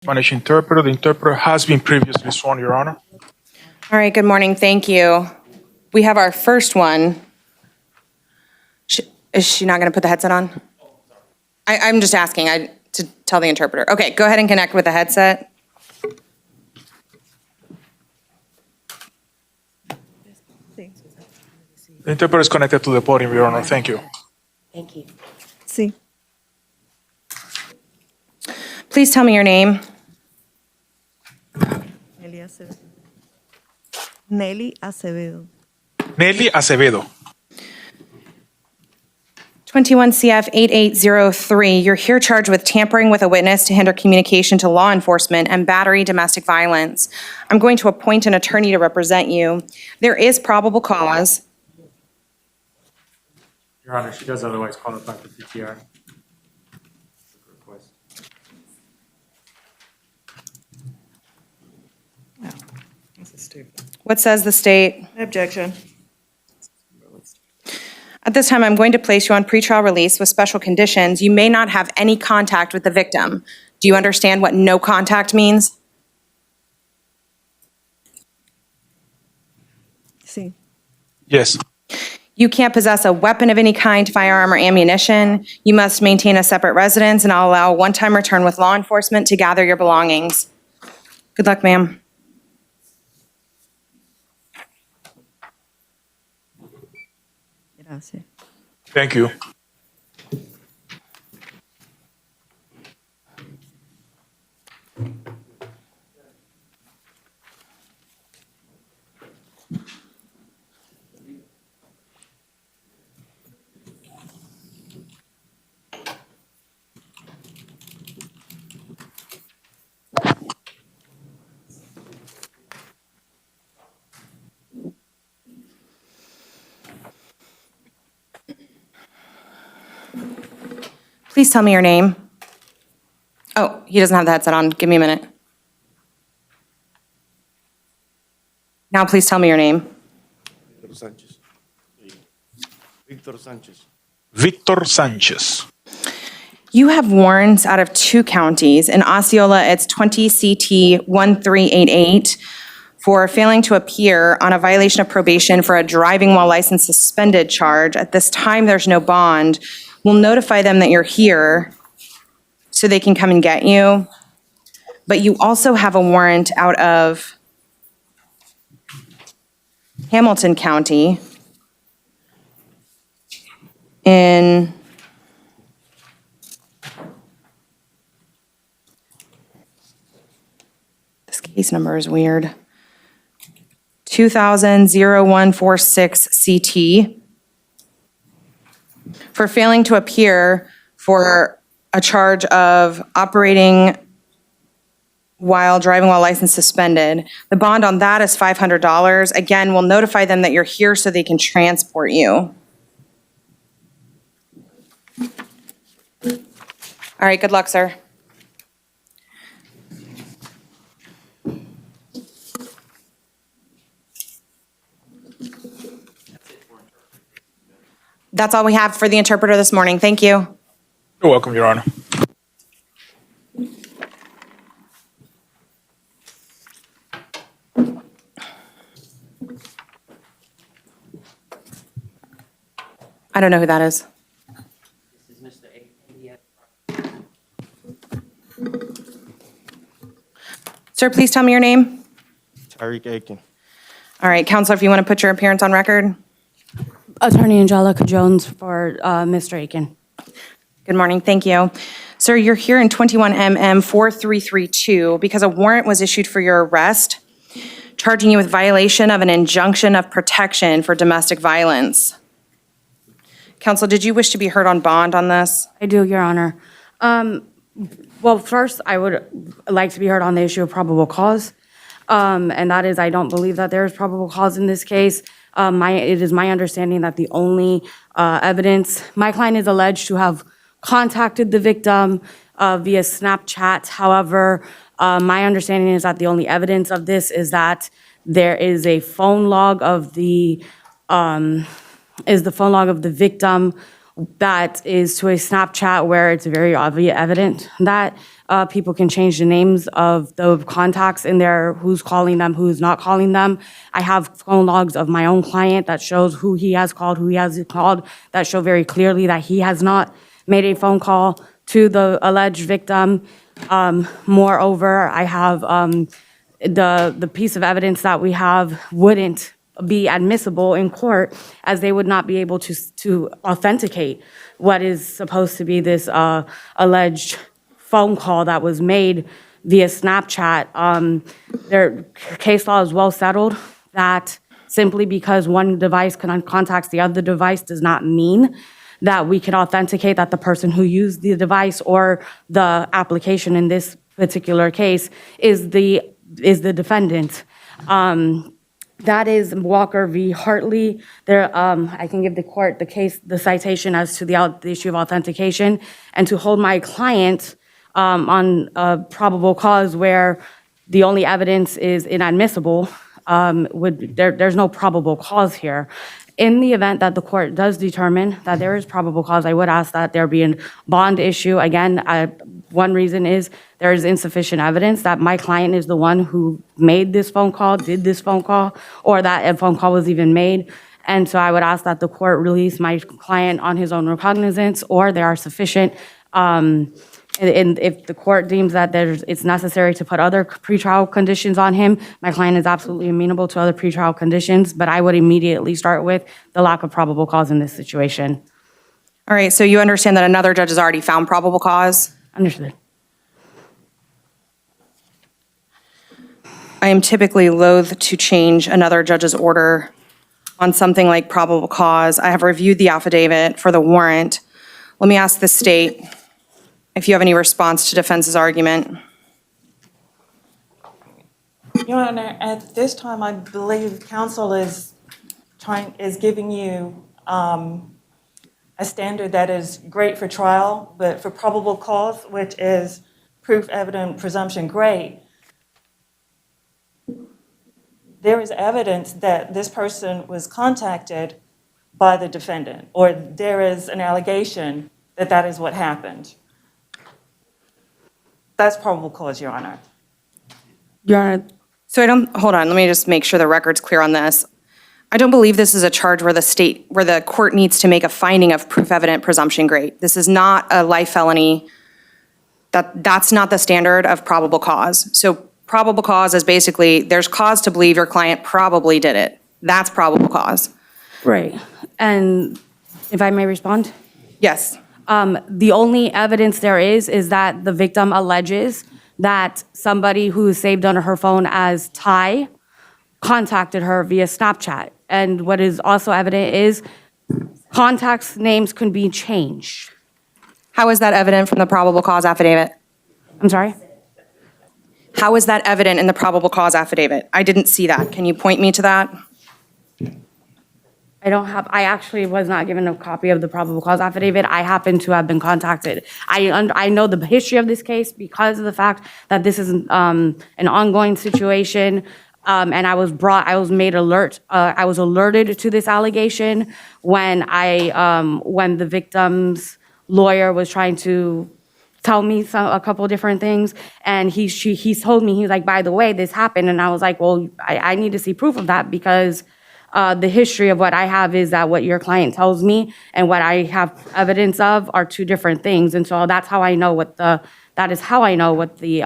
Spanish interpreter. The interpreter has been previously sworn, Your Honor. All right, good morning, thank you. We have our first one. Is she not going to put the headset on? I'm just asking to tell the interpreter. Okay, go ahead and connect with the headset. The interpreter is connected to the podium, Your Honor. Thank you. Thank you. Sí. Please tell me your name. Nelly Acevedo. Nelly Acevedo. Nelly Acevedo. 21 CF 8803, you're here charged with tampering with a witness to hinder communication to law enforcement and battery domestic violence. I'm going to appoint an attorney to represent you. There is probable cause. Your Honor, she does otherwise qualify for PTR. Request. This is stupid. What says the state? Objection. At this time, I'm going to place you on pretrial release with special conditions. You may not have any contact with the victim. Do you understand what no contact means? Sí. Yes. You can't possess a weapon of any kind, firearm, or ammunition. You must maintain a separate residence, and I'll allow a one-time return with law enforcement to gather your belongings. Good luck, ma'am. Gracias. Thank you. Please tell me your name. Oh, he doesn't have the headset on. Give me a minute. Now, please tell me your name. Victor Sánchez. Victor Sánchez. Victor Sanchez. You have warrants out of 2 counties. In Osceola, it's 20 CT 1388 for failing to appear on a violation of probation for a driving while license suspended charge. At this time, there's no bond. We'll notify them that you're here so they can come and get you. But you also have a warrant out of Hamilton County in this case number is weird. 200146 CT for failing to appear for a charge of operating while driving while license suspended. The bond on that is $500. Again, we'll notify them that you're here so they can transport you. All right, good luck, sir. That's all we have for the interpreter this morning. Thank you. You're welcome, Your Honor. I don't know who that is. This is Mr. A. Sir, please tell me your name. Tariq Aiken. All right, counselor, if you want to put your appearance on record. Attorney Angelica Jones for Mr. Aiken. Good morning, thank you. Sir, you're here in 21 MM 4332 because a warrant was issued for your arrest, charging you with violation of an injunction of protection for domestic violence. Counsel, did you wish to be heard on bond on this? I do, Your Honor. Well, first, I would like to be heard on the issue of probable cause. And that is, I don't believe that there is probable cause in this case. It is my understanding that the only evidence, my client is alleged to have contacted the victim via Snapchat. However, my understanding is that the only evidence of this is that there is a phone log of the victim that is to a Snapchat where it's very obvious evident that People can change the names of the contacts in there, who's calling them, who's not calling them. I have phone logs of my own client that shows who he has called, who he hasn't called, that show very clearly that he has not made a phone call to the alleged victim. Moreover, I have the piece of evidence that we have wouldn't be admissible in court, as they would not be able to authenticate what is supposed to be this alleged phone call that was made via Snapchat. Their case law is well settled that simply because one device contacts the other device does not mean that we can authenticate that the person who used the device or the application in this particular case is the defendant. That is Walker v. Hartley. There, I can give the court the citation as to the issue of authentication, and to hold my client on a probable cause where the only evidence is inadmissible. There's no probable cause here. In the event that the court does determine that there is probable cause, I would ask that there be a bond issue. Again, one reason is there is insufficient evidence that my client is the one who made this phone call, did this phone call, or that a phone call was even made. And so I would ask that the court release my client on his own recognizance, or there are sufficient, and if the court deems that it's necessary to put other pretrial conditions on him, my client is absolutely amenable to other pretrial conditions, but I would immediately start with the lack of probable cause in this situation. All right, so you understand that another judge has already found probable cause? Understood. I am typically loath to change another judge's order on something like probable cause. I have reviewed the affidavit for the warrant. Let me ask the state if you have any response to defense's argument. Your Honor, at this time, I believe counsel is giving you a standard that is great for trial, but for probable cause, which is proof, evident, presumption, great, there is evidence that this person was contacted by the defendant, or there is an allegation that that is what happened. That's probable cause, Your Honor. Your Honor, So hold on, let me just make sure the record's clear on this. I don't believe this is a charge where the court needs to make a finding of proof, evident, presumption, great. This is not a life felony. That's not the standard of probable cause. So probable cause is basically, there's cause to believe your client probably did it. That's probable cause. right. And if I may respond? Yes. The only evidence there is that the victim alleges that somebody who is saved under her phone as Ty contacted her via Snapchat. And what is also evident is contacts names can be changed. How is that evident from the probable cause affidavit? I'm sorry? How is that evident in the probable cause affidavit? I didn't see that. Can you point me to that? I actually was not given a copy of the probable cause affidavit. I happen to have been contacted. I know the history of this case because of the fact that this is an ongoing situation. And I was alerted to this allegation when the victim's lawyer was trying to tell me a couple different things. And he told me, he's like, by the way, this happened. And I was like, well, I need to see proof of that, because the history of what I have is that what your client tells me and what I have evidence of are two different things. And so that's how I know that is how I know what the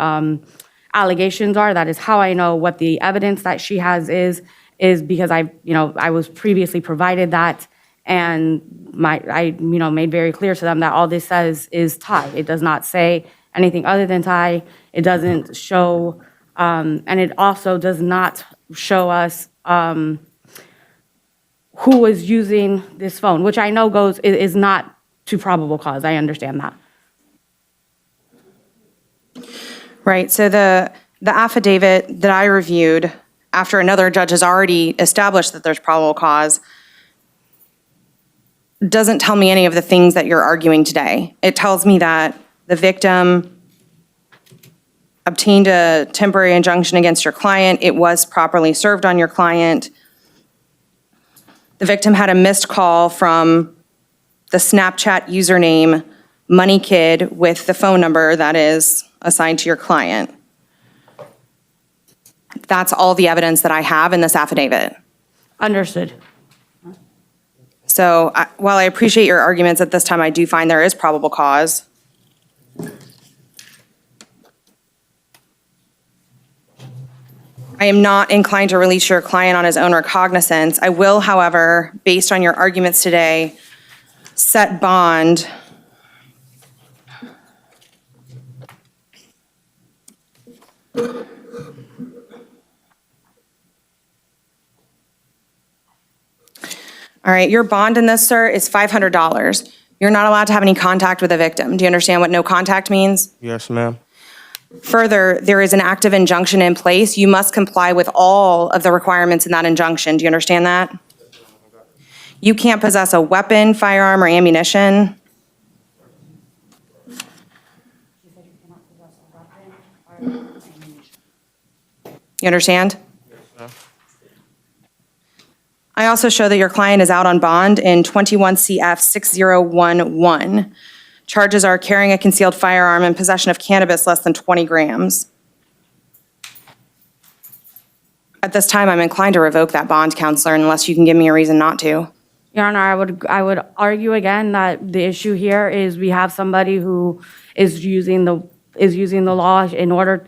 allegations are. That is how I know what the evidence that she has is because I was previously provided that, and I made very clear to them that all this says is Ty. It does not say anything other than Ty. It doesn't show, and it also does not show us who was using this phone, which I know is not to probable cause. I understand that. Right, so the affidavit that I reviewed after another judge has already established that there's probable cause doesn't tell me any of the things that you're arguing today. It tells me that the victim obtained a temporary injunction against your client. It was properly served on your client. The victim had a missed call from the Snapchat username Money Kid with the phone number that is assigned to your client. That's all the evidence that I have in this affidavit. Understood. So while I appreciate your arguments at this time, I do find there is probable cause. I am not inclined to release your client on his own recognizance. I will, however, based on your arguments today, set bond. All right, your bond in this, sir, is $500. You're not allowed to have any contact with the victim. Do you understand what no contact means? Yes, ma'am. Further, there is an active injunction in place. You must comply with all of the requirements in that injunction. Do you understand that? You can't possess a weapon, firearm, or ammunition. You understand? I also show that your client is out on bond in 21 CF 6011. Charges are carrying a concealed firearm and possession of cannabis less than 20 grams. At this time, I'm inclined to revoke that bond, counselor, unless you can give me a reason not to. Your Honor, I would argue again that the issue here is we have somebody who is using the law in order.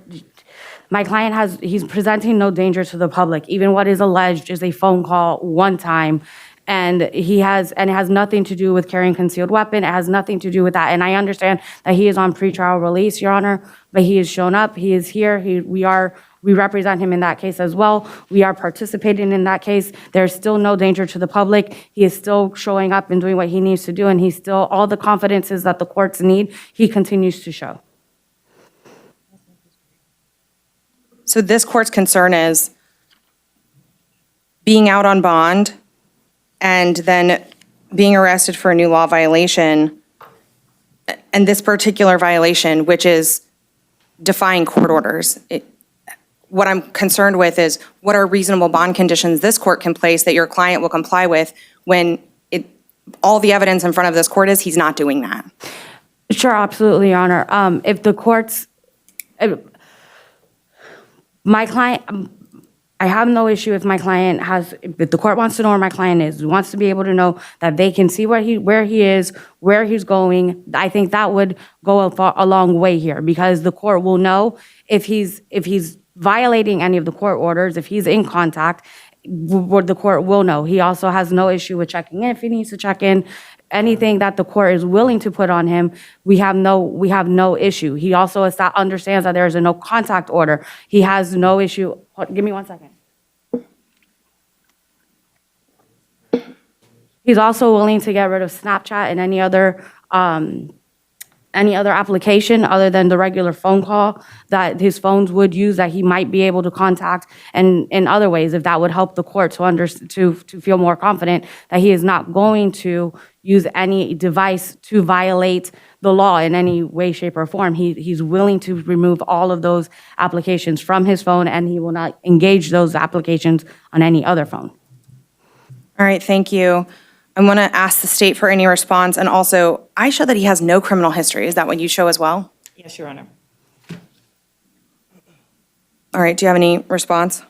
My client he's presenting no danger to the public. Even what is alleged is a phone call one time, and it has nothing to do with carrying concealed weapon. It has nothing to do with that. And I understand that he is on pretrial release, Your Honor, but he has shown up. He is here. We represent him in that case as well. We are participating in that case. There's still no danger to the public. He is still showing up and doing what he needs to do, and he's still, all the confidences that the courts need, he continues to show. So this court's concern is being out on bond and then being arrested for a new law violation, and this particular violation, which is defying court orders. What I'm concerned with is what are reasonable bond conditions this court can place that your client will comply with when all the evidence in front of this court is he's not doing that. Sure, absolutely, Your Honor. If the courts, my client, I have no issue if my client if the court wants to know where my client is, wants to be able to know that they can see where he is, where he's going. I think that would go a long way here, because the court will know if he's violating any of the court orders, if he's in contact, the court will know. He also has no issue with checking in if he needs to check in. Anything that the court is willing to put on him, we have no issue. He also understands that there is a no contact order. He has no issue. Give me 1 second. He's also willing to get rid of Snapchat and any other application other than the regular phone call that his phones would use, that he might be able to contact, and in other ways, if that would help the court to feel more confident that he is not going to use any device to violate the law in any way, shape, or form. He's willing to remove all of those applications from his phone, and he will not engage those applications on any other phone. All right, thank you. I want to ask the state for any response, and also, I show that he has no criminal history. Is that what you show as well? Yes, Your Honor. All right, do you have any response?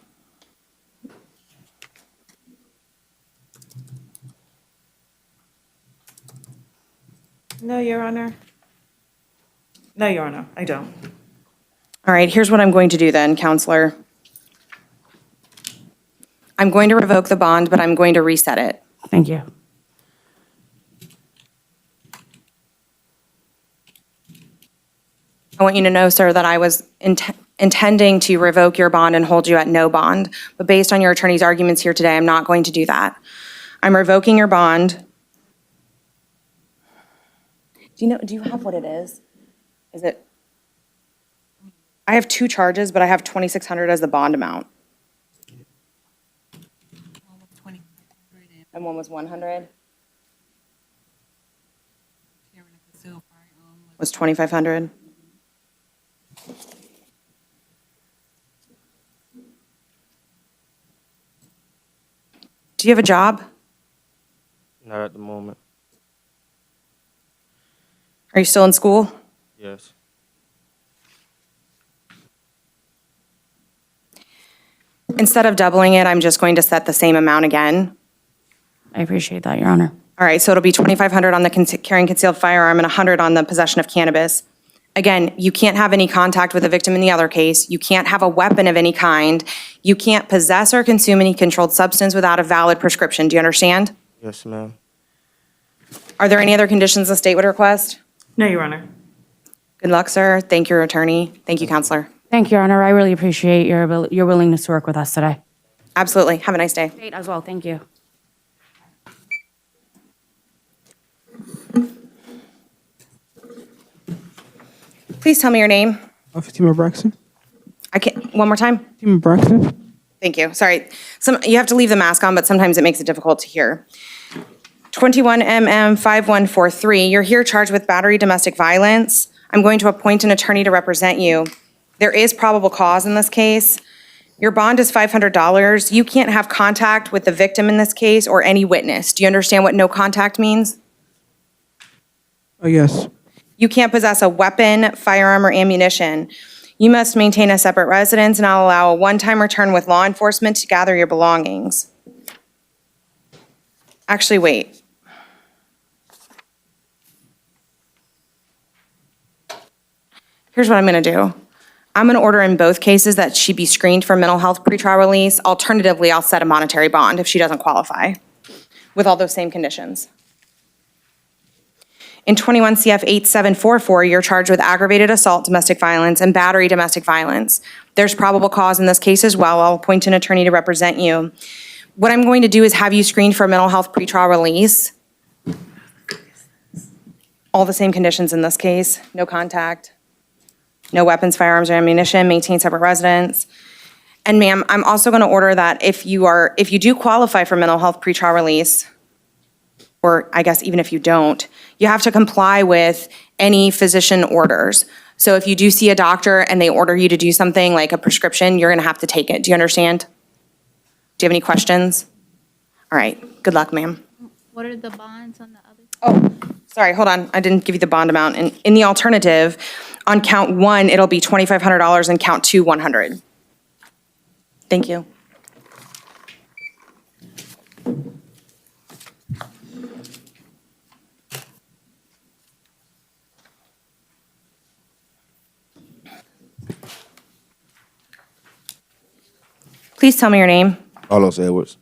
No, Your Honor. No, Your Honor, I don't. All right, here's what I'm going to do then, counselor. I'm going to revoke the bond, but I'm going to reset it. Thank you. I want you to know, sir, that I was intending to revoke your bond and hold you at no bond, but based on your attorney's arguments here today, I'm not going to do that. I'm revoking your bond. Do you have what it is? Is it? I have 2 charges, but I have $2,600 as the bond amount. And one was 100? Was 2,500? Do you have a job? Not at the moment. Are you still in school? Yes. Instead of doubling it, I'm just going to set the same amount again. I appreciate that, Your Honor. All right, so it'll be 2,500 on the carrying concealed firearm and 100 on the possession of cannabis. Again, you can't have any contact with the victim in the other case. You can't have a weapon of any kind. You can't possess or consume any controlled substance without a valid prescription. Do you understand? Yes, ma'am. Are there any other conditions the state would request? No, Your Honor. Good luck, sir. Thank your attorney. Thank you, counselor. Thank you, Your Honor. I really appreciate your willingness to work with us today. Absolutely. Have a nice day. Great as well. Thank you. Please tell me your name. Fatima Braxton. One more time. Fatima Braxton. Thank you. Sorry. You have to leave the mask on, but sometimes it makes it difficult to hear. 21MM5143, you're here charged with battery domestic violence. I'm going to appoint an attorney to represent you. There is probable cause in this case. Your bond is $500. You can't have contact with the victim in this case or any witness. Do you understand what no contact means? Yes. You can't possess a weapon, firearm, or ammunition. You must maintain a separate residence, and I'll allow a one-time return with law enforcement to gather your belongings. Actually, wait. Here's what I'm going to do. I'm going to order in both cases that she be screened for mental health pretrial release. Alternatively, I'll set a monetary bond if she doesn't qualify with all those same conditions. In 21 CF 8744, you're charged with aggravated assault domestic violence and battery domestic violence. There's probable cause in this case as well. I'll appoint an attorney to represent you. What I'm going to do is have you screened for mental health pretrial release. All the same conditions in this case. No contact. No weapons, firearms, or ammunition, maintain separate residence. And ma'am, I'm also going to order that if you do qualify for mental health pretrial release, or I guess even if you don't, you have to comply with any physician orders. So if you do see a doctor and they order you to do something like a prescription, you're going to have to take it. Do you understand? Do you have any questions? All right, good luck, ma'am. What are the bonds on the other? Oh, sorry, hold on. I didn't give you the bond amount. And in the alternative, on count 1, it'll be $2,500, and count 2, $100. Thank you. Please tell me your name. Carlos Edwards.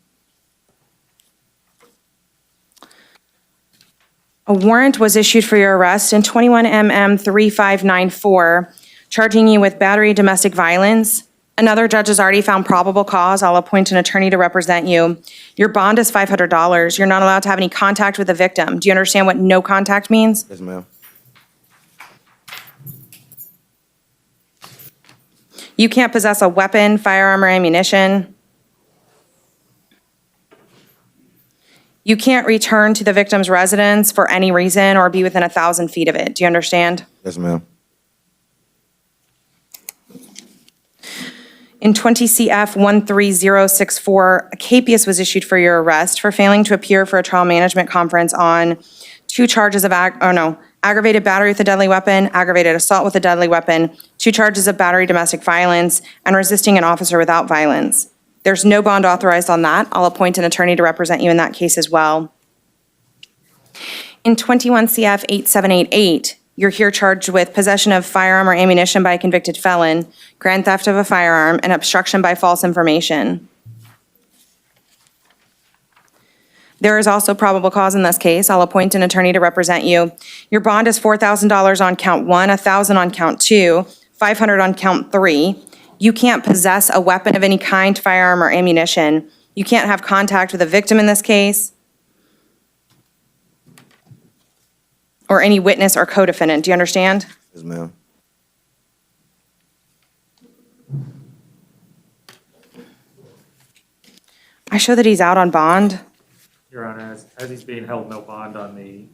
A warrant was issued for your arrest in 21 MM 3594, charging you with battery domestic violence. Another judge has already found probable cause. I'll appoint an attorney to represent you. Your bond is $500. You're not allowed to have any contact with the victim. Do you understand what no contact means? Yes, ma'am. You can't possess a weapon, firearm, or ammunition. You can't return to the victim's residence for any reason or be within 1,000 feet of it. Do you understand? Yes, ma'am. In 20 CF 13064, a capias was issued for your arrest for failing to appear for a trial management conference on 2 charges of aggravated battery with a deadly weapon, aggravated assault with a deadly weapon, 2 charges of battery domestic violence, and resisting an officer without violence. There's no bond authorized on that. I'll appoint an attorney to represent you in that case as well. In 21 CF 8788, you're here charged with possession of firearm or ammunition by a convicted felon, grand theft of a firearm, and obstruction by false information. There is also probable cause in this case. I'll appoint an attorney to represent you. Your bond is $4,000 on count 1, $1,000 on count 2, $500 on count 3. You can't possess a weapon of any kind, firearm, or ammunition. You can't have contact with a victim in this case, or any witness or co-defendant. Do you understand? Yes, ma'am. I show that he's out on bond. Your Honor, as he's being held no bond on the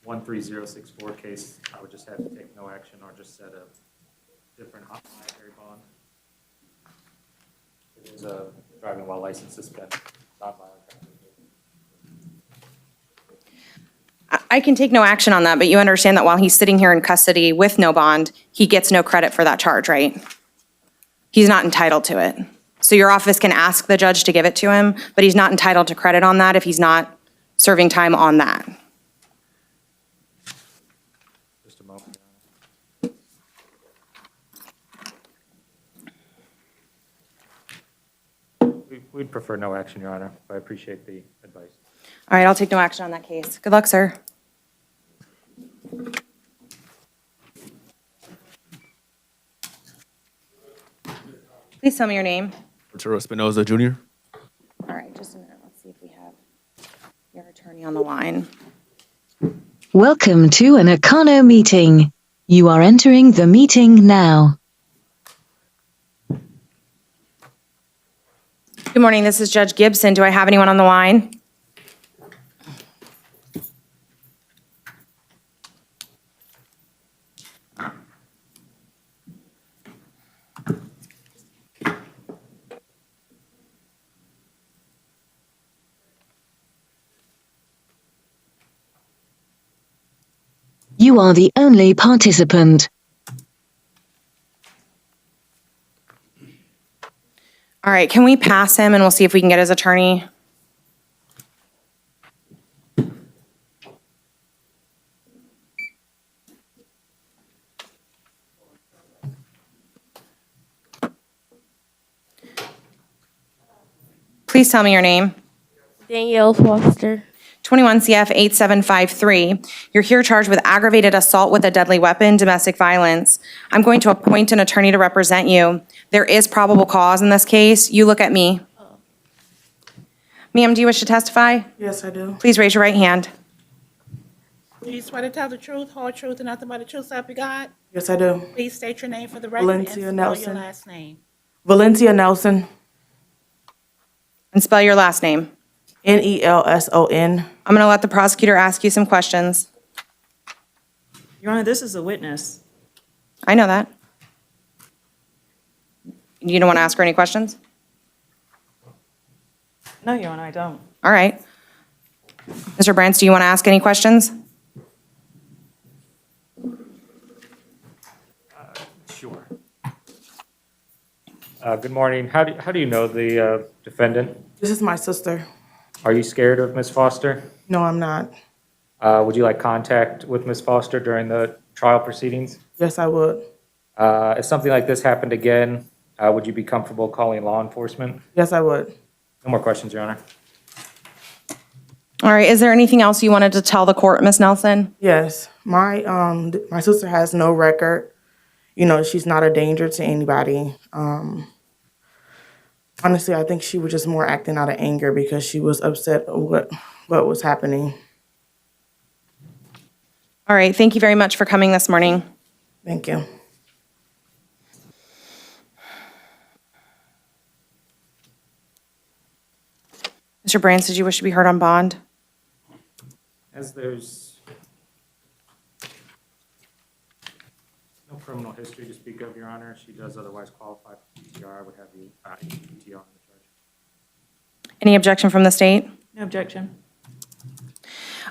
13064 case, I would just have to take no action or just set a different monetary bond. It is a driving while license suspended, non-violent trafficking. I can take no action on that, but you understand that while he's sitting here in custody with no bond, he gets no credit for that charge, right? He's not entitled to it. So your office can ask the judge to give it to him, but he's not entitled to credit on that if he's not serving time on that. Just a moment, Your Honor. We'd prefer no action, Your Honor, but I appreciate the advice. All right, I'll take no action on that case. Good luck, sir. Please tell me your name. Arturo Espinoza Jr. All right, just a minute. Let's see if we have your attorney on the line. Welcome to an Econo meeting. You are entering the meeting now. Good morning, this is Judge Gibson. Do I have anyone on the line? You are the only participant. All right, can we pass him and we'll see if we can get his attorney? Please tell me your name. Danielle Foster. 21 CF 8753. You're here charged with aggravated assault with a deadly weapon, domestic violence. I'm going to appoint an attorney to represent you. There is probable cause in this case. You look at me. Ma'am, do you wish to testify? Yes, I do. Please raise your right hand. Do you swear to tell the truth, whole truth, and nothing but the truth, so help you God? Yes, I do. Please state your name for the record Valencia and spell Nelson. your last name. Valencia Nelson. And spell your last name. Nelson. I'm going to let the prosecutor ask you some questions. Your Honor, this is a witness. I know that. You don't want to ask her any questions? No, Your Honor, I don't. All right. Mr. Brantz, do you want to ask any questions? Sure. Good morning. How do you know the defendant? This is my sister. Are you scared of Ms. Foster? No, I'm not. Would you like contact with Ms. Foster during the trial proceedings? Yes, I would. If something like this happened again, would you be comfortable calling law enforcement? Yes, I would. No more questions, Your Honor. All right. Is there anything else you wanted to tell the court, Ms. Nelson? Yes, my sister has no record. You know, she's not a danger to anybody. Honestly, I think she was just more acting out of anger because she was upset with what was happening. All right. Thank you very much for coming this morning. Thank you. Mr. Brantz, did you wish to be heard on bond? As there's no criminal history to speak of, Your Honor, she does otherwise qualify for PTR. I would have you PTR on the charge. Any objection from the state? No objection.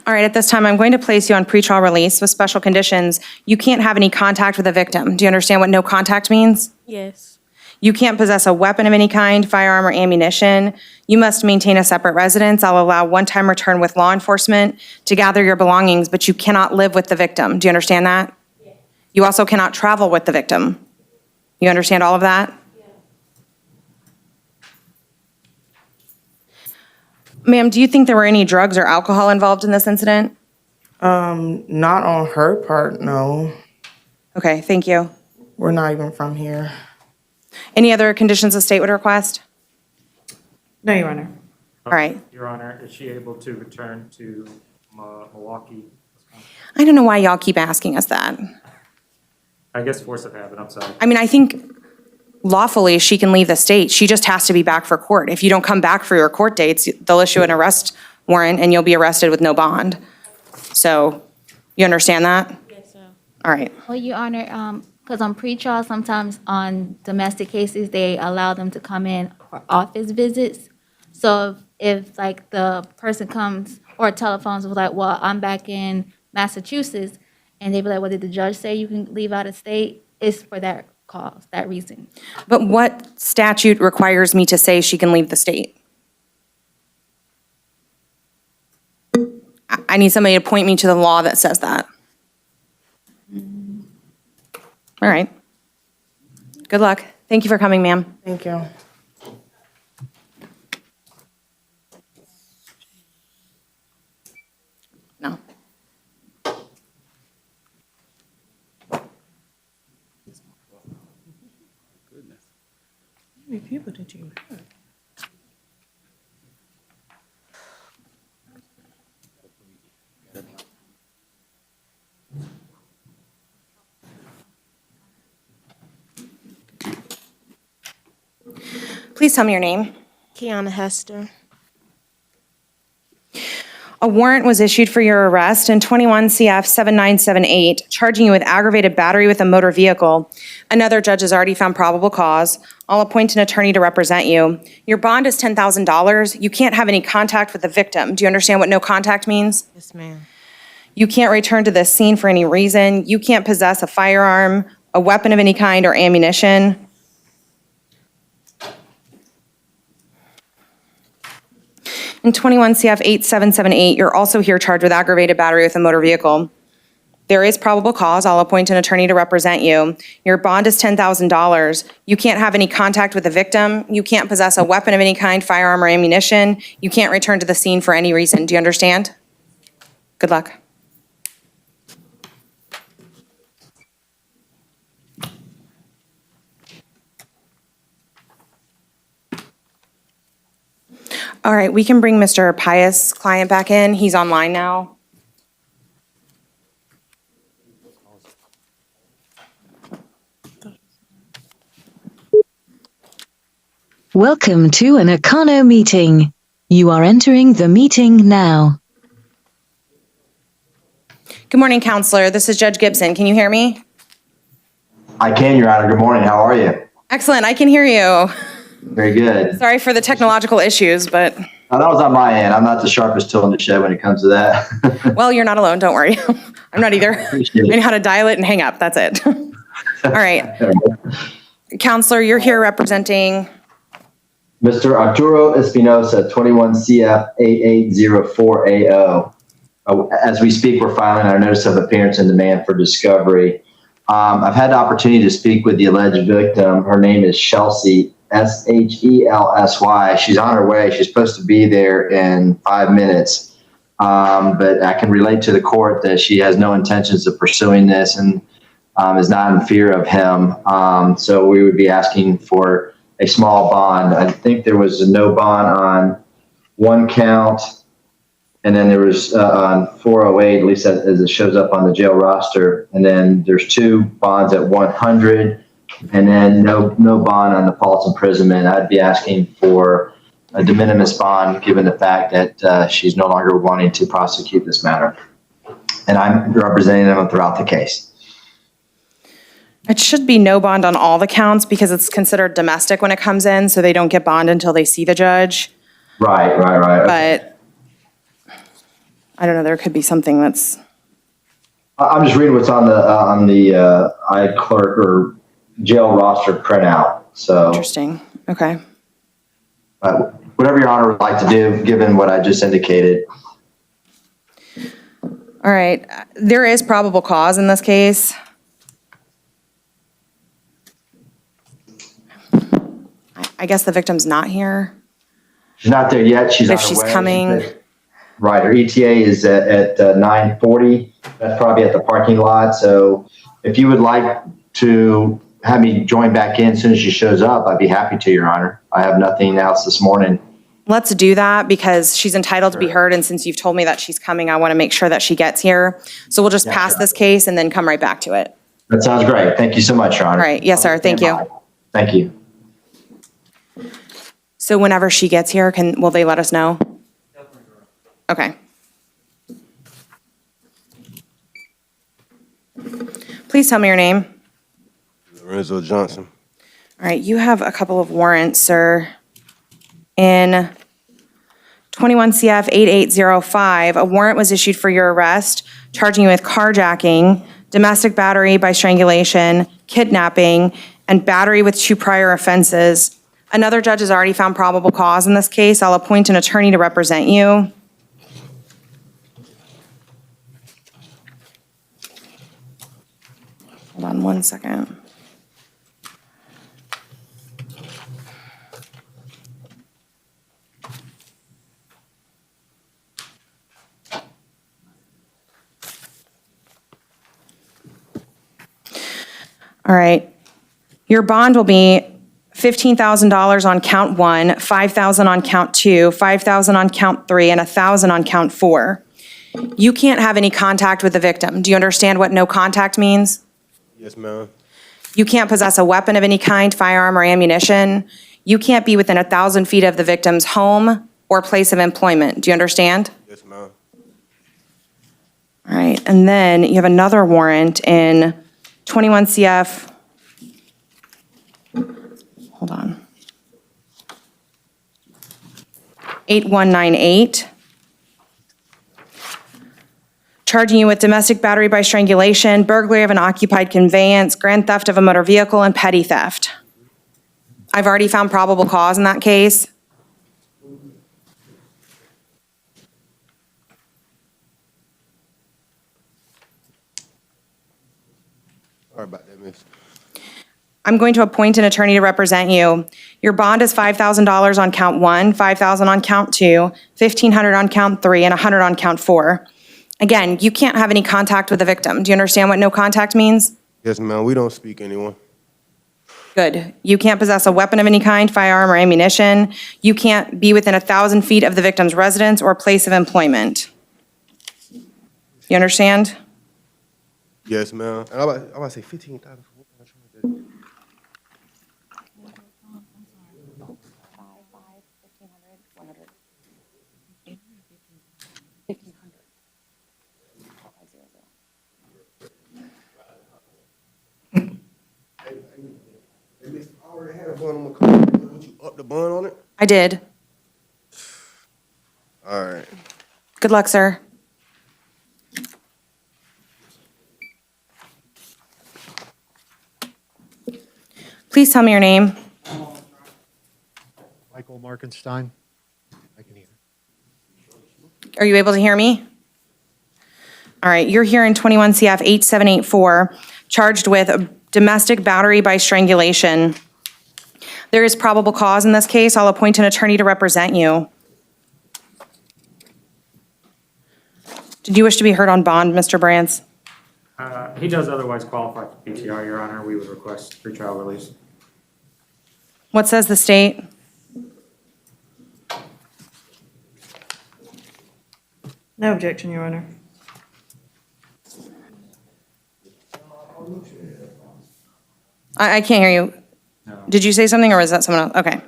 All right, at this time, I'm going to place you on pretrial release with special conditions. You can't have any contact with the victim. Do you understand what no contact means? Yes. You can't possess a weapon of any kind, firearm, or ammunition. You must maintain a separate residence. I'll allow one-time return with law enforcement to gather your belongings, but you cannot live with the victim. Do you understand that? Yes. You also cannot travel with the victim. You understand all of that? Yes. Ma'am, do you think there were any drugs or alcohol involved in this incident? Not on her part, no. Okay, thank you. We're not even from here. Any other conditions the state would request? No, Your Honor. All right. Your Honor, is she able to return to Milwaukee, Wisconsin? I don't know why y'all keep asking us that. I guess force of habit, I'm sorry. I mean, I think lawfully she can leave the state. She just has to be back for court. If you don't come back for your court dates, they'll issue an arrest warrant and you'll be arrested with no bond. So you understand that? Yes, sir. All right. Well, Your Honor, because on pretrial, sometimes on domestic cases, they allow them to come in for office visits. So if like the person comes or telephones was like, well, I'm back in Massachusetts, and they be like, well, did the judge say you can leave out of state? It's for that cause, that reason. But what statute requires me to say she can leave the state? I need somebody to point me to the law that says that. All right. Good luck. Thank you for coming, ma'am. Thank you. No. How many people did you hurt? Please tell me your name. Kiana Hester. A warrant was issued for your arrest in 21 CF 7978, charging you with aggravated battery with a motor vehicle. Another judge has already found probable cause. I'll appoint an attorney to represent you. Your bond is $10,000. You can't have any contact with the victim. Do you understand what no contact means? Yes, ma'am. You can't return to this scene for any reason. You can't possess a firearm, a weapon of any kind, or ammunition. In 21 CF 8778, you're also here charged with aggravated battery with a motor vehicle. There is probable cause. I'll appoint an attorney to represent you. Your bond is $10,000. You can't have any contact with the victim. You can't possess a weapon of any kind, firearm, or ammunition. You can't return to the scene for any reason. Do you understand? Good luck. All right, we can bring Mr. Pius' client back in. He's online now. Welcome to an Econo meeting. You are entering the meeting now. Good morning, counselor. This is Judge Gibson. Can you hear me? I can, Your Honor. Good morning. How are you? Excellent. I can hear you. Very good. Sorry for the technological issues, but That was on my end. I'm not the sharpest tool in the shed when it comes to that. well, you're not alone. Don't worry. I'm not either. I Appreciate it. know how to dial it and hang up. That's it. All right. Counselor, you're here representing. Mr. Arturo Espinosa, 21 CF 8804AO. As we speak, we're filing our notice of appearance and demand for discovery. I've had the opportunity to speak with the alleged victim. Her name is Chelsea, Shelsy. She's on her way. She's supposed to be there in 5 minutes. But I can relate to the court that she has no intentions of pursuing this and is not in fear of him. So we would be asking for a small bond. I think there was a no bond on one count, and then there was on 408, at least as it shows up on the jail roster. And then there's 2 bonds at 100, and then no bond on the false imprisonment. I'd be asking for a de minimis bond, given the fact that she's no longer wanting to prosecute this matter. And I'm representing them throughout the case. It should be no bond on all the counts because it's considered domestic when it comes in, so they don't get bond until they see the judge. Right. But I don't know, there could be something that's. I'm just reading what's on the iClerk or jail roster printout. So Interesting. Okay. whatever Your Honor would like to do, given what I just indicated. All right. There is probable cause in this case. I guess the victim's not here. She's not there yet. She's If on her she's way. coming. Right. Her ETA is at 9:40. That's probably at the parking lot. So if you would like to have me join back in as soon as she shows up, I'd be happy to, Your Honor. I have nothing else this morning. Let's do that because she's entitled to be heard. And since you've told me that she's coming, I want to make sure that she gets here. So we'll just pass this case and then come right back to it. That sounds great. Thank you so much, Your Honor. All right. Yes, sir. Thank you. Thank you. So whenever she gets here, will they let us know? Okay. Please tell me your name. Lorenzo Johnson. All right, you have a couple of warrants, sir. In 21 CF 8805, a warrant was issued for your arrest, charging you with carjacking, domestic battery by strangulation, kidnapping, and battery with 2 prior offenses. Another judge has already found probable cause in this case. I'll appoint an attorney to represent you. Hold on one second. All right. Your bond will be $15,000 on count 1, $5,000 on count 2, $5,000 on count 3, and $1,000 on count 4. You can't have any contact with the victim. Do you understand what no contact means? Yes, ma'am. You can't possess a weapon of any kind, firearm, or ammunition. You can't be within 1,000 feet of the victim's home or place of employment. Do you understand? Yes, ma'am. All right, and then you have another warrant in 21 CF. Hold on. 8198. Charging you with domestic battery by strangulation, burglary of an occupied conveyance, grand theft of a motor vehicle, and petty theft. I've already found probable cause in that case. Sorry about that, miss. I'm going to appoint an attorney to represent you. Your bond is $5,000 on count 1, $5,000 on count 2, $1,500 on count 3, and $100 on count 4. Again, you can't have any contact with the victim. Do you understand what no contact means? Yes, ma'am. We don't speak anyone. Good. You can't possess a weapon of any kind, firearm, or ammunition. You can't be within 1,000 feet of the victim's residence or place of employment. You understand? Yes, ma'am. And I'm about to say 15,000. I already had a bond on my car. Would you up the bond on it? I did. All right. Good luck, sir. Please tell me your name. Michael Markenstein. I can hear. Are you able to hear me? All right, you're here in 21 CF 8784, charged with domestic battery by strangulation. There is probable cause in this case. I'll appoint an attorney to represent you. Did you wish to be heard on bond, Mr. Brands? He does otherwise qualify for PTR, Your Honor. We would request pretrial release. What says the state? No objection, Your Honor. I can't hear you. Did you say something, or was that someone else? Okay.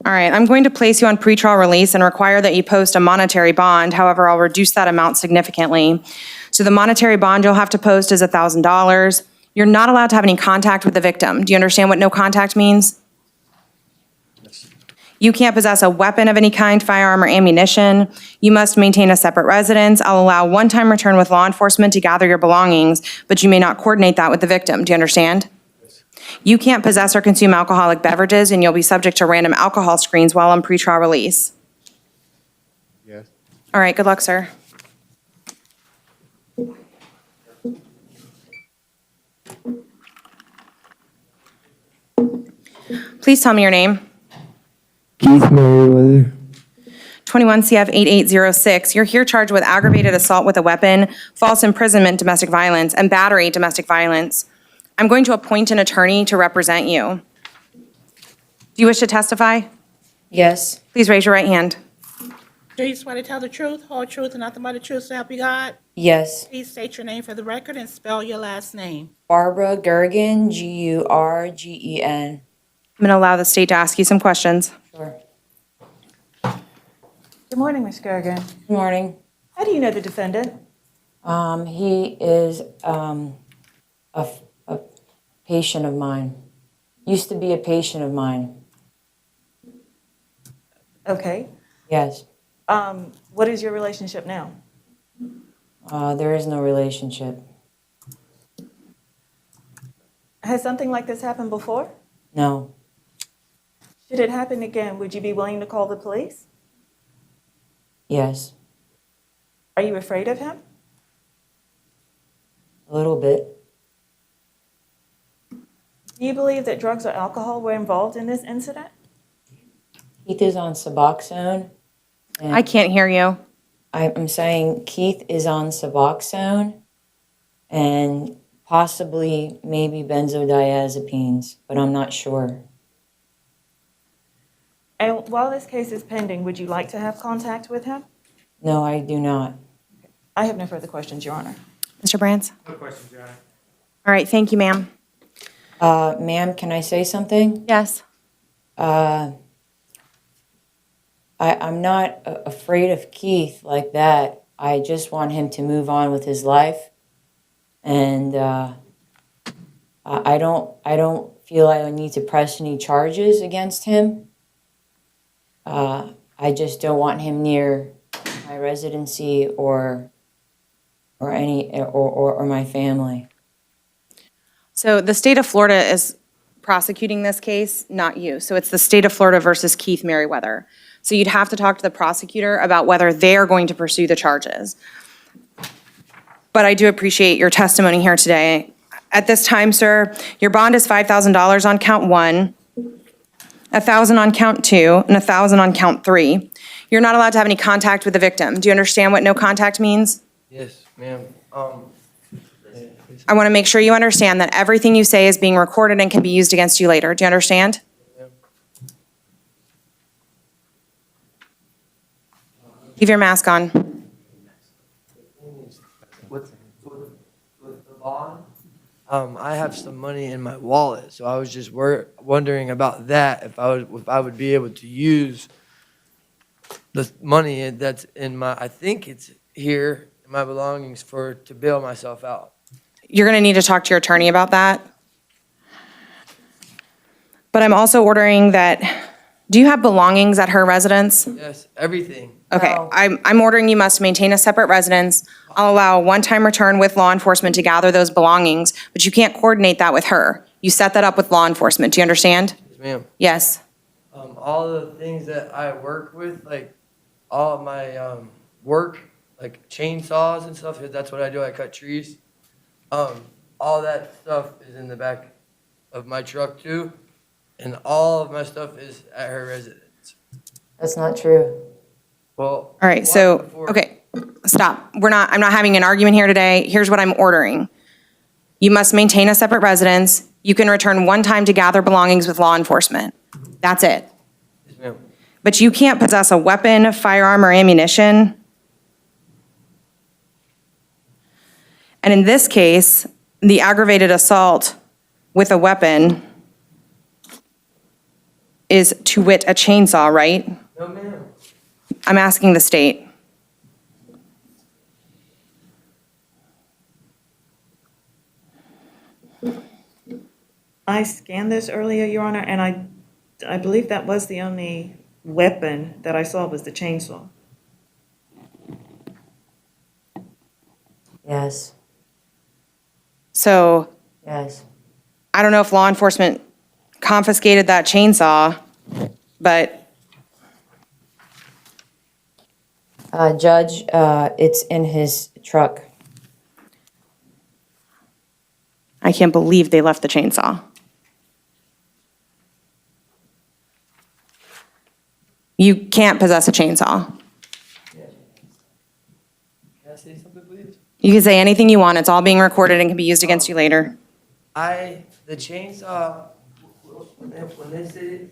All right, I'm going to place you on pretrial release and require that you post a monetary bond. However, I'll reduce that amount significantly. So the monetary bond you'll have to post is $1,000. You're not allowed to have any contact with the victim. Do you understand what no contact means? You can't possess a weapon of any kind, firearm, or ammunition. You must maintain a separate residence. I'll allow one-time return with law enforcement to gather your belongings, but you may not coordinate that with the victim. Do you understand? You can't possess or consume alcoholic beverages, and you'll be subject to random alcohol screens while on pretrial release. Yes. All right, good luck, sir. Please tell me your name. Keith Merriweather. 21 CF 8806. You're here charged with aggravated assault with a weapon, false imprisonment, domestic violence, and battery, domestic violence. I'm going to appoint an attorney to represent you. Do you wish to testify? Yes. Please raise your right hand. Do you swear to tell the truth, whole truth, and nothing but the truth, so help you God? Yes. Please state your name for the record and spell your last name. Barbara Gergen, Gurgen. I'm going to allow the state to ask you some questions. Sure. Good morning, Ms. Gergen. Good morning. How do you know the defendant? He is a patient of mine. Used to be a patient of mine. Okay. Yes. What is your relationship now? There is no relationship. Has something like this happened before? No. Should it happen again, would you be willing to call the police? Yes. Are you afraid of him? A little bit. Do you believe that drugs or alcohol were involved in this incident? Keith is on Suboxone. I can't hear you. I'm saying Keith is on Suboxone and possibly maybe benzodiazepines, but I'm not sure. And while this case is pending, would you like to have contact with him? No, I do not. I have no further questions, Your Honor. Mr. Brands? No questions, Your Honor. All right, thank you, ma'am. Ma'am, can I say something? Yes. I'm not afraid of Keith like that. I just want him to move on with his life. And I don't feel I need to press any charges against him. I just don't want him near my residency or my family. So the state of Florida is prosecuting this case, not you. So it's the state of Florida versus Keith Merriweather. So you'd have to talk to the prosecutor about whether they're going to pursue the charges. But I do appreciate your testimony here today. At this time, sir, your bond is $5,000 on count 1, $1,000 on count 2, and $1,000 on count 3. You're not allowed to have any contact with the victim. Do you understand what no contact means? Yes, ma'am. I want to make sure you understand that everything you say is being recorded and can be used against you later. Do you understand? Leave your mask on. With the bond, I have some money in my wallet, so I was just wondering about that, if I would be able to use the money that's in my, I think it's here, in my belongings, to bail myself out. You're going to need to talk to your attorney about that. But I'm also ordering that, do you have belongings at her residence? Yes, everything. Okay, I'm ordering you must maintain a separate residence. I'll allow a one-time return with law enforcement to gather those belongings, but you can't coordinate that with her. You set that up with law enforcement. Do you understand? Yes, ma'am. Yes. All the things that I work with, like all of my work, like chainsaws and stuff, that's what I do, I cut trees. All that stuff is in the back of my truck too, and all of my stuff is at her residence. That's not true. Well, All right, so, okay, stop. I'm not having an argument here today. Here's what I'm ordering. You must maintain a separate residence. You can return one time to gather belongings with law enforcement. That's it. Yes, ma'am. But you can't possess a weapon, firearm, or ammunition. And in this case, the aggravated assault with a weapon is, to wit, a chainsaw, right? No, ma'am. I'm asking the state. I scanned this earlier, Your Honor, and I believe that was the only weapon that I saw was the chainsaw. Yes. So Yes. I don't know if law enforcement confiscated that chainsaw, but Judge, it's in his truck. I can't believe they left the chainsaw. You can't possess a chainsaw. Can I say something, please? You can say anything you want. It's all being recorded and can be used against you later. The chainsaw, when they say,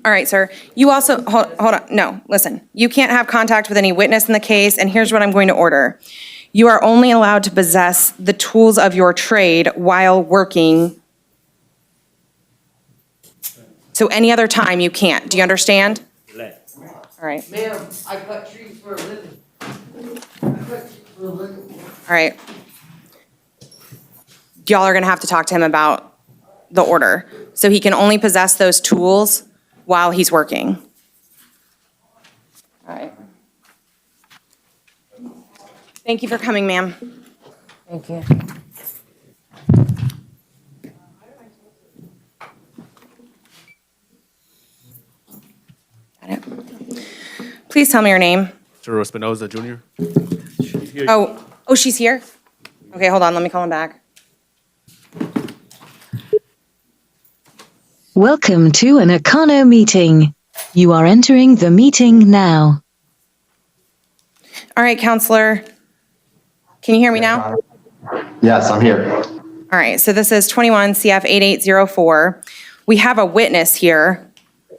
All right, sir. You also, hold on, no, listen. You can't have contact with any witness in the case, and here's what I'm going to order. You are only allowed to possess the tools of your trade while working. So any other time you can't. Do you understand? All right. ma'am, I cut trees for a living. I cut trees for All right. Y'all are going to have to talk to him about the order. So he can only possess those tools while he's working. All right. Thank you for coming, ma'am. Thank you. Got it. Please tell me your name. Arturo Espinoza Jr. Oh, she's here? Okay, hold on, let me call him back. Welcome to an Econo meeting. You are entering the meeting now. All right, counselor. Can you hear me now? Yes, I'm here. All right, so this is 21 CF 8804. We have a witness here.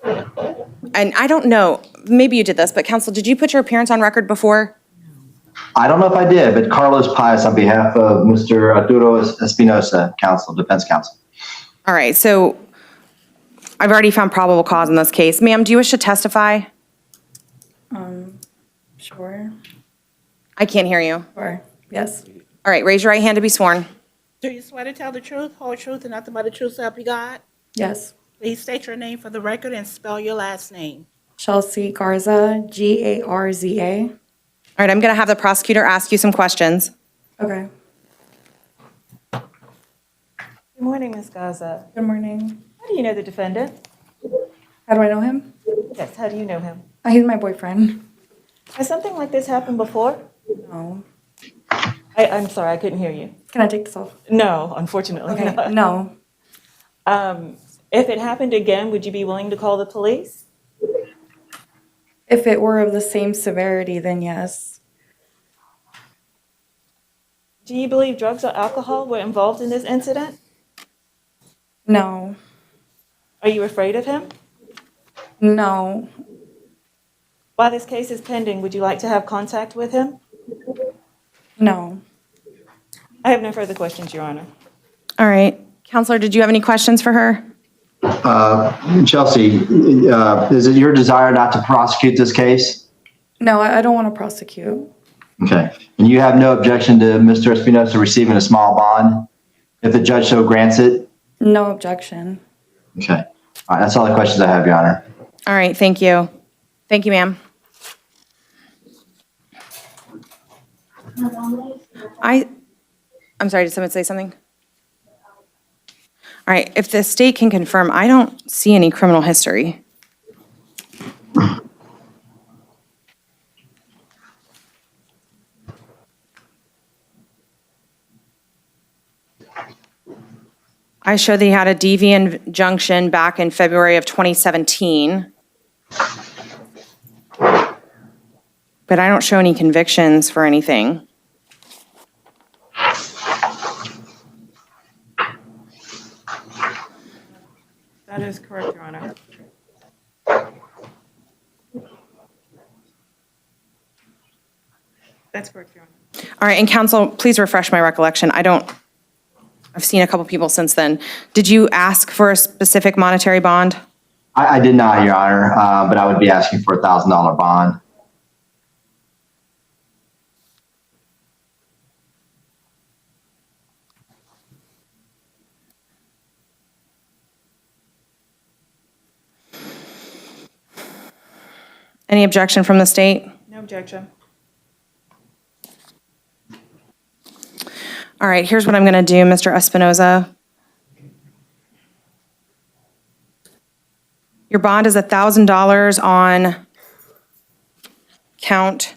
And I don't know, maybe you did this, but counsel, did you put your appearance on record before? I don't know if I did, but Carlos Pius on behalf of Mr. Arturo Espinosa, counsel, defense counsel. All right, so I've already found probable cause in this case. Ma'am, do you wish to testify? Sure. I can't hear you. Sure. Yes. All right, raise your right hand to be sworn. Do you swear to tell the truth, whole truth, and nothing but the truth, so help you God? Yes. Please state your name for the record and spell your last name. Chelsea Garza, Garza. All right, I'm going to have the prosecutor ask you some questions. Okay. Good morning, Ms. Gaza. Good morning. How do you know the defendant? How do I know him? Yes, how do you know him? He's my boyfriend. Has something like this happened before? No. I'm sorry, I couldn't hear you. Can I take this off? No, unfortunately Okay. not. No. If it happened again, would you be willing to call the police? If it were of the same severity, then yes. Do you believe drugs or alcohol were involved in this incident? No. Are you afraid of him? No. While this case is pending, would you like to have contact with him? No. I have no further questions, Your Honor. All right. Counselor, did you have any questions for her? Chelsea, is it your desire not to prosecute this case? No, I don't want to prosecute. Okay. And you have no objection to Mr. Espinosa receiving a small bond if the judge so grants it? No objection. Okay. All right. That's all the questions I have, Your Honor. All right, thank you. Thank you, ma'am. I'm sorry, did someone say something? All right, if the state can confirm, I don't see any criminal history. I show that he had a DV injunction back in February of 2017. But I don't show any convictions for anything. That is correct, Your Honor. That's correct, Your Honor. All right, and counsel, please refresh my recollection. I've seen a couple people since then. Did you ask for a specific monetary bond? I did not, Your Honor, but I would be asking for a $1,000 bond. Any objection from the state? No objection. All right, here's what I'm going to do, Mr. Espinoza. Your bond is $1,000 on count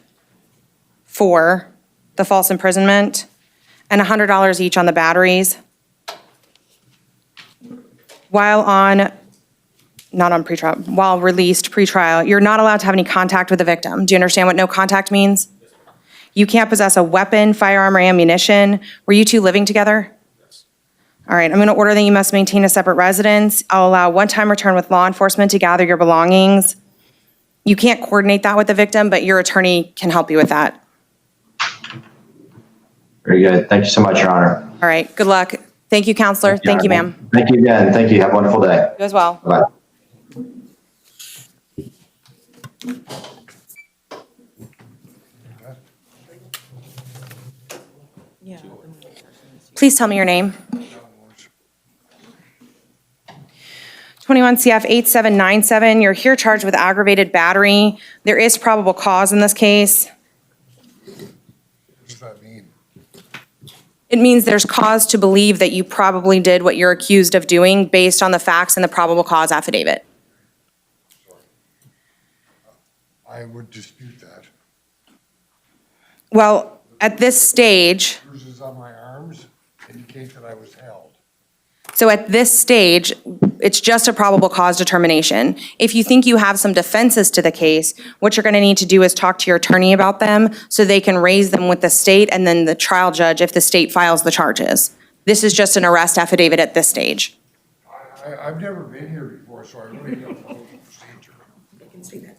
4, the false imprisonment, and $100 each on the batteries. While released pretrial, you're not allowed to have any contact with the victim. Do you understand what no contact means? You can't possess a weapon, firearm, or ammunition. Were you two living together? Yes. All right, I'm going to order that you must maintain a separate residence. I'll allow one-time return with law enforcement to gather your belongings. You can't coordinate that with the victim, but your attorney can help you with that. Very good. Thank you so much, Your Honor. All right, good luck. Thank you, counselor. Thank you, ma'am. Thank you again. Thank you. Have a wonderful day. You as well. Bye. Please tell me your name. 21 CF 8797, you're here charged with aggravated battery. There is probable cause in this case. What does that mean? It means there's cause to believe that you probably did what you're accused of doing based on the facts in the probable cause affidavit. I would dispute that. Well, at this stage, Bruises on my arms indicate that I was held. so at this stage, it's just a probable cause determination. If you think you have some defenses to the case, what you're going to need to do is talk to your attorney about them so they can raise them with the state and then the trial judge if the state files the charges. This is just an arrest affidavit at this stage. I've never been here before, so I really don't know the procedure. They can see that.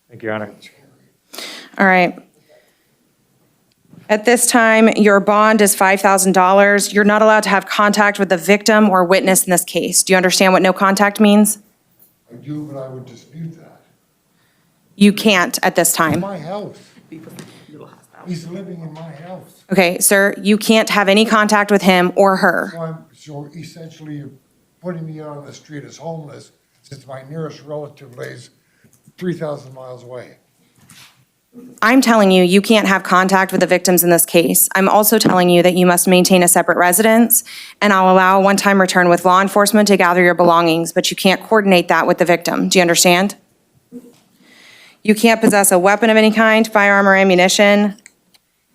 Thank you, Your Honor. All right. At this time, your bond is $5,000. You're not allowed to have contact with the victim or witness in this case. Do you understand what no contact means? I do, but I would dispute that. You can't at this It's time. my house. He's living in my house. Okay, sir, you can't have any contact with him or her. So essentially, you're putting me on the street as homeless since my nearest relative lays 3,000 miles away. I'm telling you, you can't have contact with the victims in this case. I'm also telling you that you must maintain a separate residence, and I'll allow a one-time return with law enforcement to gather your belongings, but you can't coordinate that with the victim. Do you understand? You can't possess a weapon of any kind, firearm or ammunition.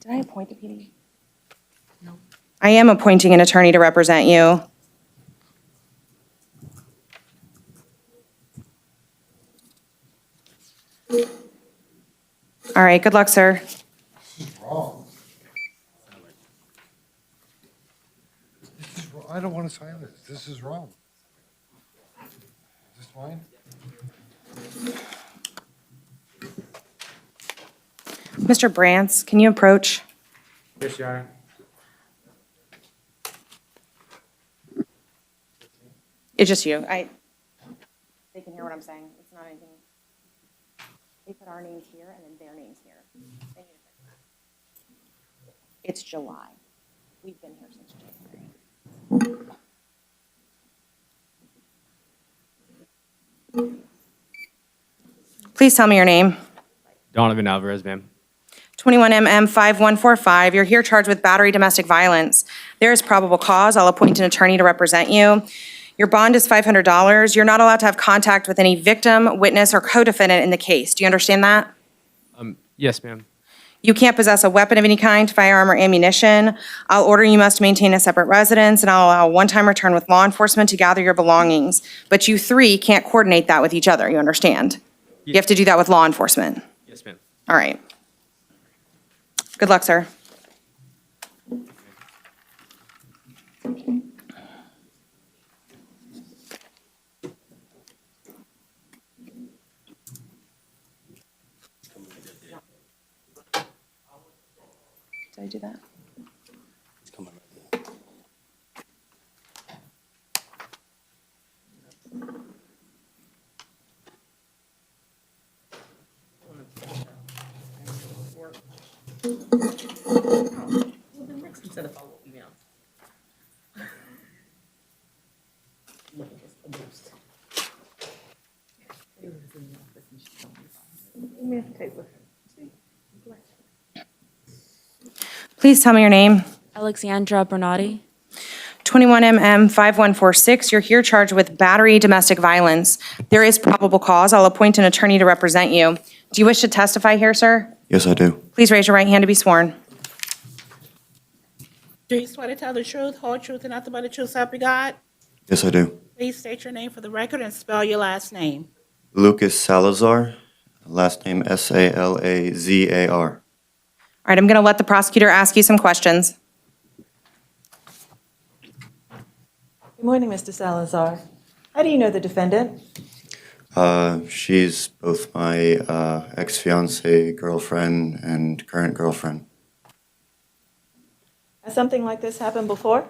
Did I appoint the PD? No. I am appointing an attorney to represent you. All right, good luck, sir. This is wrong. I don't want to sign this. This is wrong. Is this fine? Mr. Brantz, can you approach? Yes, Your Honor. It's just you. They can hear what I'm saying. It's not anything. They put our names here and then their names here. They need to fix that. It's July. We've been here since January. Please tell me your name. Donovan Alvarez, ma'am. 21MM5145. You're here charged with battery domestic violence. There is probable cause. I'll appoint an attorney to represent you. Your bond is $500. You're not allowed to have contact with any victim, witness, or co-defendant in the case. Do you understand that? Yes, ma'am. You can't possess a weapon of any kind, firearm or ammunition. I'll order you must maintain a separate residence, and I'll allow a one-time return with law enforcement to gather your belongings. But you three can't coordinate that with each other, you understand? You have to do that with law enforcement. Yes, ma'am. All right. Good luck, sir. Did I do that? Please tell me your name. Alexandra Bernardi. 21MM5146. You're here charged with battery domestic violence. There is probable cause. I'll appoint an attorney to represent you. Do you wish to testify here, sir? Yes, I do. Please raise your right hand to be sworn. Do you swear to tell the truth, whole truth, and nothing but the truth, so help you God? Yes, I do. Please state your name for the record and spell your last name. Lucas Salazar, last name Salazar. right, I'm going to let the prosecutor ask you some questions. Good morning, Mr. Salazar. How do you know the defendant? She's both my ex-fiance, girlfriend, and current girlfriend. Has something like this happened before?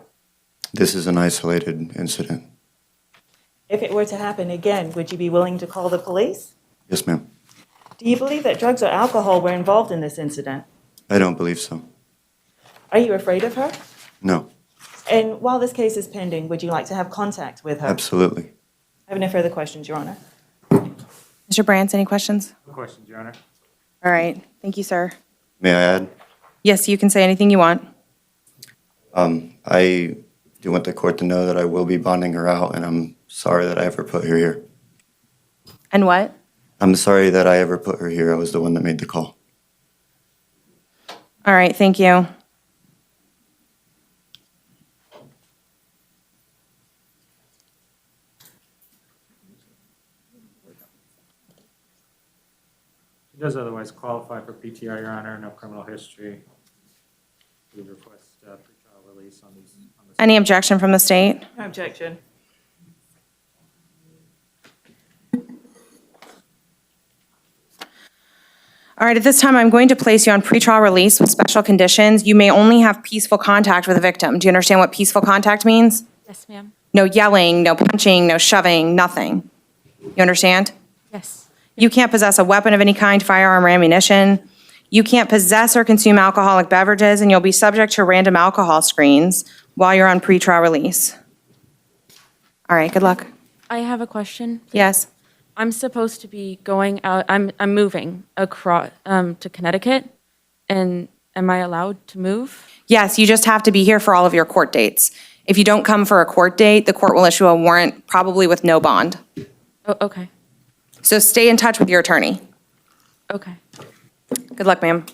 This is an isolated incident. If it were to happen again, would you be willing to call the police? Yes, ma'am. Do you believe that drugs or alcohol were involved in this incident? I don't believe so. Are you afraid of her? No, And while this case is pending, would you like to have contact with her? absolutely. I have no further questions, Your Honor. Mr. Brandt, any questions? No questions, Your Honor. All right, thank you, sir. May I add? Yes, you can say anything you want. I do want the court to know that I will be bonding her out, and I'm sorry that I ever put her here. And what? I'm sorry that I ever put her here. I was the one that made the call. All right, thank you. She does otherwise qualify for PTR, Your Honor, no criminal history. We request pretrial release on these. Any objection from the state? No objection. All right, at this time, I'm going to place you on pretrial release with special conditions. You may only have peaceful contact with a victim. Do you understand what peaceful contact means? Yes, ma'am. No yelling, no punching, no shoving, nothing. You understand? Yes. You can't possess a weapon of any kind, firearm or ammunition. You can't possess or consume alcoholic beverages, and you'll be subject to random alcohol screens while you're on pretrial release. All right, good luck. I have a question. Yes. I'm supposed to be going out, I'm moving across to Connecticut, and am I allowed to move? Yes, you just have to be here for all of your court dates. If you don't come for a court date, the court will issue a warrant, probably with no bond. Oh, okay. So stay in touch with your attorney. Okay. Good luck, ma'am.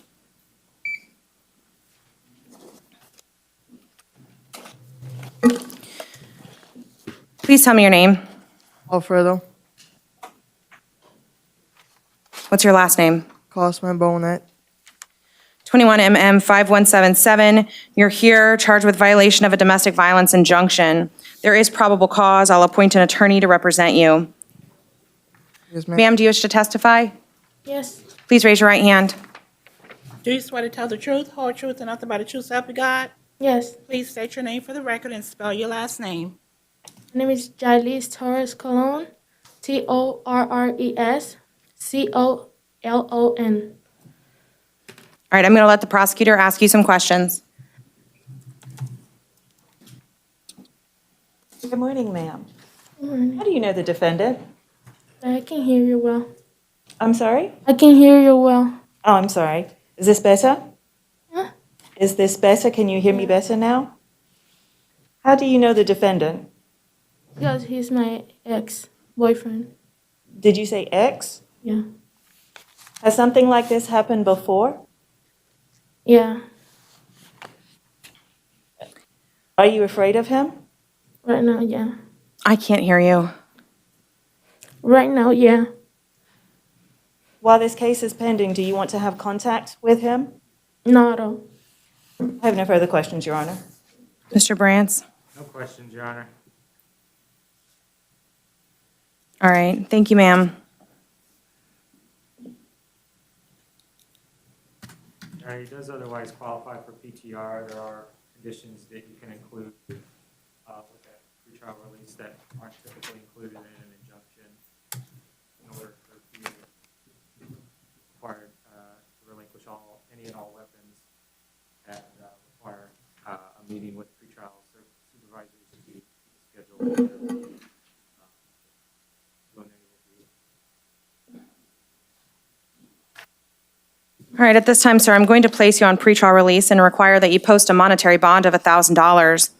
Please tell me your name. Alfredo, What's your last name? Cosman Bonet. 21MM5177. You're here charged with violation of a domestic violence injunction. There is probable cause. I'll appoint an attorney to represent you. Yes, ma'am. Ma'am, do you wish to testify? Yes. Please raise your right hand. Do you swear to tell the truth, whole truth, and nothing but the truth, so help you God? Yes. Please state your name for the record and spell your last name. My name is Jailis Torres Colon. Torres Colon. All right, I'm going to let the prosecutor ask you some questions. Good morning, ma'am. Morning. How do you know the defendant? I can hear you well. I'm sorry? I can hear you well. Oh, I'm sorry. Is this better? Huh? Is this better? Can you hear me better now? How do you know the defendant? Because he's my ex-boyfriend. Did you say ex? Yeah. Has something like this happened before? Yeah. Are you afraid of him? Right now, yeah. I can't hear you. Right now, yeah. While this case is pending, do you want to have contact with him? Not at all. I have no further questions, Your Honor. Mr. Brandt? No questions, Your Honor. All right, thank you, ma'am. He does otherwise qualify for PTR. There are conditions that you can include with that pretrial release that aren't typically included in an injunction in order for you required to relinquish any and all weapons and require a meeting with pretrial supervisors to be scheduled. All right, at this time, sir, I'm going to place you on pretrial release and require that you post a monetary bond of $1,000.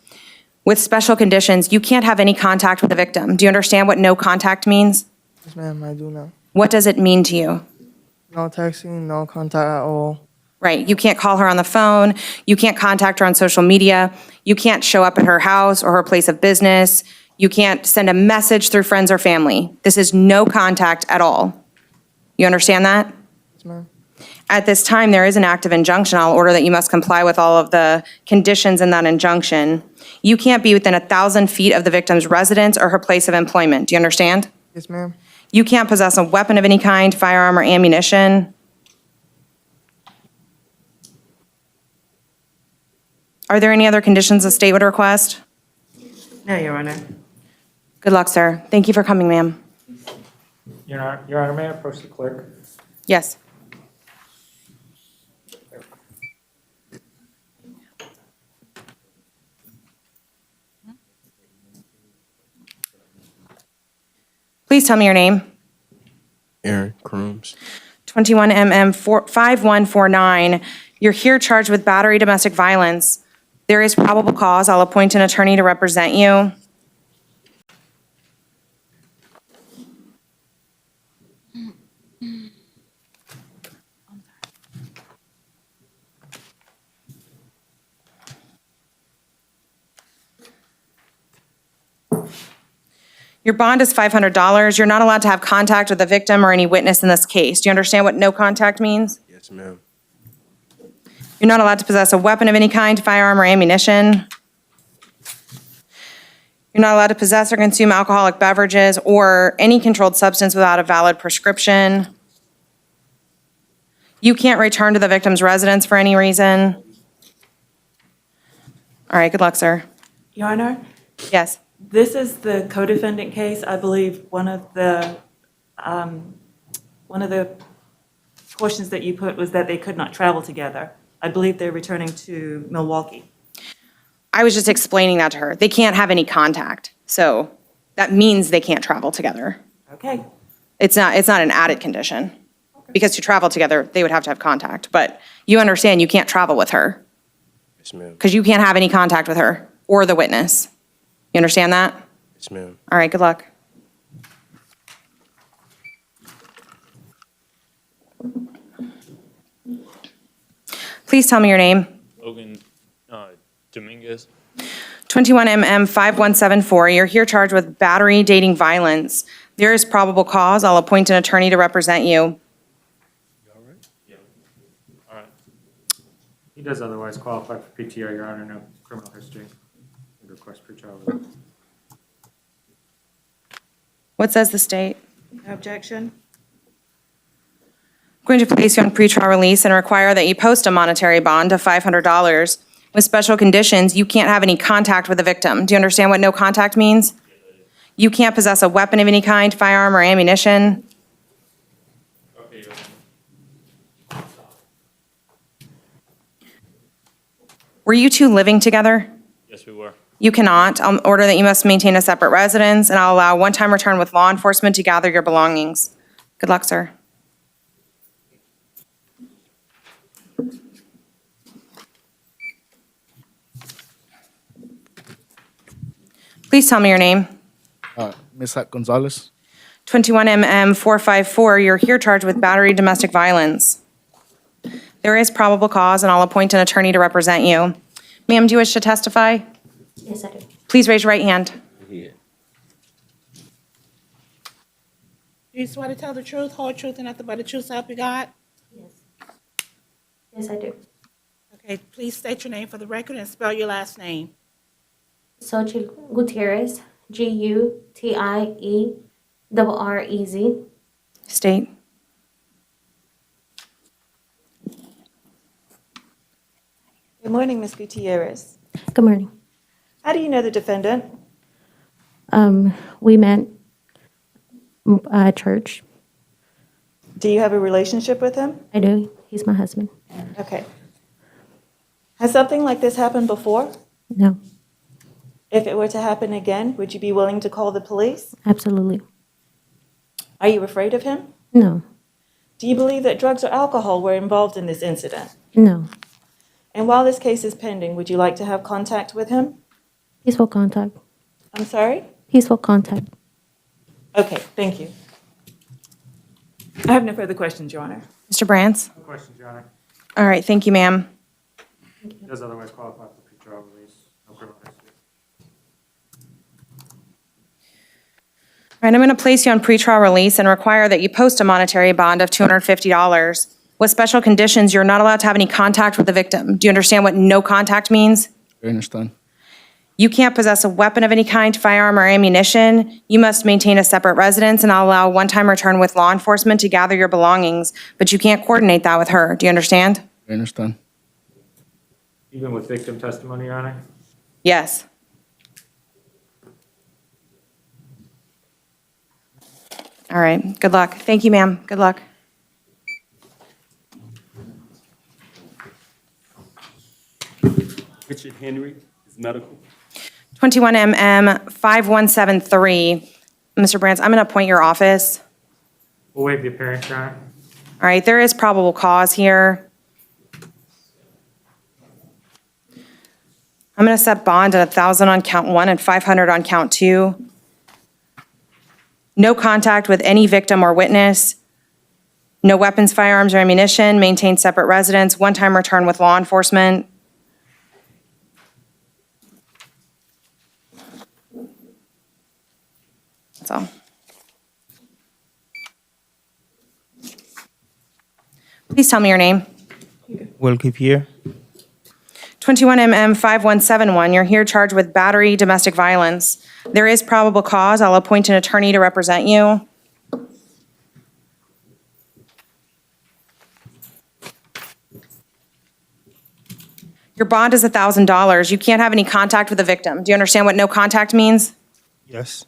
With special conditions, you can't have any contact with the victim. Do you understand what no contact means? Yes, ma'am, I do now. What does it mean to you? No texting, no contact at all. Right, you can't call her on the phone, you can't contact her on social media, you can't show up at her house or her place of business, you can't send a message through friends or family. This is no contact at all. You understand that? Yes, ma'am. At this time, there is an active injunction. I'll order that you must comply with all of the conditions in that injunction. You can't be within 1,000 feet of the victim's residence or her place of employment. Do you understand? Yes, ma'am. You can't possess a weapon of any kind, firearm, or ammunition. Are there any other conditions the state would request? No, Your Honor. Good luck, sir. Thank you for coming, ma'am. Your Honor, may I approach the clerk? Yes. Please tell me your name. Aaron Crooms. 21MM5149. You're here charged with battery domestic violence. There is probable cause. I'll appoint an attorney to represent you. Your bond is $500. You're not allowed to have contact with the victim or any witness in this case. Do you understand what no contact means? Yes, ma'am. You're not allowed to possess a weapon of any kind, firearm, or ammunition. You're not allowed to possess or consume alcoholic beverages or any controlled substance without a valid prescription. You can't return to the victim's residence for any reason. All right, good luck, sir. Your Honor, Yes. this is the co-defendant case. I believe one of the portions that you put was that they could not travel together. I believe they're returning to Milwaukee. I was just explaining that to her. They can't have any contact. So that means they can't travel together. Okay. It's not an added condition. Because to travel together, they would have to have contact. But you understand you can't travel with her. Yes, ma'am. Because you can't have any contact with her or the witness. You understand that? Yes, ma'am. All right, good luck. Please tell me your name. Logan Dominguez. 21MM5174. You're here charged with battery dating violence. There is probable cause. I'll appoint an attorney to represent you. All right. He does otherwise qualify for PTR, Your Honor, no criminal history. Would request pretrial release. What says the state? No objection? I'm going to place you on pretrial release and require that you post a monetary bond of $500. With special conditions, you can't have any contact with the victim. Do you understand what no contact means? You can't possess a weapon of any kind, firearm, or ammunition. Okay, Your Honor. Were you two living together? Yes, we were. You cannot. I'll order that you must maintain a separate residence, and I'll allow one-time return with law enforcement to gather your belongings. Good luck, sir. Please tell me your name. Misak Gonzalez. 21MM454, you're here charged with battery domestic violence. There is probable cause, and I'll appoint an attorney to represent you. Ma'am, do you wish to testify? Yes, I do. Please raise your right hand. Do you swear to tell the truth, whole truth, and nothing but the truth, so help you God? Yes. Yes, I do. Okay, please state your name for the record and spell your last name. Xochitl Gutierrez, Gutierrez. State. Good morning, Ms. Gutierrez. Good morning. How do you know the defendant? We met at church. Do you have a relationship with him? I do. He's my husband. Okay. Has something like this happened before? No, If it were to happen again, would you be willing to call the police? absolutely. Are you afraid of him? No, Do you believe that drugs or alcohol were involved in this incident? no. And while this case is pending, would you like to have contact with him? Peaceful contact. I'm sorry? Peaceful contact. Okay, thank you. I have no further questions, Your Honor. Mr. Brantz? No questions, Your Honor. All right, thank you, ma'am. He does otherwise qualify for pretrial release, no criminal history. All right, I'm going to place you on pretrial release and require that you post a monetary bond of $250. With special conditions, you're not allowed to have any contact with the victim. Do you understand what no contact means? I understand. You can't possess a weapon of any kind, firearm, or ammunition. You must maintain a separate residence, and I'll allow a one-time return with law enforcement to gather your belongings, but you can't coordinate that with her. Do you understand? I understand. Even with victim testimony, Your Honor? Yes. All right, good luck. Thank you, ma'am. Good luck. Richard Henry is medical. 21MM 5173. Mr. Brands, I'm going to appoint your office. We'll waive the appearance, Your Honor. All right, there is probable cause here. I'm going to set bond at 1,000 on count 1 and 500 on count 2. No contact with any victim or witness. No weapons, firearms, or ammunition. Maintain separate residence. One-time return with law enforcement. That's all. Please tell me your name. Will keep here. 21MM 5171, you're here charged with battery, domestic violence. There is probable cause. I'll appoint an attorney to represent you. Your bond is $1,000. You can't have any contact with the victim. Do you understand what no contact means? Yes.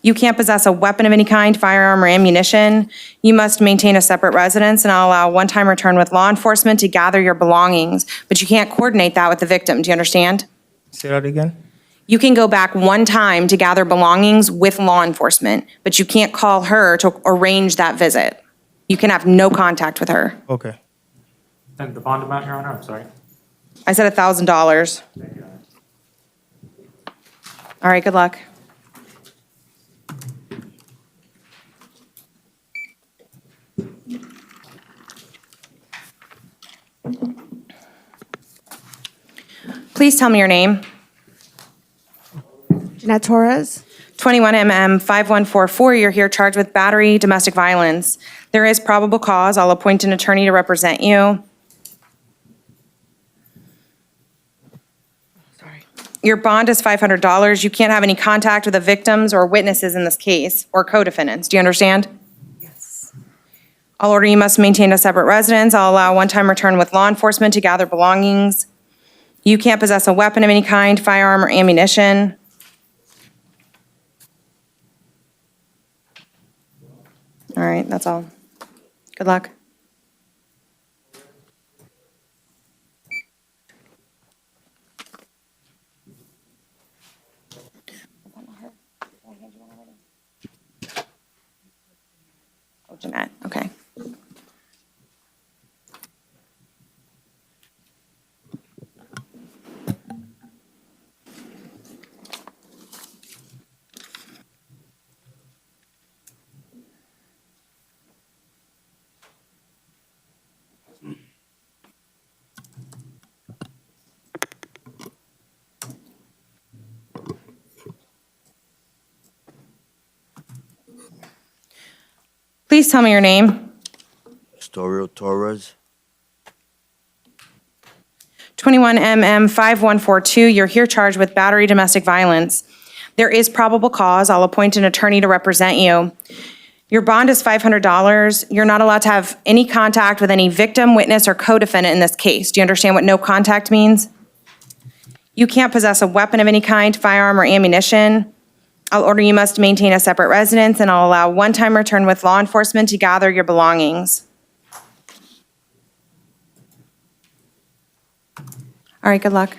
You can't possess a weapon of any kind, firearm, or ammunition. You must maintain a separate residence, and I'll allow a one-time return with law enforcement to gather your belongings, but you can't coordinate that with the victim. Do you understand? Say that again. You can go back one time to gather belongings with law enforcement, but you can't call her to arrange that visit. You can have no contact with her. Okay. And the bond amount, Your Honor, I'm sorry. I said $1,000. All right, good luck. Please tell me your name. Jeanette Torres. 21MM 5144, you're here charged with battery, domestic violence. There is probable cause. I'll appoint an attorney to represent you. Your bond is $500. You can't have any contact with the victims or witnesses in this case, or co-defendants. Do you understand? Yes. I'll order you must maintain a separate residence. I'll allow a one-time return with law enforcement to gather belongings. You can't possess a weapon of any kind, firearm, or ammunition. All right, that's all. Good luck. Oh, Jeanette, okay. Please tell me your name. Storio Torres. 21MM 5142, you're here charged with battery, domestic violence. There is probable cause. I'll appoint an attorney to represent you. Your bond is $500. You're not allowed to have any contact with any victim, witness, or co-defendant in this case. Do you understand what no contact means? You can't possess a weapon of any kind, firearm, or ammunition. I'll order you must maintain a separate residence, and I'll allow one-time return with law enforcement to gather your belongings. All right, good luck.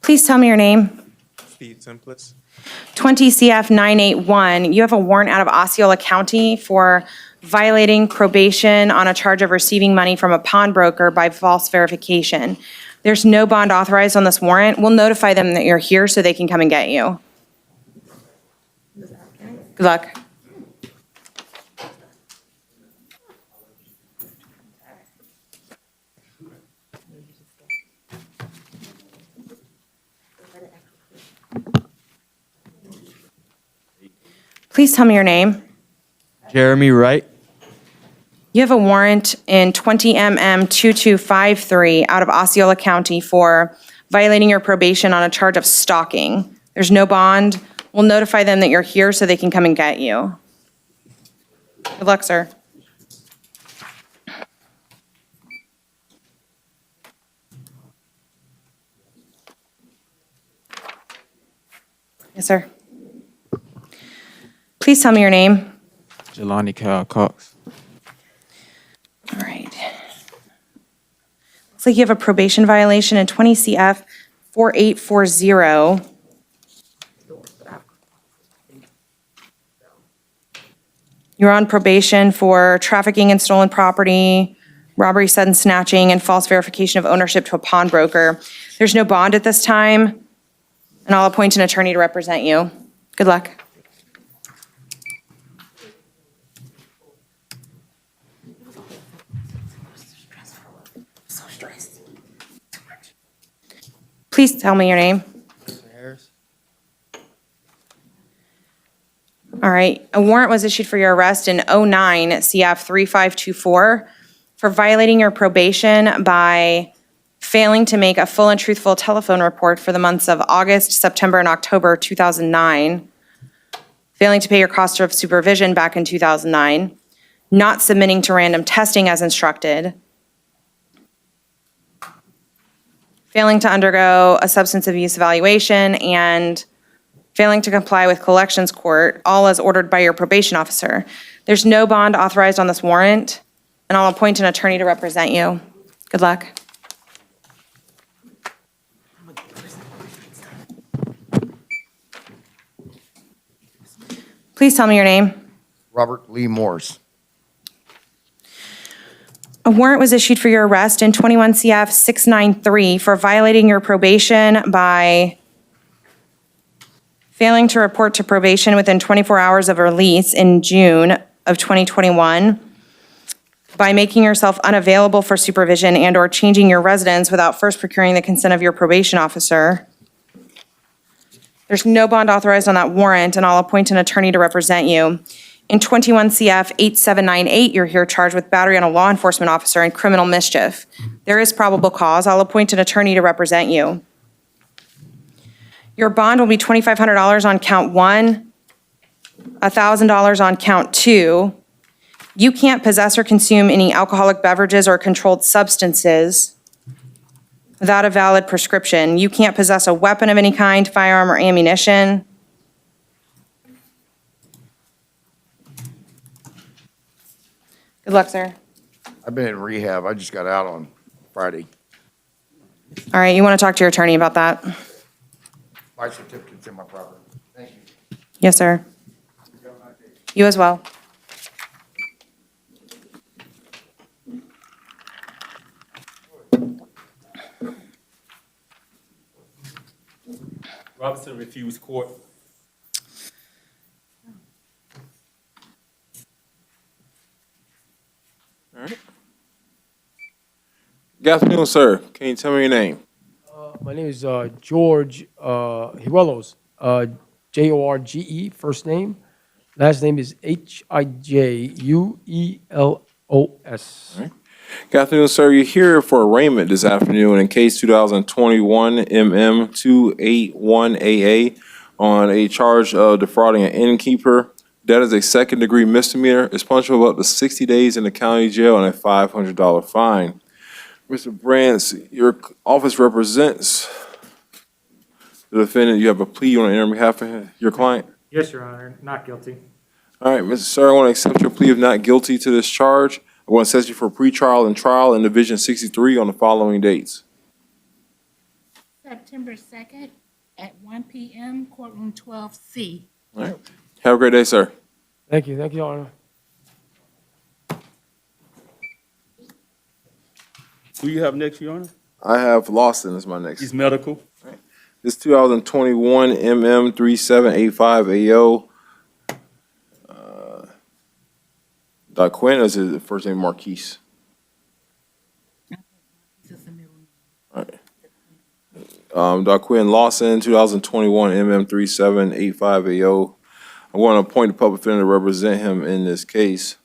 Please tell me your name. Steve Simpless. 20 CF 981. You have a warrant out of Osceola County for violating probation on a charge of receiving money from a pawnbroker by false verification. There's no bond authorized on this warrant. We'll notify them that you're here so they can come and get you. Good luck. Please tell me your name. Jeremy Wright. You have a warrant in 20 MM 2253 out of Osceola County for violating your probation on a charge of stalking. There's no bond. We'll notify them that you're here so they can come and get you. Good luck, sir. Yes, sir. Please tell me your name. Jelani Cal Cox. All right. Looks like you have a probation violation in 20 CF 4840. You're on probation for trafficking in stolen property, robbery, sudden snatching, and false verification of ownership to a pawnbroker. There's no bond at this time, and I'll appoint an attorney to represent you. Good luck. Please tell me your name. Harris. All right. A warrant was issued for your arrest in 09 CF 3524 for violating your probation by failing to make a full and truthful telephone report for the months of August, September, and October 2009, failing to pay your cost of supervision back in 2009, not submitting to random testing as instructed, failing to undergo a substance abuse evaluation, and failing to comply with collections court, all as ordered by your probation officer. There's no bond authorized on this warrant, and I'll appoint an attorney to represent you. Good luck. Please tell me your name. Robert Lee Morse. A warrant was issued for your arrest in 21 CF 693 for violating your probation by failing to report to probation within 24 hours of release in June of 2021, by making yourself unavailable for supervision and/or changing your residence without first procuring the consent of your probation officer. There's no bond authorized on that warrant, and I'll appoint an attorney to represent you. In 21 CF 8798, you're here charged with battery on a law enforcement officer and criminal mischief. There is probable cause. I'll appoint an attorney to represent you. Your bond will be $2,500 on count 1, $1,000 on count 2. You can't possess or consume any alcoholic beverages or controlled substances without a valid prescription. You can't possess a weapon of any kind, firearm, or ammunition. Good luck, sir. I've been in rehab. I just got out on Friday. All right, you want to talk to your attorney about that? My certificate's in my property. Thank you. Yes, sir. You as well. Robinson refused court. All right. Good afternoon, sir. Can you tell me your name? My name is George Hijuelos, Jorge, first name. Last name is Hijuelos. All right. Good afternoon, sir. You're here for arraignment this afternoon in case 2021 MM 281AA on a charge of defrauding an innkeeper. That is a second-degree misdemeanor. It's punishable up to 60 days in the county jail and a $500 fine. Mr. Brands, your office represents the defendant. You have a plea on behalf of your client? Yes, Your Honor, not guilty. All right, Mr. Sir, I want to accept your plea of not guilty to this charge. I want to set you for pretrial and trial in Division 63 on the following dates. September 2nd at 1 p.m., courtroom 12C. All right. Have a great day, sir. Thank you, Your Honor. Who you have next, Your Honor? I have Lawson as my next. He's medical. This 2021 MM3785AO. Quinn is his first name Marquise. All right. Quinn Lawson, 2021 MM3785AO. I want to appoint a public defender to represent him in this case.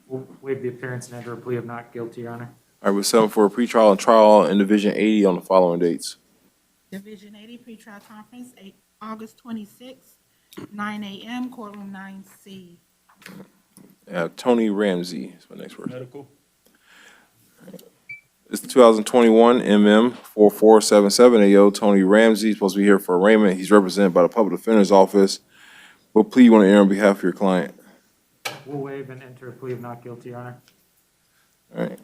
We'll waive the appearance and enter a plea of not guilty, Your Honor. All right, we're selling for a pretrial and trial in Division 80 on the following dates. Division 80 pretrial conference, August 26th, 9 a.m., courtroom 9C. Tony Ramsey is my next word. Medical. It's 2021 MM4477AO. Tony Ramsey, supposed to be here for arraignment. He's represented by the public defender's office. What plea you want to enter on behalf of your client? We'll waive and enter a plea of not guilty, Your Honor. All right.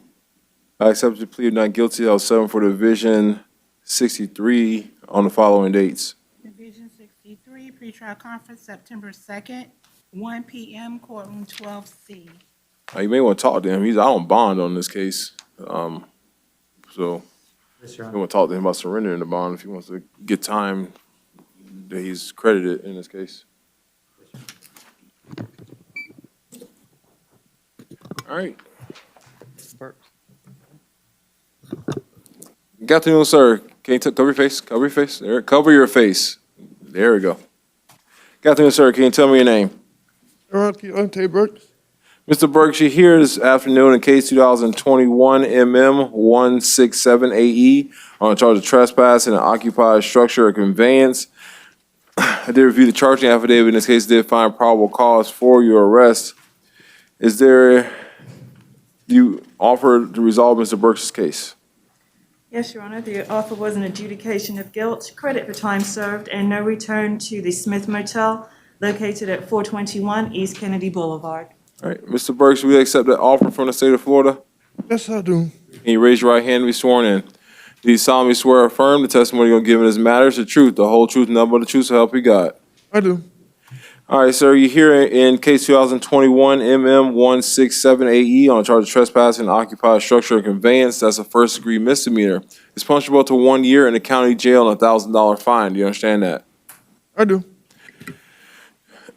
I accept your plea of not guilty. I'll settle for Division 63 on the following dates. Division 63 pretrial conference, September 2nd, 1 p.m., courtroom 12C. You may want to talk to him. He's out on bond on this case. So Yes, you Your Honor. want to talk to him about surrendering the bond if he wants to get time that he's credited in this case. All right. Good afternoon, sir. Can you cover your face? Cover your face. There. Cover your face. There we go. Good afternoon, sir. Can you tell me your name? Deontay Burks. Mr. Burks, you're here this afternoon in case 2021 MM167AE on a charge of trespass in an occupied structure or conveyance. I did review the charging affidavit. In this case, did find probable cause for your arrest. Is there, you offer to resolve Mr. Burks' case? Yes, Your Honor, the offer was an adjudication of guilt, credit for time served, and no return to the Smith Motel located at 421 East Kennedy Boulevard. All right, Mr. Burks, will you accept that offer from the state of Florida? Yes, I do. Can you raise your right hand and be sworn in? Do you solemnly swear or affirm the testimony you're going to give in this matter is the truth, the whole truth, and nothing but the truth, so help you God? I do. All right, sir, you're here in case 2021 MM167AE on a charge of trespassing in an occupied structure or conveyance. That's a first-degree misdemeanor. It's punishable to 1 year in the county jail and a $1,000 fine. Do you understand that? I do.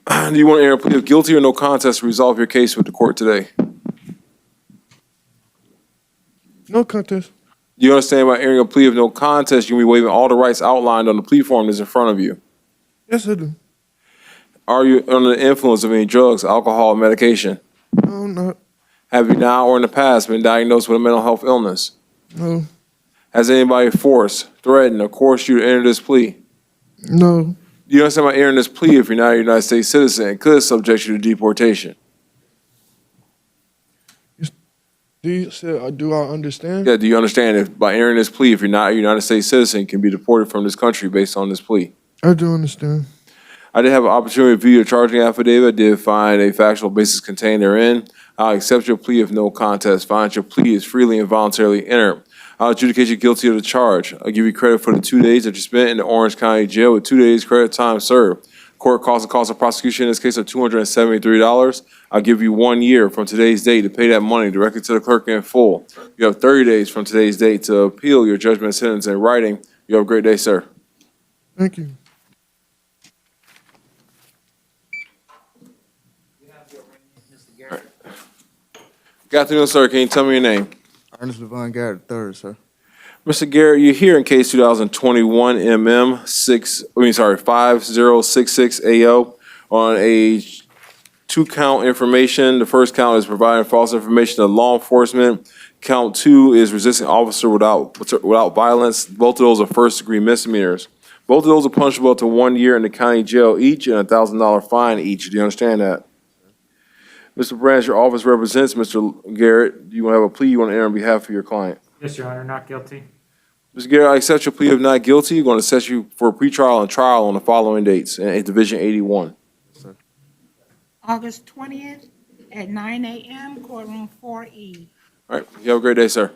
Do you want to enter a plea of guilty or no contest to resolve your case with the court today? No contest. Do you understand by entering a plea of no contest, you're going to be waiving all the rights outlined on the plea form that's in front of you? Yes, I do. Are you under the influence of any drugs, alcohol, or medication? No, I'm not. Have you now or in the past been diagnosed with a mental health illness? No. Has anybody forced, threatened, or coerced you to enter this plea? No. Do you understand by entering this plea if you're not a United States citizen, it could subject you to deportation? Do I understand? Yeah, do you understand if by entering this plea, if you're not a United States citizen, you can be deported from this country based on this plea? I do understand. I did have an opportunity to view your charging affidavit. I did find a factual basis contained therein. I'll accept your plea of no contest. Find your plea is freely and voluntarily entered. I'll adjudicate you guilty of the charge. I'll give you credit for the 2 days that you spent in the Orange County Jail with 2 days credit time served. Court calls the cost of prosecution in this case of $273. I'll give you 1 year from today's date to pay that money directly to the clerk in full. You have 30 days from today's date to appeal your judgment and sentence in writing. You have a great day, sir. Thank you. Good afternoon, sir. Can you tell me your name? Ernest Levon Garrett III, sir. Mr. Garrett, you're here in case 2021 5066AO on a 2-count information. The first count is providing false information to law enforcement. Count 2 is resisting officer without violence. Both of those are first-degree misdemeanors. Both of those are punishable to 1 year in the county jail each and a $1,000 fine each. Do you understand that? Mr. Branch, your office represents Mr. Garrett. Do you want to have a plea you want to enter on behalf of your client? Yes, Your Honor, not guilty. Mr. Garrett, I accept your plea of not guilty. You're going to set you for a pretrial and trial on the following dates in Division 81. August 20th at 9 a.m., courtroom 4E. All right. You have a great day, sir.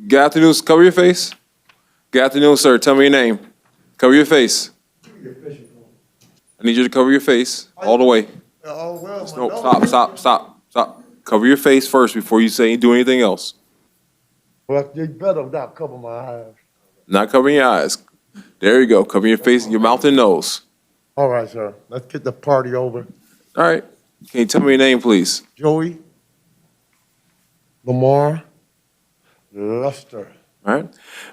Good afternoon, cover your face. Good afternoon, sir. Tell me your name. Cover your face. I need you to cover your face all the way. Oh, well, No, stop. Cover your face first before you do anything else. Well, you better not cover my eyes. Not covering your eyes. There you go. Cover your face, your mouth and nose. All right, sir. Let's get the party over. All right. Can you tell me your name, please? Joey Lamar Lester. All right.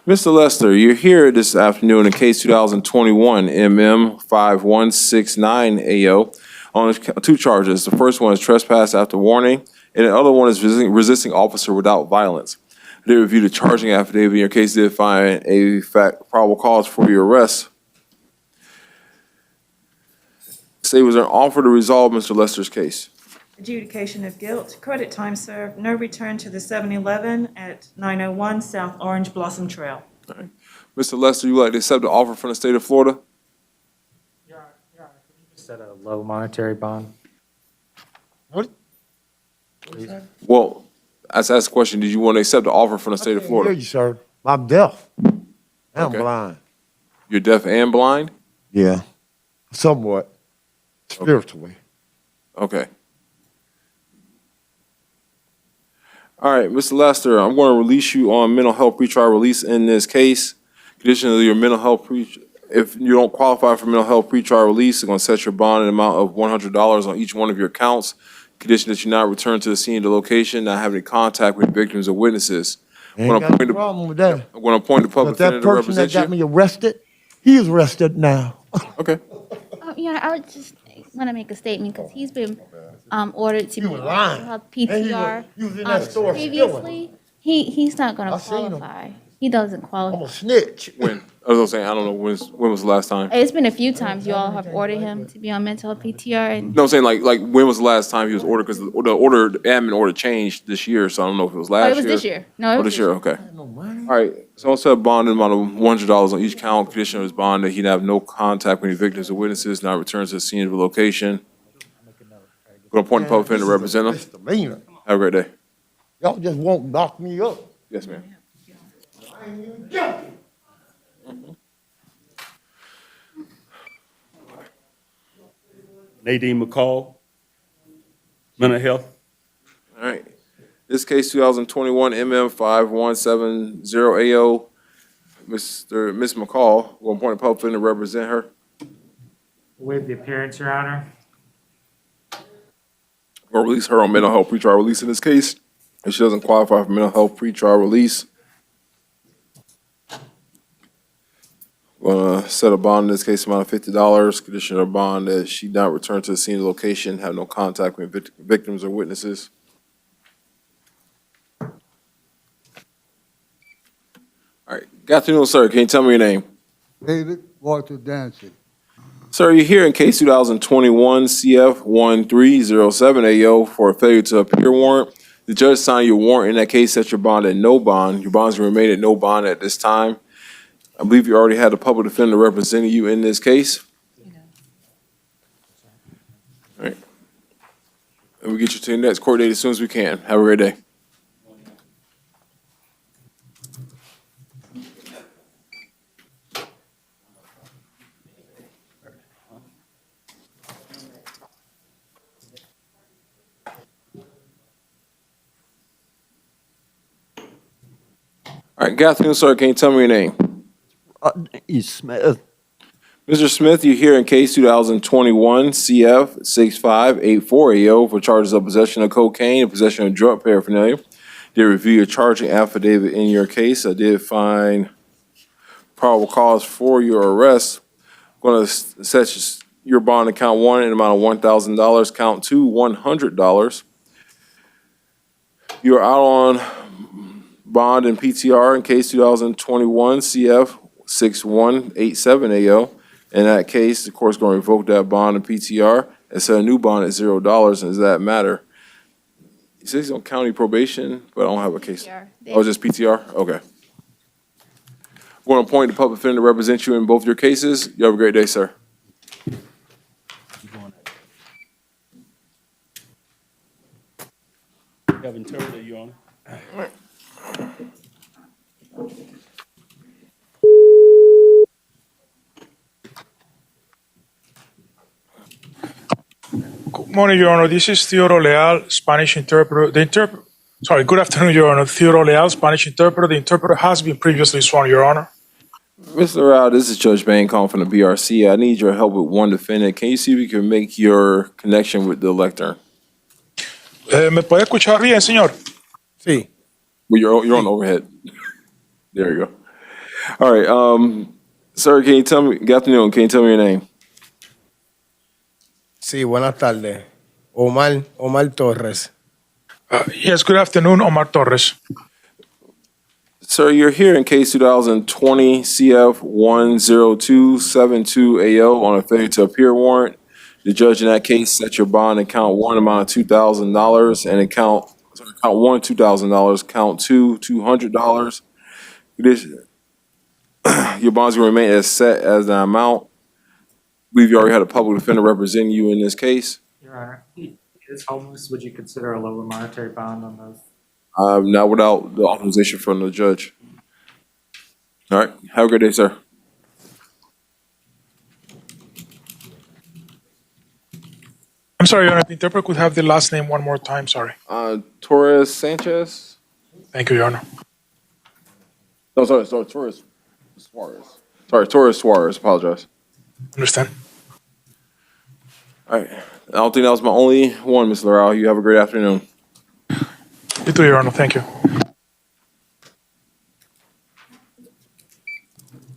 Mr. Lester, you're here this afternoon in case 2021 MM 5169 AO on two charges. The first one is trespass after warning, and the other one is resisting officer without violence. I did review the charging affidavit in your case, did find a probable cause for your arrest. Say, was there an offer to resolve Mr. Lester's case? Adjudication of guilt. Credit time served. No return to the 7-Eleven at 901 South Orange Blossom Trail. All right. Mr. Lester, you would like to accept the offer from the state of Florida? Set a low monetary bond. What? Well, I asked the question, did you want to accept the offer from the state of Hear Florida? you, sir. I'm deaf. I'm Okay. blind. You're deaf and blind? Yeah, somewhat. Spiritually. Okay. All right, Mr. Lester, I'm going to release you on mental health pretrial release in this case. Condition of your mental health if you don't qualify for mental health pretrial release, I'm going to set your bond in an amount of $100 on each one of your accounts. Condition that you not return to the scene of the location, not have any contact with victims or witnesses. Ain't got no problem with that. I'm going to appoint the public But that defender to person that represent got you. me arrested, he is arrested now. Okay. Yeah, I would just want to make a statement because he's been ordered to be was lying. on And he PTR was in that store previously. He's not going I to seen him. qualify. He doesn't I'm qualify. a snitch. When? I was saying, I don't know, when was the last time? It's been a few times you all have ordered him to be on mental health PTR, and No, I'm saying like when was the last time he was ordered? Because the admin order changed this year, so I don't know if it was last year. it was this year. No, it Oh, was this year, okay. All right, so I'll set a bond in the amount of $100 on each count. Condition of his bond that he'd have no contact with any victims or witnesses, not return to the scene of the location. Going to appoint the public defender to represent him. Misdemeanor. Have a great day. Y'all just won't knock me up. Yes, ma'am. I ain't even guilty. Nadine McCall, mental health. All right. This case 2021 MM 5170 AO. Miss McCall, will appoint a public defender to represent her. Waive the appearance, Your Honor. Or release her on mental health pretrial release in this case. If she doesn't qualify for mental health pretrial release, gonna set a bond in this case amount of $50. Condition of bond that she not return to the scene of the location, have no contact with victims or witnesses. All right. Good afternoon, sir. Can you tell me your name? David Walter Dancy. Sir, you're here in case 2021 CF 1307 AO for a failure to appear warrant. The judge signed your warrant in that case, set your bond at no bond. Your bonds remain at no bond at this time. I believe you already had a public defender representing you in this case. All right. And we'll get you to the next court date as soon as we can. Have a great day. All right, good afternoon, sir. Can you tell me your name? Smith. Mr. Smith, you're here in case 2021 CF 6584 AO for charges of possession of cocaine and possession of drug paraphernalia. Did review your charging affidavit in your case. I did find probable cause for your arrest. I'm going to set your bond account one in the amount of $1,000, count two $100. You are out on bond and PTR in case 2021 CF 6187 AO. In that case, the court's going to revoke that bond and PTR and set a new bond at $0. And does that matter? He says he's on county probation, but I don't have a case. Oh, just PTR? Okay. I'm going to appoint the public defender to represent you in both your cases. You have a great day, sir. Kevin Turner, Your Honor. Good morning, Your Honor. This is Theodore Leal, Spanish interpreter. Good afternoon, Your Honor. Theodore Leal, Spanish interpreter. The interpreter has been previously sworn, Your Honor. Mr. Rao, this is Judge Bain calling from the BRC. I need your help with one defendant. Can you see if you can make your connection with the lectern? ¿Me puede escuchar bien, señor? Sí. Well, you're on overhead. There you go. All right. Sir, can you tell me, good afternoon, can you tell me your name? Sí, buenas tardes. Omar Torres. Yes, good afternoon, Omar Torres. Sir, you're here in case 2020 CF 10272 AO on a failure to appear warrant. The judge in that case set your bond in count one amount of $2,000 and in count one $2,000, count two $200. Your bonds will remain as set as the amount. I believe you already had a public defender representing you in this case. Your Honor, he is homeless. Would you consider a lower monetary bond on those? Not without the authorization from the judge. All right. Have a good day, sir. I'm sorry, Your Honor. The interpreter could have the last name one more time. Sorry. Torres Sanchez. Thank you, Your Honor. No, sorry, Torres Suarez. Sorry, Torres Suarez. Apologize. Understand. All right. I don't think that was my only one, Ms. Laurel. You have a great afternoon. You too, Your Honor. Thank you.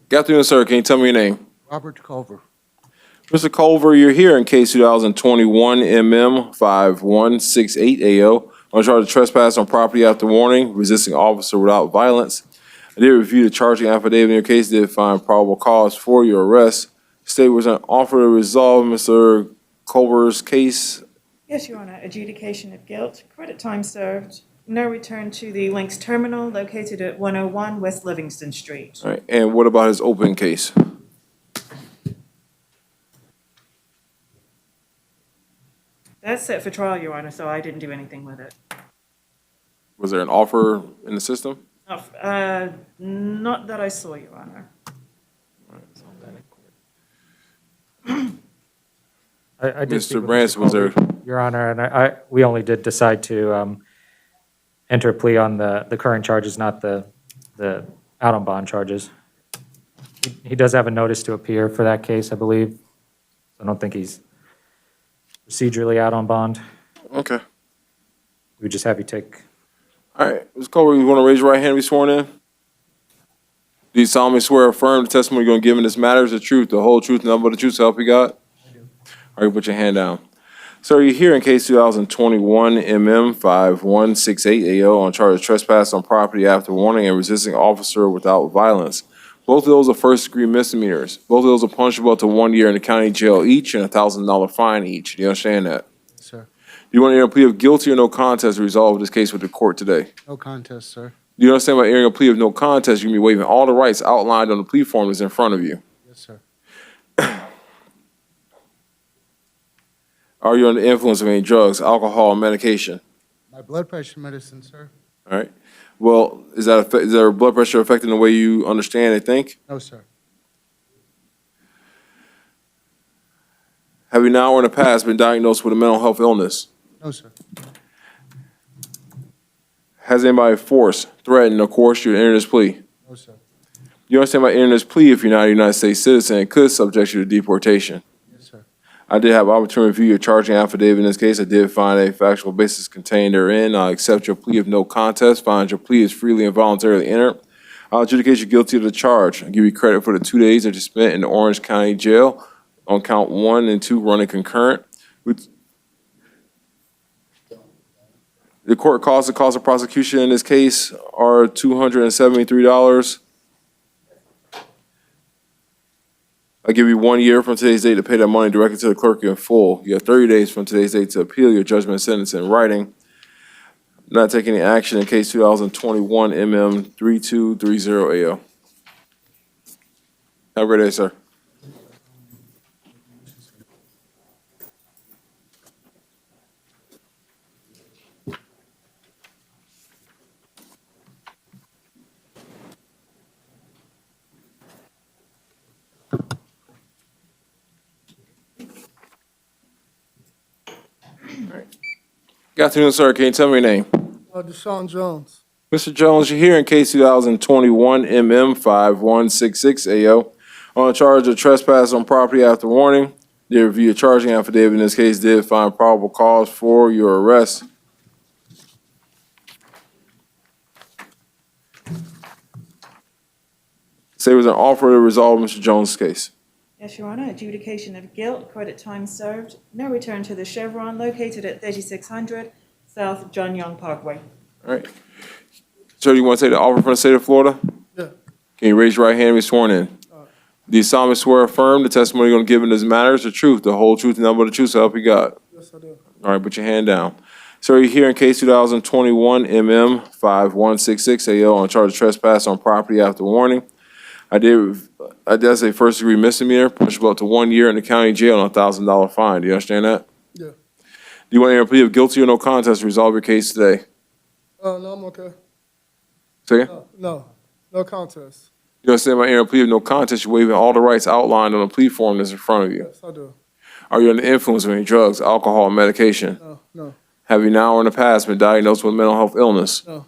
Good afternoon, sir. Can you tell me your name? Robert Culver. Mr. Culver, you're here in case 2021 MM 5168 AO on charge of trespass on property after warning, resisting officer without violence. I did review the charging affidavit in your case, did find probable cause for your arrest. State was an offer to resolve Mr. Culver's case. Yes, Your Honor. Adjudication of guilt, credit time served, no return to the Lynx Terminal located at 101 West Livingston Street. All right. And what about his open case? That's set for trial, Your Honor, so I didn't do anything with it. Was there an offer in the system? Not that I saw, Your Honor. I did speak Mr. with Branson, was there? Your Honor, and we only did decide to enter a plea on the current charges, not the out on bond charges. He does have a notice to appear for that case, I believe. I don't think he's procedurally out on bond. Okay. We just have you take. All right. Ms. Culver, you want to raise your right hand and be sworn in? Do you solemnly swear or affirm the testimony you're going to give in this matter is the truth, the whole truth, and nothing but the truth, so help you God? I do. All right, put your hand down. Sir, you're here in case 2021 MM 5168 AO on charge of trespass on property after warning and resisting officer without violence. Both of those are first-degree misdemeanors. Both of those are punishable up to 1 year in the county jail each and a $1,000 fine each. Do you understand that? Sir. Do you want to hear a plea of guilty or no contest to resolve this case with the court today? No contest, sir. Do you understand by hearing a plea of no contest, you're going to be waiving all the rights outlined on the plea form that's in front of you? Yes, sir. Are you under the influence of any drugs, alcohol, or medication? My blood pressure medicine, sir. All right. Well, is there blood pressure affecting the way you understand and think? No, sir. Have you now or in the past been diagnosed with a mental health illness? No, sir. Has anybody forced, threatened, or coerced you to enter this plea? No, sir. You understand by entering this plea, if you're not a United States citizen, it could subject you to deportation. Yes, sir. I did have opportunity to review your charging affidavit in this case. I did find a factual basis contained therein. I accept your plea of no contest, find your plea is freely and voluntarily entered. I'll adjudicate you guilty of the charge. I'll give you credit for the 2 days that you spent in the Orange County Jail on count 1 and 2 running concurrent. The court cost of prosecution in this case are $273. I give you 1 year from today's date to pay that money directly to the clerk in full. You have 30 days from today's date to appeal your judgment and sentence in writing. Not taking any action in case 2021 MM 3230 AO. Have a great day, sir. Good afternoon, sir. Can you tell me your name? Deshaun Jones. Mr. Jones, you're here in case 2021 MM 5166 AO on charge of trespass on property after warning. The review charging affidavit in this case did find probable cause for your arrest. Say it was an offer to resolve Mr. Jones' case. Yes, Your Honor. Adjudication of guilt, credit time served, no return to the Chevron located at 3600 South John Young Parkway. All right. Sir, you want to take the offer from the state of Florida? Yeah. Can you raise your right hand and be sworn in? Do you solemnly swear or affirm the testimony you're going to give in this matter is the truth, the whole truth, and nothing but the truth, so help you God? Yes, I do. All right, put your hand down. Sir, you're here in case 2021 MM 5166 AO on charge of trespass on property after warning. That's a first degree misdemeanor, punishable up to 1 year in the county jail and a $1,000 fine. Do you understand that? Yeah. Do you want to plea of guilty or no contest to resolve your case today? No, I'm okay. Say again? No contest. You understand my plea of no contest, you're waiving all the rights outlined on the plea form that's in front of you. Yes, I do. Are you under the influence of any drugs, alcohol, or medication? No. Have you now or in the past been diagnosed with mental health illness? No.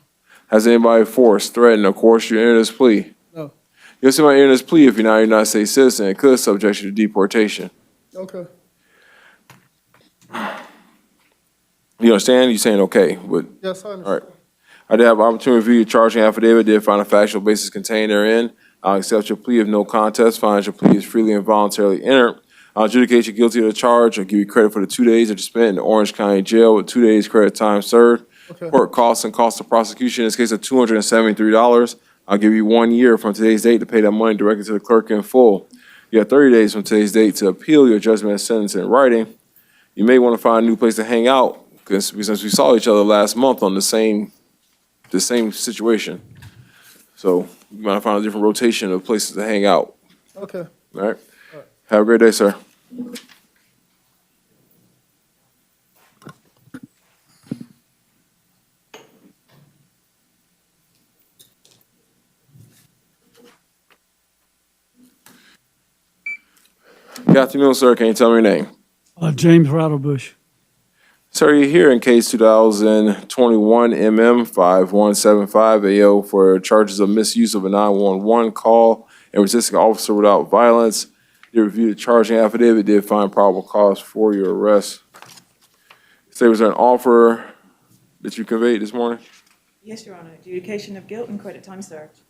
Has anybody forced, threatened, or coerced you to enter this plea? No. You understand my enter this plea if you're not a United States citizen, it could subject you to deportation. Okay. You understand? You're saying okay, but Yes, I understand. all right. I did have an opportunity to review your charging affidavit, did find a factual basis contained therein. I'll accept your plea of no contest, find your plea is freely and voluntarily entered. I'll adjudicate you guilty of the charge. I'll give you credit for the 2 days that you spent in the Orange County Jail with 2 days credit time served. Okay. Court costs and costs of prosecution in this case of $273. I'll give you 1 year from today's date to pay that money directly to the clerk in full. You have 30 days from today's date to appeal your judgment and sentence in writing. You may want to find a new place to hang out because since we saw each other last month on the same situation. So you might find a different rotation of places to hang out. Okay. All right? Have a great day, sir. Good afternoon, sir. Can you tell me your name? James Rattlebush. Sir, you're here in case 2021 MM 5175 AO for charges of misuse of a 911 call and resisting an officer without violence. You reviewed the charging affidavit, did find probable cause for your arrest. Say, was there an offer that you conveyed this morning? Yes, Your Honor. Adjudication of guilt and credit time served.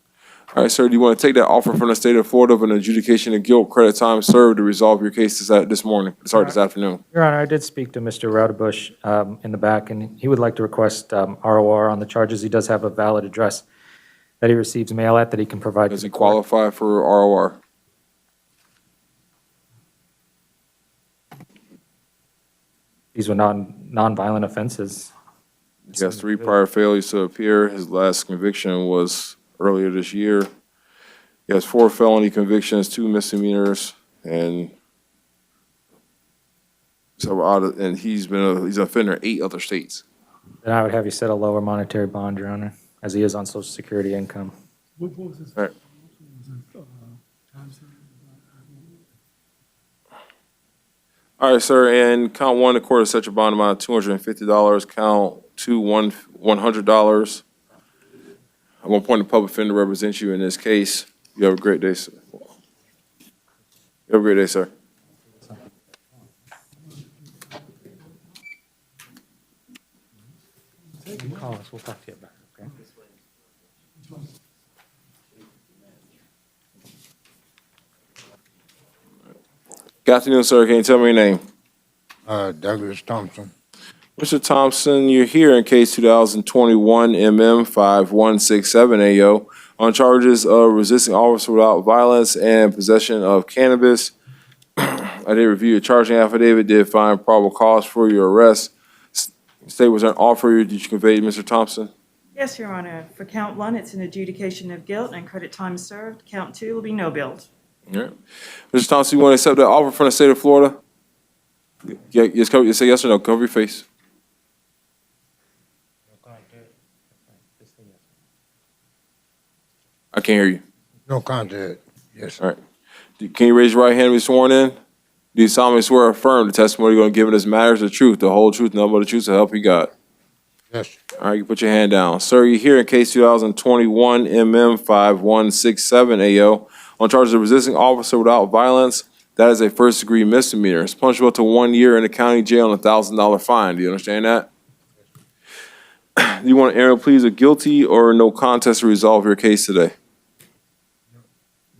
All right, sir, do you want to take that offer from the state of Florida of an adjudication of guilt, credit time served to resolve your case this afternoon? Your Honor, I did speak to Mr. Raudebush in the back, and he would like to request ROR on the charges. He does have a valid address that he receives mail at that he can provide. Does he qualify for ROR? These were non-violent offenses. He has 3 prior failures to appear. His last conviction was earlier this year. He has 4 felony convictions, 2 misdemeanors, and he's an offender in 8 other states. Then I would have you set a lower monetary bond, Your Honor, as he is on Social Security income. All right. All right, sir, and count 1, the court has set your bond amount of $250. Count 2, $100. At one point, the public defender represents you in this case. You have a great day, sir. You have a great day, sir. Call us, we'll talk to you about it, okay? Good afternoon, sir. Can you tell me your name? Douglas Thompson. Mr. Thompson, you're here in case 2021 MM 5167 AO on charges of resisting officer without violence and possession of cannabis. I did review your charging affidavit, did find probable cause for your arrest. State, was there an offer did you convey to Mr. Thompson? Yes, Your Honor. For count 1, it's an adjudication of guilt and credit time served. Count 2 will be no billed. All right. Mr. Thompson, you want to accept that offer from the state of Florida? Yeah, you say yes or no. Cover your face. I can't hear you. No contest. Yes. All right. Can you raise your right hand and be sworn in? Do you solemnly swear or affirm the testimony you're going to give in this matter is the truth, the whole truth, and nothing but the truth, so help you God? Yes. All right, you put your hand down. Sir, you're here in case 2021 MM 5167 AO on charges of resisting officer without violence. That is a first-degree misdemeanor. It's punishable to 1 year in the county jail and a $1,000 fine. Do you understand that? Do you want to enter pleas of guilty or no contest to resolve your case today?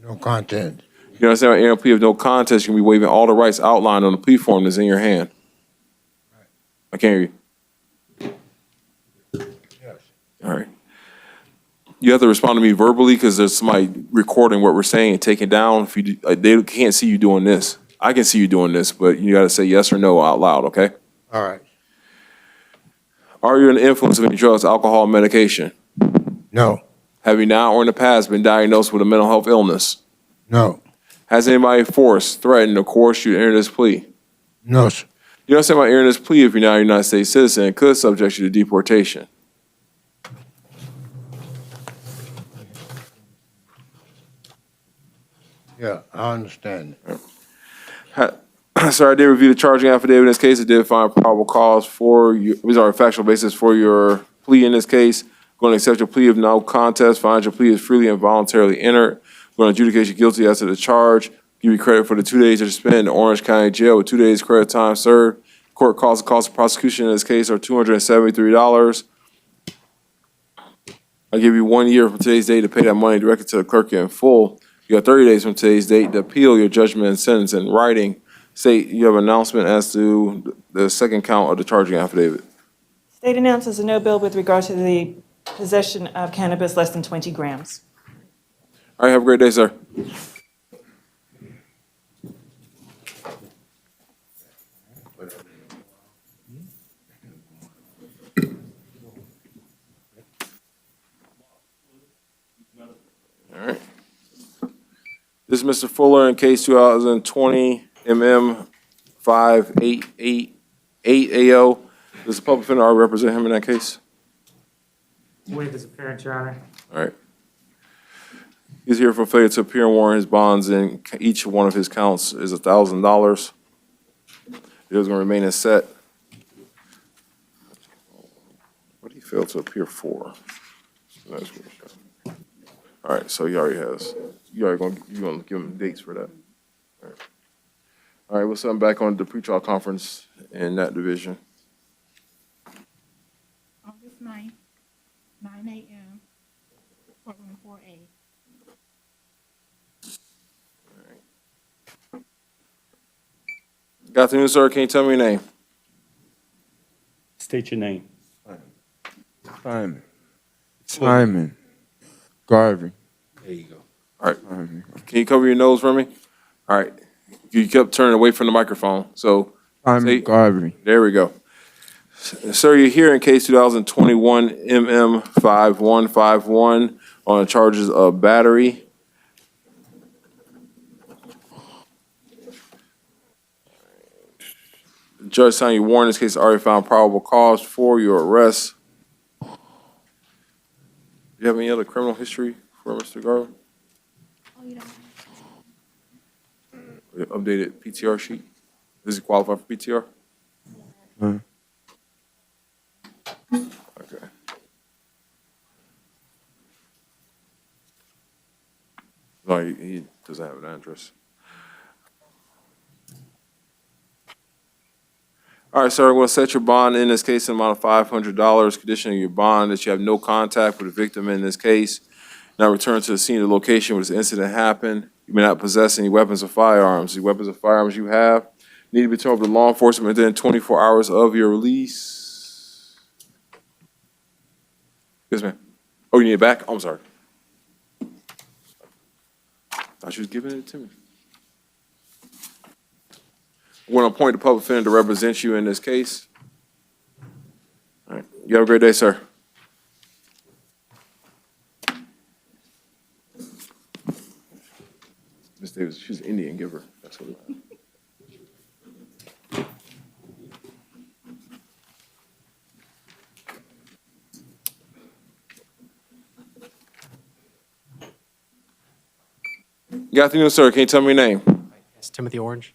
No content. You understand, enter a plea of no contest, you can be waiving all the rights outlined on the plea form that's in your hand. I can't hear you. Yes. All right. You have to respond to me verbally because there's somebody recording what we're saying and taking down. If you do, they can't see you doing this. I can see you doing this, but you got to say yes or no out loud, okay? All right. Are you under the influence of any drugs, alcohol, medication? No. Have you now or in the past been diagnosed with a mental health illness? No. Has anybody forced, threatened, or coerced you to enter this plea? No, sir. You understand about entering this plea if you're now a United States citizen, it could subject you to deportation. Yeah, I understand. Sir, I did review the charging affidavit in this case. I did find probable cause for you, these are a factual basis for your plea in this case. Going to accept your plea of no contest, find your plea is freely and voluntarily entered. Going to adjudicate you guilty as to the charge. Give you credit for the 2 days that you spent in Orange County Jail with 2 days credit time served. Court costs, the cost of prosecution in this case are $273. I give you 1 year from today's date to pay that money directly to the clerk in full. You got 30 days from today's date to appeal your judgment and sentence in writing. State, you have an announcement as to the second count of the charging affidavit. State announces a no bill with regard to the possession of cannabis less than 20 grams. All right, have a great day, sir. All right. This is Mr. Fuller in case 2020 MM 5888 AO. Does the public defender already represent him in that case? Waive his appearance, Your Honor. All right. He's here for failure to appear and warrant his bonds, and each one of his counts is $1,000. It is going to remain as set. What did he fail to appear for? All right, so he already has. You going to give him dates for that? All right, we'll send him back on the pretrial conference in that division. August 9th, 9 a.m., courtroom 4A. Good afternoon, sir. Can you tell me your name? State your name. Simon Garvey. There you go. All right. Can you cover your nose for me? All right. You kept turning away from the microphone. So, Simon Garvey. there we go. Sir, you're here in case 2021 MM 5151 on charges of battery. The judge signed your warrant in this case already found probable cause for your arrest. Do you have any other criminal history for Mr. Garvey? Oh, you don't. The updated PTR sheet? Does he qualify for PTR? Okay. No, he doesn't have an address. All right, sir, I'm going to set your bond in this case in the amount of $500, conditioning your bond that you have no contact with the victim in this case. Now return to the scene of the location where this incident happened. You may not possess any weapons or firearms. The weapons or firearms you have need to be turned over to law enforcement within 24 hours of your release. Yes, ma'am. Oh, you need it back? Oh, I'm sorry. Thought you was giving it to me. I'm going to appoint the public defender to represent you in this case. All right. You have a great day, sir. Miss Davis, she's an Indian giver. That's what it is. Good afternoon, sir. Can you tell me your name? It's Timothy Orange.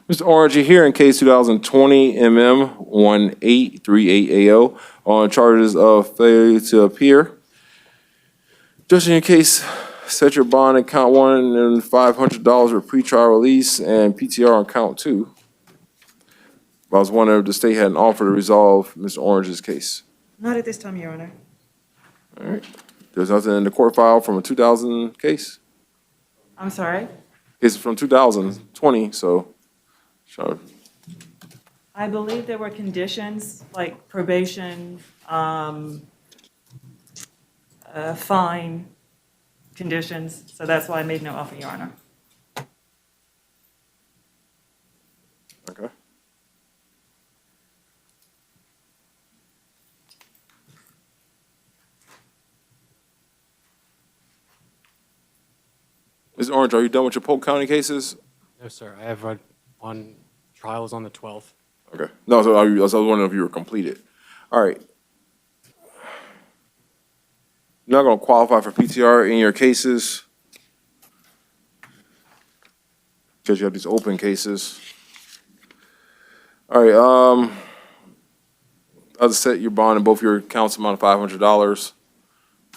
Mr. Mr. Orange, you're here in case 2020 MM1838AO on charges of failure to appear. Just in your case, set your bond in count one and $500 for pretrial release and PTR on count two. I was wondering if the state had an offer to resolve Mr. Orange's case. Not at this time, Your Honor. All right. There's nothing in the court file from a 2000 case? I'm sorry? It's from 2020, so. Sure. I believe there were conditions like probation, fine conditions, so that's why I made no offer, Your Honor. Okay. Ms. Orange, are you done with your Polk County cases? No, sir. I have one trial is on the 12th. Okay. No, so I was wondering if you were completed. All right. You're not going to qualify for PTR in your cases because you have these open cases. All right. I'll just set your bond in both your accounts amount of $500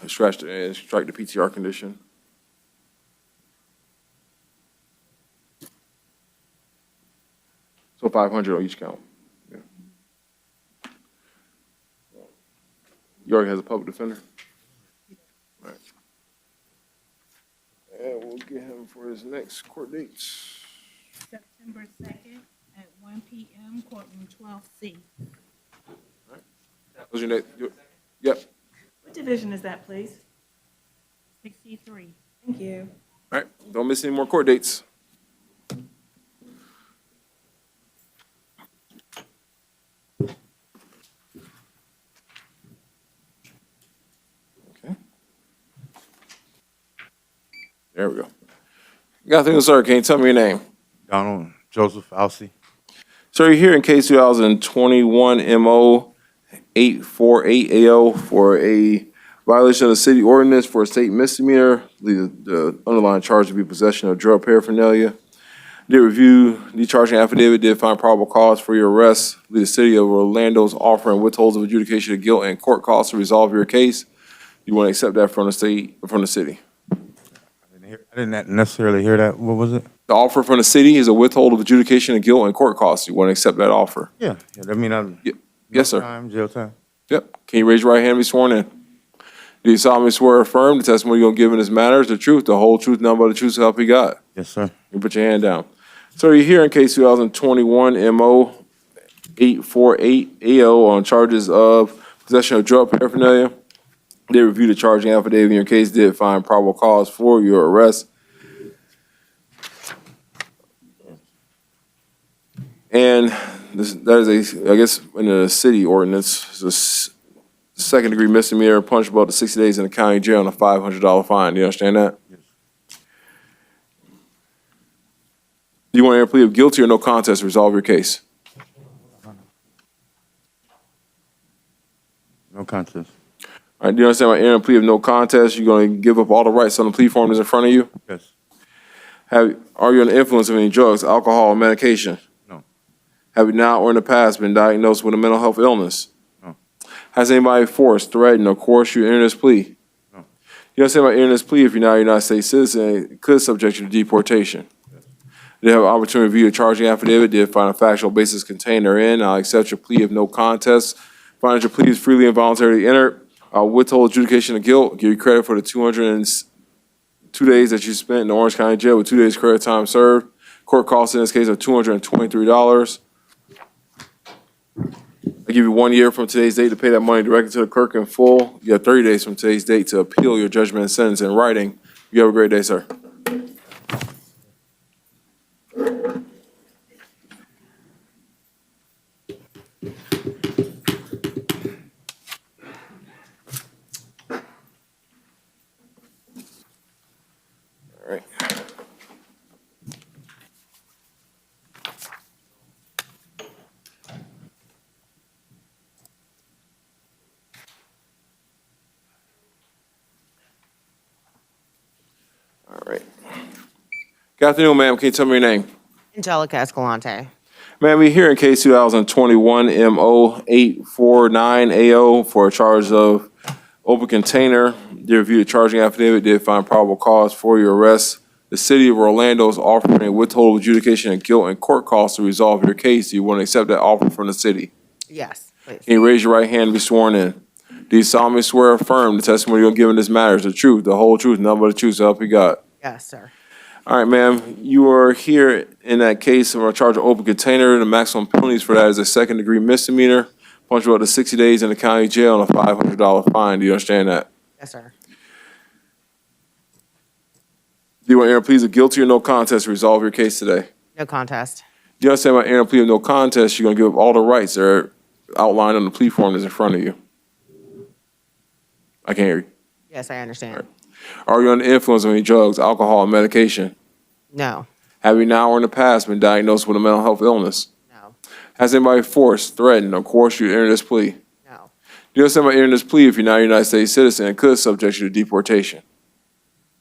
and strike the PTR condition. So 500 on each count. Yeah. You already has a public defender? All right. And we'll get him for his next court dates. September 2nd at 1 p.m., courtroom 12C. What's your name? Yep. What division is that, please? 63. Thank you. All right. Don't miss any more court dates. Okay. There we go. Good afternoon, sir. Can you tell me your name? Donald Joseph Alcee. Sir, you're here in case 2021 MO 848AO for a violation of the city ordinance for a state misdemeanor. The underlying charge would be possession of drug paraphernalia. Did review the charging affidavit, did find probable cause for your arrest. The city of Orlando's offering withholds of adjudication of guilt and court costs to resolve your case. You want to accept that from the state, from the city? I didn't necessarily hear that. What was it? The offer from the city is a withhold of adjudication of guilt and court costs. You want to accept that offer? Yeah. I mean, Yes, sir. time, jail time. Yep. Can you raise your right hand and be sworn in? Do you solemnly swear or affirm the testimony you're going to give in this matter is the truth, the whole truth, nothing but the truth, so help you God? Yes, sir. You put your hand down. Sir, you're here in case 2021 MO 848AO on charges of possession of drug paraphernalia. They reviewed the charging affidavit in your case, did find probable cause for your arrest. And that is I guess, in the city ordinance, it's a second-degree misdemeanor, punishable up to 60 days in the county jail and a $500 fine. Do you understand that? Yes. Do you want to enter a plea of guilty or no contest to resolve your case? No contest. All right, do you understand by entering a plea of no contest, you're going to give up all the rights on the plea form that's in front of you? Yes. Are you under the influence of any drugs, alcohol, or medication? No. Have you now or in the past been diagnosed with a mental health illness? No. Has anybody forced, threatened, or coerced you to enter this plea? No. You understand by entering this plea, if you're not a United States citizen, it could subject you to deportation. Yes. Did have an opportunity to review your charging affidavit, did find a factual basis contained therein. I'll accept your plea of no contest. Find that your plea is freely and voluntarily entered. I'll withhold adjudication of guilt, give you credit for the 202 days that you spent in the Orange County Jail with 2 days credit time served. Court costs in this case of $223. I give you 1 year from today's date to pay that money directly to the clerk in full. You have 30 days from today's date to appeal your judgment and sentence in writing. You have a great day, sir. All right. All right. Good afternoon, ma'am. Can you tell me your name? Angelica Escalante. Ma'am, we here in case 2021 MO 849 AO for a charge of open container. They reviewed a charging affidavit, did find probable cause for your arrest. The city of Orlando is offering a withhold of adjudication of guilt and court costs to resolve your case. Do you want to accept that offer from the city? Yes, please. Can you raise your right hand and be sworn in? Do you solemnly swear or affirm the testimony you're giving this matter is the truth, the whole truth, nothing but the truth, so help you God? Yes, sir. All right, ma'am, you are here in that case of a charge of open container. The maximum penalties for that is a second-degree misdemeanor, punishable up to 60 days in the county jail and a $500 fine. Do you understand that? Yes, sir. Do you want to enter a plea of guilty or no contest to resolve your case today? No contest. Do you understand by entering a plea of no contest, you're going to give up all the rights that are outlined on the plea form that's in front of you? I can't hear you. Yes, I understand. Are you under the influence of any drugs, alcohol, or medication? No. Have you now or in the past been diagnosed with a mental health illness? No. Has anybody forced, threatened, or coerced you to enter this plea? No. Do you understand by entering this plea if you're not a United States citizen and could subject you to deportation?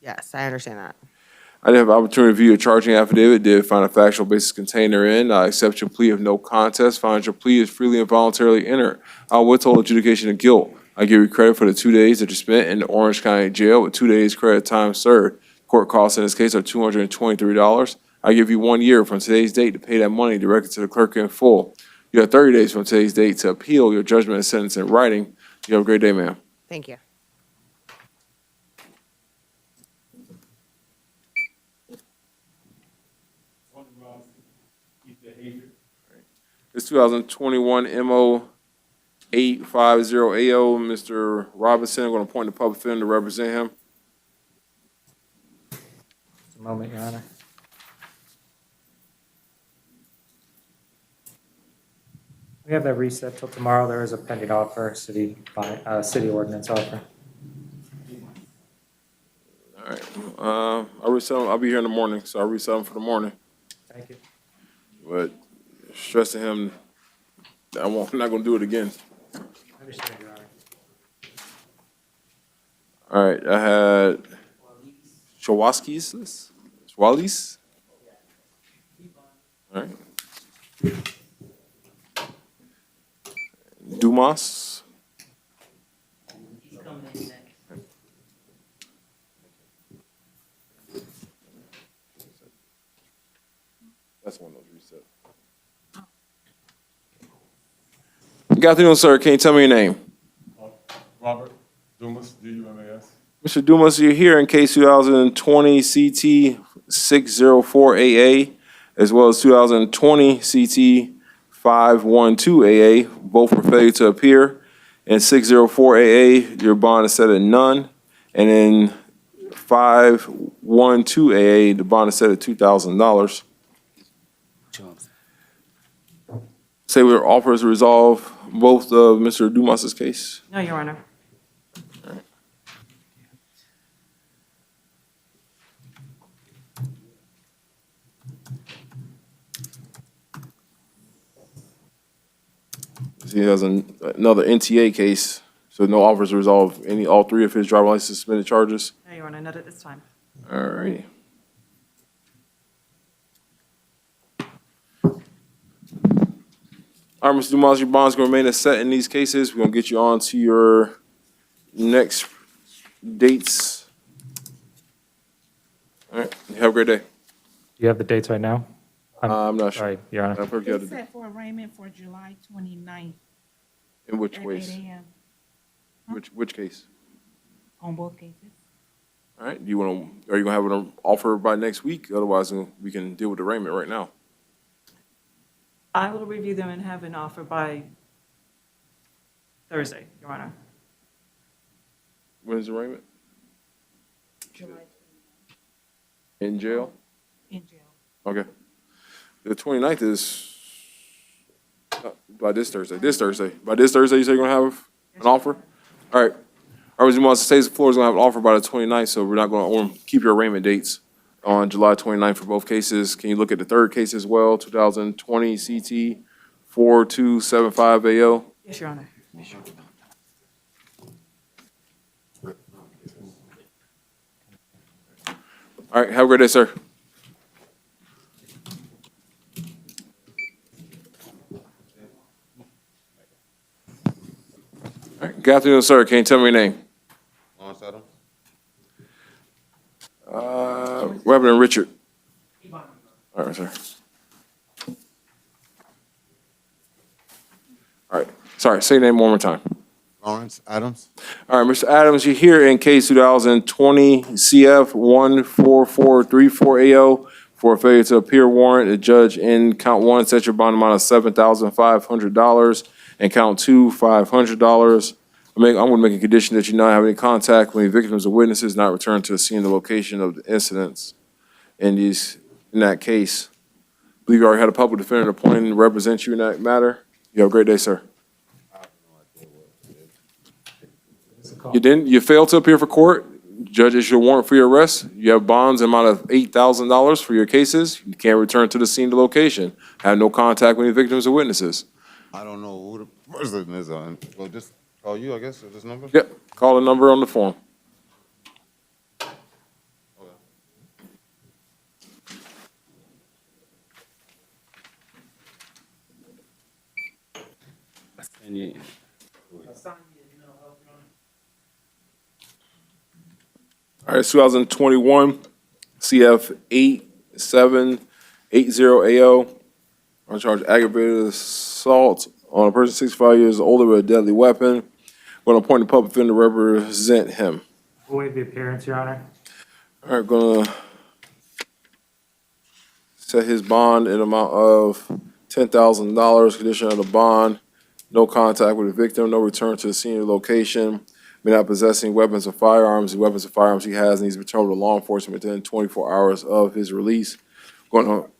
Yes, I understand that. I did have an opportunity to review your charging affidavit, did find a factual basis contained therein. I accept your plea of no contest, find your plea is freely and voluntarily entered. I'll withhold adjudication of guilt. I give you credit for the 2 days that you spent in the Orange County Jail with 2 days credit time served. Court costs in this case are $223. I give you 1 year from today's date to pay that money directly to the clerk in full. You have 30 days from today's date to appeal your judgment and sentence in writing. You have a great day, ma'am. Thank you. It's 2021 MO 850 AO. Mr. Robinson, I'm going to appoint the public defender to represent him. Just a moment, Your Honor. We have that reset till tomorrow. There is a pending offer, city ordinance offer. All right. I'll be here in the morning, so I'll reset him for the morning. Thank you. But stressing him, I'm not going to do it again. I understand, Your Honor. All right, I had Shawaskis, Swallies. All right. Dumas. That's one of those reset. Good afternoon, sir. Can you tell me your name? Robert Dumas, D-U-M-A-S. Mr. Dumas, you're here in case 2020 CT 604AA, as well as 2020 CT 512AA, both for failure to appear. In 604AA, your bond is set at none. And in 512AA, the bond is set at $2,000. Say we're offers to resolve both of Mr. Dumas's case. No, Your Honor. He has another NTA case, so no offers to resolve all three of his driver license suspended charges. No, Your Honor, not at this time. All right. All right, Mr. Dumas, your bond's going to remain as set in these cases. We're going to get you on to your next dates. All right, you have a great day. Do you have the dates right now? I'm not sure. Sorry, Your Honor. It's set for arraignment for July 29th In which at ways? 8 a.m. Which case? on both cases. All right, are you going to have an offer by next week? Otherwise, we can deal with arraignment right now. I will review them and have an offer by Thursday, Your Honor. When's the arraignment? July In jail? in jail. Okay. The 29th is by this Thursday. By this Thursday, you say you're going to have an offer? All right. All right, Mr. Dumas, the state floor is going to have an offer by the 29th, so we're not going to keep your arraignment dates on July 29th for both cases. Can you look at the third case as well, 2020 CT 4275AO? Yes, Your Honor. All right, have a great day, sir. Good afternoon, sir. Can you tell me your name? Lawrence Adams. Reverend Richard. All right, sir. All right. Sorry, say your name one more time. Lawrence Adams. All right, Mr. Adams, you're here in case 2020 CF 14434AO for a failure to appear warrant. The judge in count one set your bond amount of $7,500 and count two $500. I'm going to make a condition that you not have any contact with any victims or witnesses, not return to the scene and the location of the incidents. In that case, I believe you already had a public defender appointed to represent you in that matter. You have a great day, sir. You didn't? You failed to appear for court. Judge issued a warrant for your arrest. You have bonds amount of $8,000 for your cases. You can't return to the scene of the location. Have no contact with any victims or witnesses. I don't know who the person is on. Well, just call you, I guess, at this number? Yep. Call the number on the form. All right, 2021 CF 8780AO on charge of aggravated assault on a person 65 years older with a deadly weapon. Going to appoint a public defender to represent him. We'll waive the appearance, Your Honor. All right, going to set his bond in amount of $10,000, condition of the bond, no contact with the victim, no return to the scene or location, may not possess any weapons or firearms. The weapons or firearms he has needs to be returned to law enforcement within 24 hours of his release. Going on.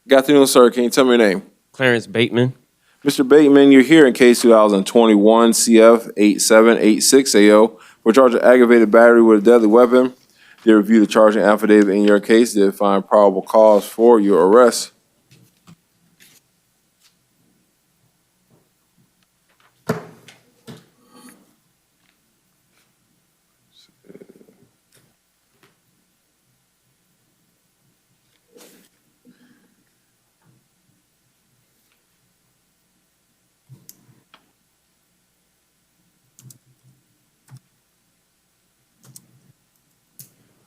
Good afternoon, sir. Can you tell me your name? Clarence Bateman. Mr. Bateman, you're here in case 2021 CF 8786AO for charge of aggravated battery with a deadly weapon. They reviewed the charging affidavit in your case. They find probable cause for your arrest.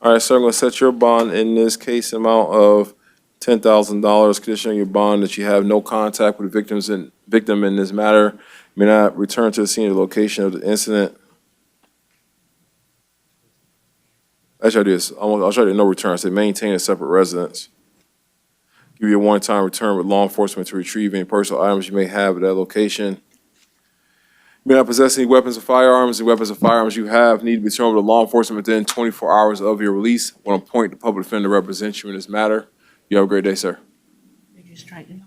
All right, sir, I'm going to set your bond in this case amount of $10,000, conditioning your bond that you have no contact with the victim in this matter, may not return to the scene or location of the incident. Actually, I'll do this. I'll try to no return. I say maintain a separate residence. Give you a one-time return with law enforcement to retrieve any personal items you may have at that location. You may not possess any weapons or firearms. The weapons or firearms you have need to be turned over to law enforcement within 24 hours of your release. I want to appoint the public defender to represent you in this matter. You have a great day, sir. Did you strike it?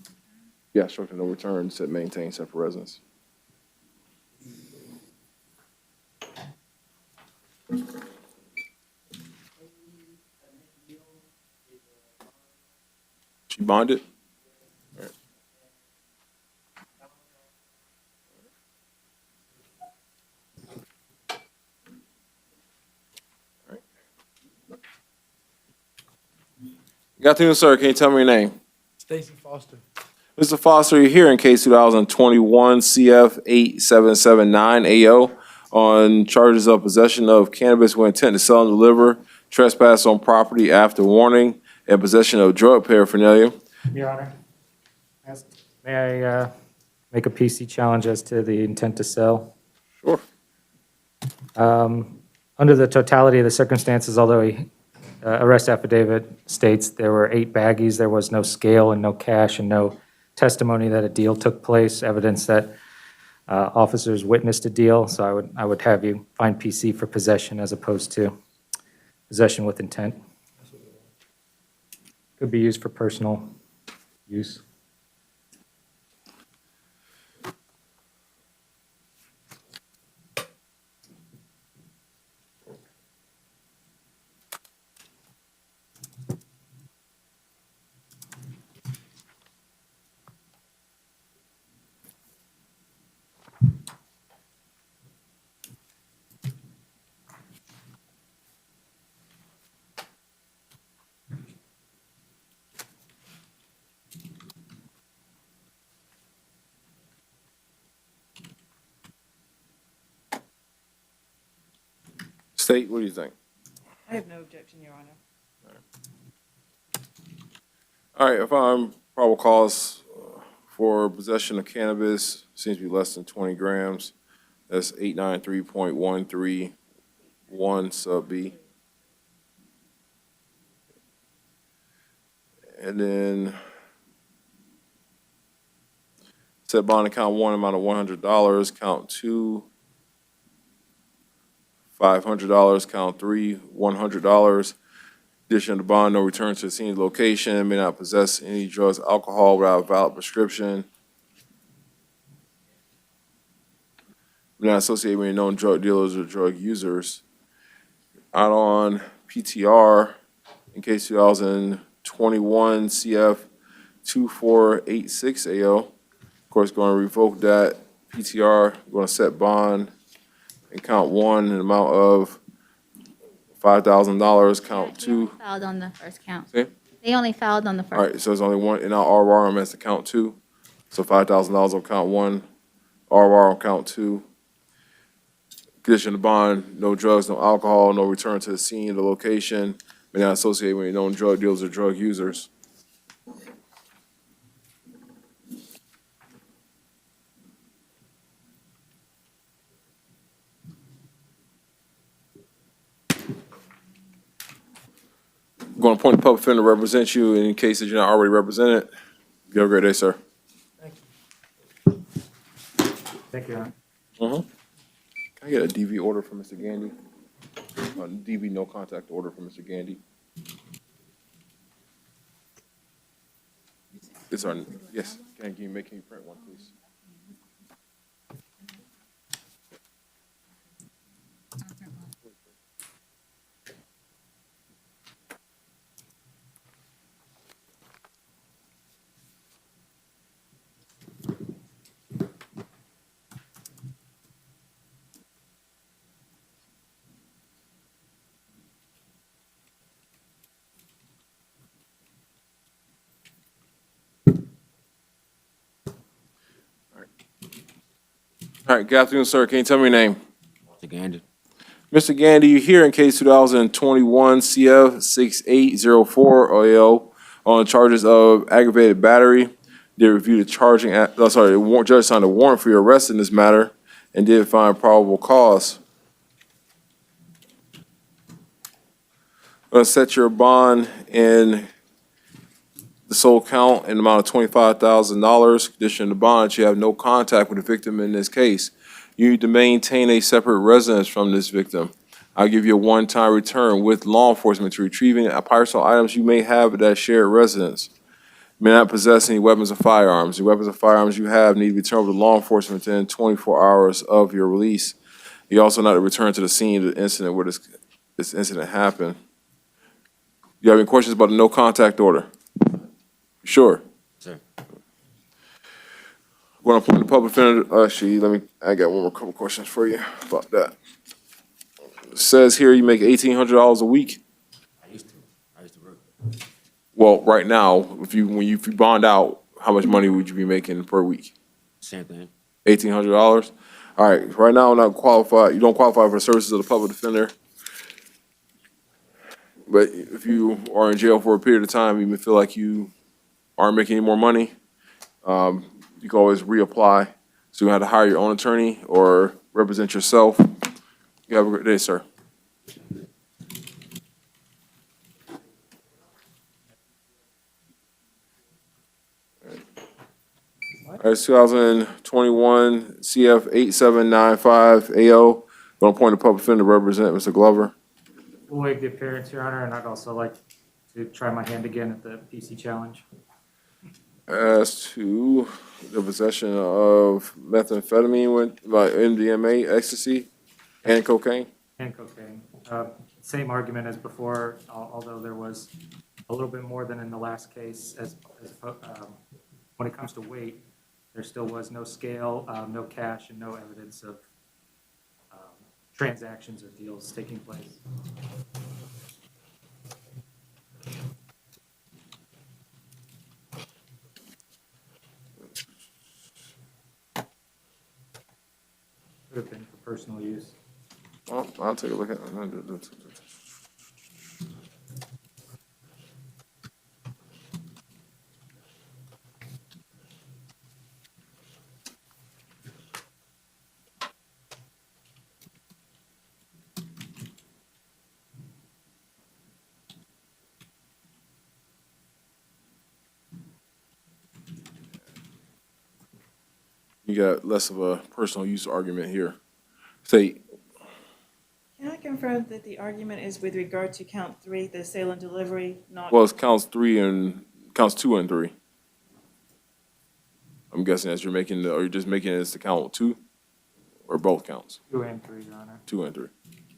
Yeah, structure no return, set maintain separate residence. She bonded? All right. Good afternoon, sir. Can you tell me your name? Stacy Foster. Mr. Foster, you're here in case 2021 CF 8779AO on charges of possession of cannabis with intent to sell and deliver, trespass on property after warning, and possession of drug paraphernalia. Your Honor, may I make a PC challenge as to the intent to sell? Sure. Under the totality of the circumstances, although he arrest affidavit states there were 8 baggies, there was no scale and no cash and no testimony that a deal took place, evidence that officers witnessed a deal. So I would have you find PC for possession as opposed to possession with intent. Could be used for personal use. State, what do you think? I have no objection, Your Honor. All right, if I'm probable cause for possession of cannabis, seems to be less than 20 grams. That's 893.131 sub B. And then set bond account one, amount of $100, count two, $500, count three, $100. Addition to bond, no return to the scene location, may not possess any drugs, alcohol without a valid prescription. May not associate with any known drug dealers or drug users. Out on PTR, in case 2021 CF 2486 AO. Of course, going to revoke that PTR, going to set bond and count one, an amount of $5,000, count two. Filed on the first count. See? They only filed on the first. All right, so there's only one, and now RR has to count two. So $5,000 on count one, RR on count two. Condition of bond, no drugs, no alcohol, no return to the scene, the location, may not associate with any known drug dealers or drug users. I'm going to appoint a public defender to represent you in case that you're not already represented. You have a great day, sir. Thank you, Your Honor. Can I get a DV order from Mr. Gandy? A DV no contact order from Mr. Gandy? It's our, yes, can you print one, please? All right, good afternoon, sir. Can you tell me your name? Mr. Gandy. Mr. Gandy, you're here in case 2021 CF 6804 OAO on charges of aggravated battery. Did review the charging, the judge signed a warrant for your arrest in this matter and did find probable cause. Going to set your bond in the sole count in the amount of $25,000. Condition of the bond, you have no contact with the victim in this case. You need to maintain a separate residence from this victim. I'll give you a one-time return with law enforcement to retrieving personal items you may have at that shared residence. You may not possess any weapons or firearms. The weapons or firearms you have need to be turned over to law enforcement within 24 hours of your release. You also not to return to the scene of the incident where this incident happened. You have any questions about the no contact order? Sure. Sir. Want to appoint the public defender? Actually, I got one more couple questions for you about that. It says here you make $1,800 a week. I used to work. Well, right now, if you bond out, how much money would you be making per week? Same thing. $1,800? All right, right now, not qualified, you don't qualify for services of the public defender. But if you are in jail for a period of time, you may feel like you aren't making any more money, you can always reapply. So you have to hire your own attorney or represent yourself. You have a great day, sir. All right, 2021 CF 8795 AO. Going to appoint a public defender to represent Mr. Glover. We'll waive the appearance, Your Honor, and I'd also like to try my hand again at the PC challenge. As to the possession of methamphetamine with MDMA, ecstasy, and cocaine. And cocaine. Same argument as before, although there was a little bit more than in the last case. When it comes to weight, there still was no scale, no cash, and no evidence of transactions or deals taking place. Could have been for personal use. I'll take a look at it. You got less of a personal use argument here. Say, Can I confirm that the argument is with regard to count 3, the sale and delivery, not? well, it's counts two and three. I'm guessing as you're making or you're just making it as to count 2, or both counts, 2 and 3, Your Honor. 2 and 3.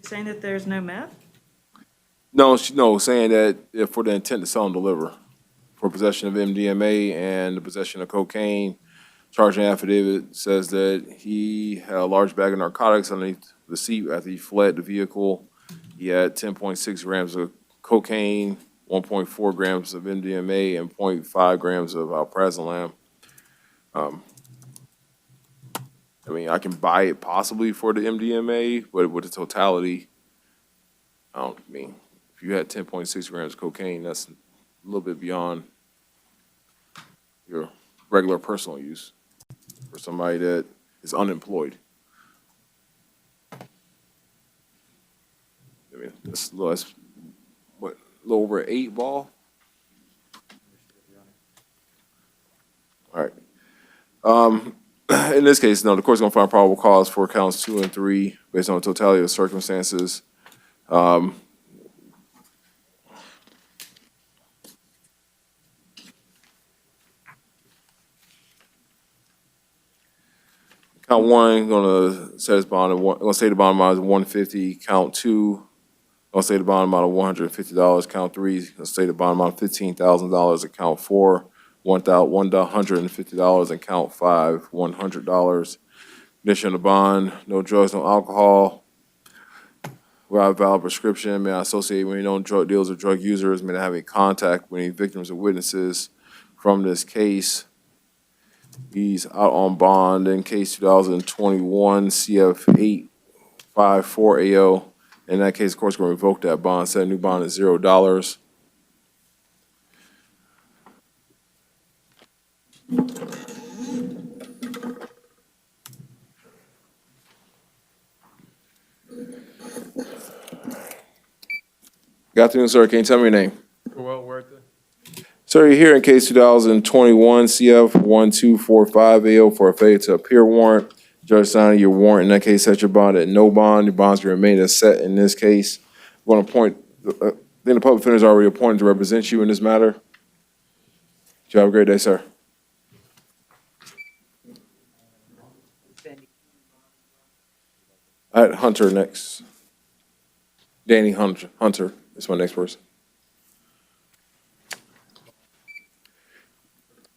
Saying that there's no meth? No, no, saying that for the intent to sell and deliver, for possession of MDMA and the possession of cocaine. Charging affidavit says that he had a large bag of narcotics underneath the seat after he fled the vehicle. He had 10.6 grams of cocaine, 1.4 grams of MDMA, and 0.5 grams of alprazolam. I mean, I can buy it possibly for the MDMA, but with the totality, I mean, if you had 10.6 grams of cocaine, that's a little bit beyond your regular personal use for somebody that is unemployed. I mean, that's what, a little over 8 ball? All right. In this case, no, the court's gonna find probable cause for counts 2 and 3 based on the totality of circumstances. Count 1, gonna set his bond gonna say the bond amount is 150. Count 2, gonna say the bond amount of $150. Count 3, gonna say the bond amount of $15,000. And count 4, $150. And count 5, $100. Condition of the bond: no drugs, no alcohol. Without a valid prescription, may not associate with any known drug dealers or drug users. May not have any contact with any victims or witnesses from this case. He's out on bond in case 2021 CF 854 AO. In that case, of course, we're going to revoke that bond, set a new bond at $0. Good afternoon, sir. Can you tell me your name? Well, Werther. Sir, you're here in case 2021 CF 1245 AO for a failure to appear warrant. Judge signing your warrant in that case set your bond at no bond. Your bonds will remain as set in this case. I'm going to appoint, then the public defender is already appointed to represent you in this matter. You have a great day, sir. I had Hunter next. Danny Hunter is my next person.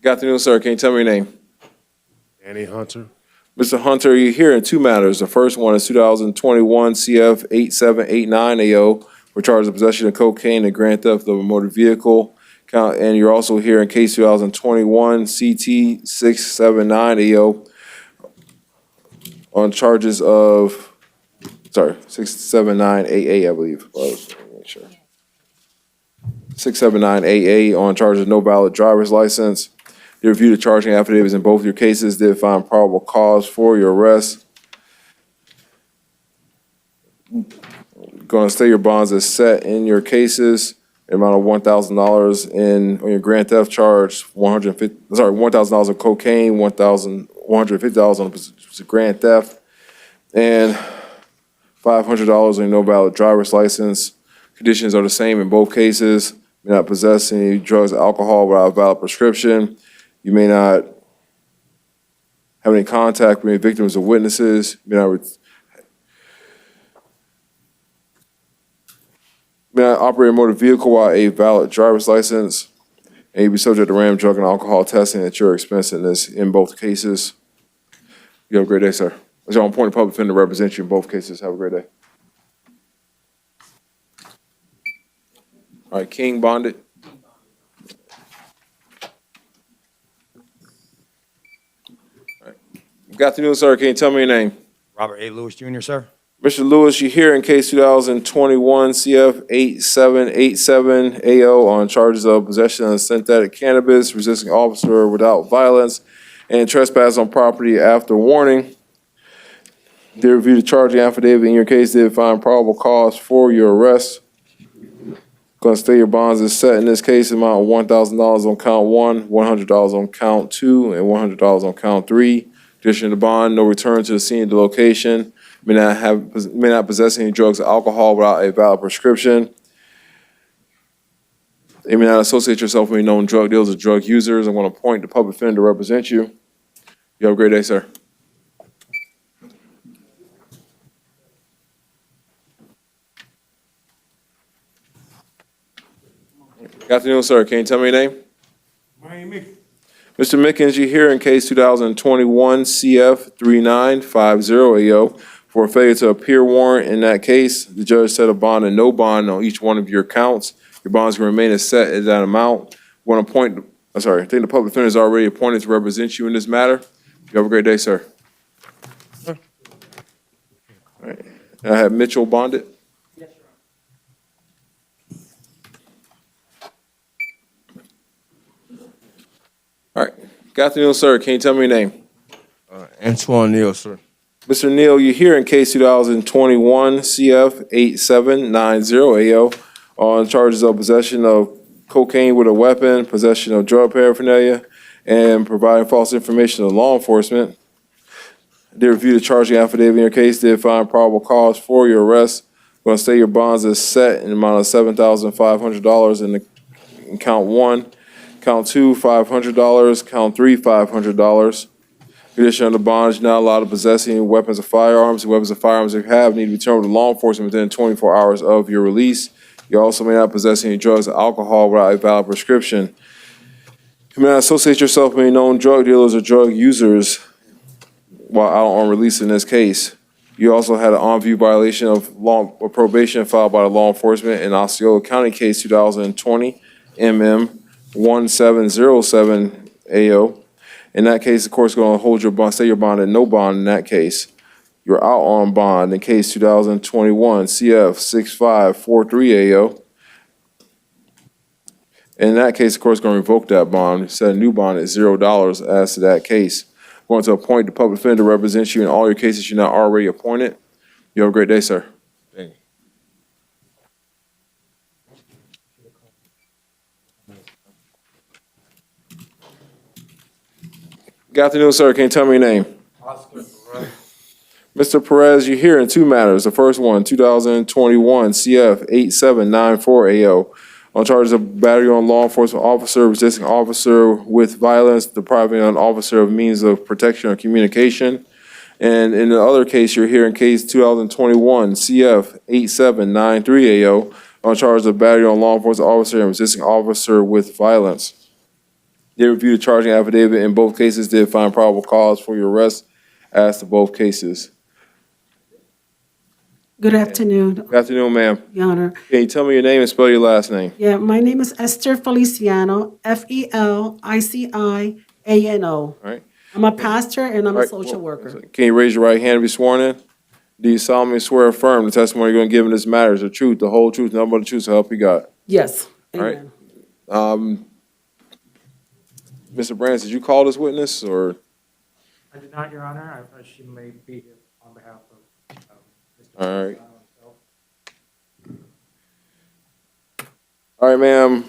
Good afternoon, sir. Can you tell me your name? Danny Hunter. Mr. Hunter, you're here in 2 matters. The first one is 2021 CF 8789 AO for charges of possession of cocaine and grand theft of a motor vehicle. And you're also here in case 2021 CT 679 AO on charges of, 679 AA, I believe. Make sure. 679 AA on charges of no valid driver's license. They reviewed the charging affidavits in both your cases, did find probable cause for your arrest. Going to stay your bonds as set in your cases. The amount of $1,000 on your grand theft charge, $1,000 of cocaine, $150 on the grand theft, and $500 on your no valid driver's license. Conditions are the same in both cases. You may not possess any drugs or alcohol without a valid prescription. You may not have any contact with any victims or witnesses. You may not operate a motor vehicle without a valid driver's license. And you'll be subject to random drug and alcohol testing at your expense in both cases. You have a great day, sir. As your appointed public defender to represent you in both cases. Have a great day. All right, King bonded. All right. Good afternoon, sir. Can you tell me your name? Robert A. Lewis Jr., sir. Mr. Lewis, you're here in case 2021 CF 8787 AO on charges of possession of synthetic cannabis, resisting officer without violence, and trespass on property after warning. They reviewed the charging affidavit in your case. They find probable cause for your arrest. Going to state your bonds is set in this case, amount of $1,000 on count one, $100 on count two, and $100 on count three. Addition to bond, no return to the scene of the location. May not possess any drugs or alcohol without a valid prescription. You may not associate yourself with any known drug dealers or drug users. I'm going to appoint the public defender to represent you. You have a great day, sir. Good afternoon, sir. Can you tell me your name? Mr. Mickens, you're here in case 2021 CF 3950 AO for a failure to appear warrant. In that case, the judge set a bond and no bond on each one of your counts. Your bonds can remain as set at that amount. I think the public defender is already appointed to represent you in this matter. You have a great day, sir. All right. I have Mitchell bonded. All right. Good afternoon, sir. Can you tell me your name? Antoine Neal, sir. Mr. Neal, you're here in case 2021 CF 8790 AO on charges of possession of cocaine with a weapon, possession of drug paraphernalia, and providing false information to law enforcement. They reviewed the charging affidavit in your case. They find probable cause for your arrest. Going to state your bonds is set in the amount of $7,500 in count one. Count two, $500. Count three, $500. Condition of the bonds, you're not allowed to possess any weapons or firearms. The weapons or firearms you have need to be returned to law enforcement within 24 hours of your release. You also may not possess any drugs or alcohol without a valid prescription. You may not associate yourself with any known drug dealers or drug users while out on release in this case. You also had an on-view violation of probation filed by the law enforcement in Osceola County case 2020 MM 1707 AO. In that case, the court's going to hold your bond, say your bond at no bond in that case. You're out on bond in case 2021 CF 6543 AO. In that case, the court's going to revoke that bond, set a new bond at $0 as to that case. Going to appoint the public defender to represent you in all your cases you're not already appointed. You have a great day, sir. Thank you. Good afternoon, sir. Can you tell me your name? Mr. Perez, you're here in two matters. The first one, 2021 CF 8794 AO, on charges of battery on law enforcement officer, resisting officer with violence, depriving an officer of means of protection or communication. And in the other case, you're here in case 2021 CF 8793 AO, on charges of battery on law enforcement officer and resisting officer with violence. They reviewed the charging affidavit in both cases. Did find probable cause for your arrest as to both cases. Good afternoon, Good afternoon, ma'am. Your Honor. Can you tell me your name and spell your last name? Yeah, my name is Esther Feliciano, Feliciano. All right. I'm a pastor and I'm All a right, social well, worker. Can you raise your right hand and be sworn in? Do you solemnly swear or affirm the testimony you're going to give in this matter is the truth, the whole truth, nothing but the truth, so help you God? Yes. All right. Amen. Mr. Brands, did you call this witness or? I did not, Your Honor. She may be here on behalf of Mr. All right. himself. All right, ma'am.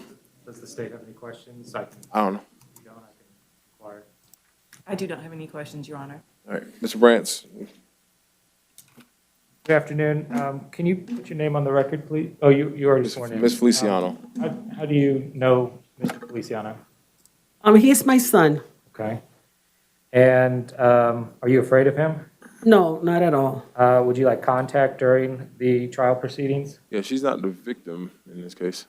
Does the state have any questions? I don't know. If you don't, I can inquire. I do not have any questions, Your Honor. All right, Mr. Brands. Good afternoon. Can you put your name on the record, please? Oh, you already sworn in. Ms. Feliciano. How do you know Mr. Feliciano? He's my son. Okay. And are you afraid of him? No, not at all. Would you like contact during the trial proceedings? Yeah, she's not the victim in this case.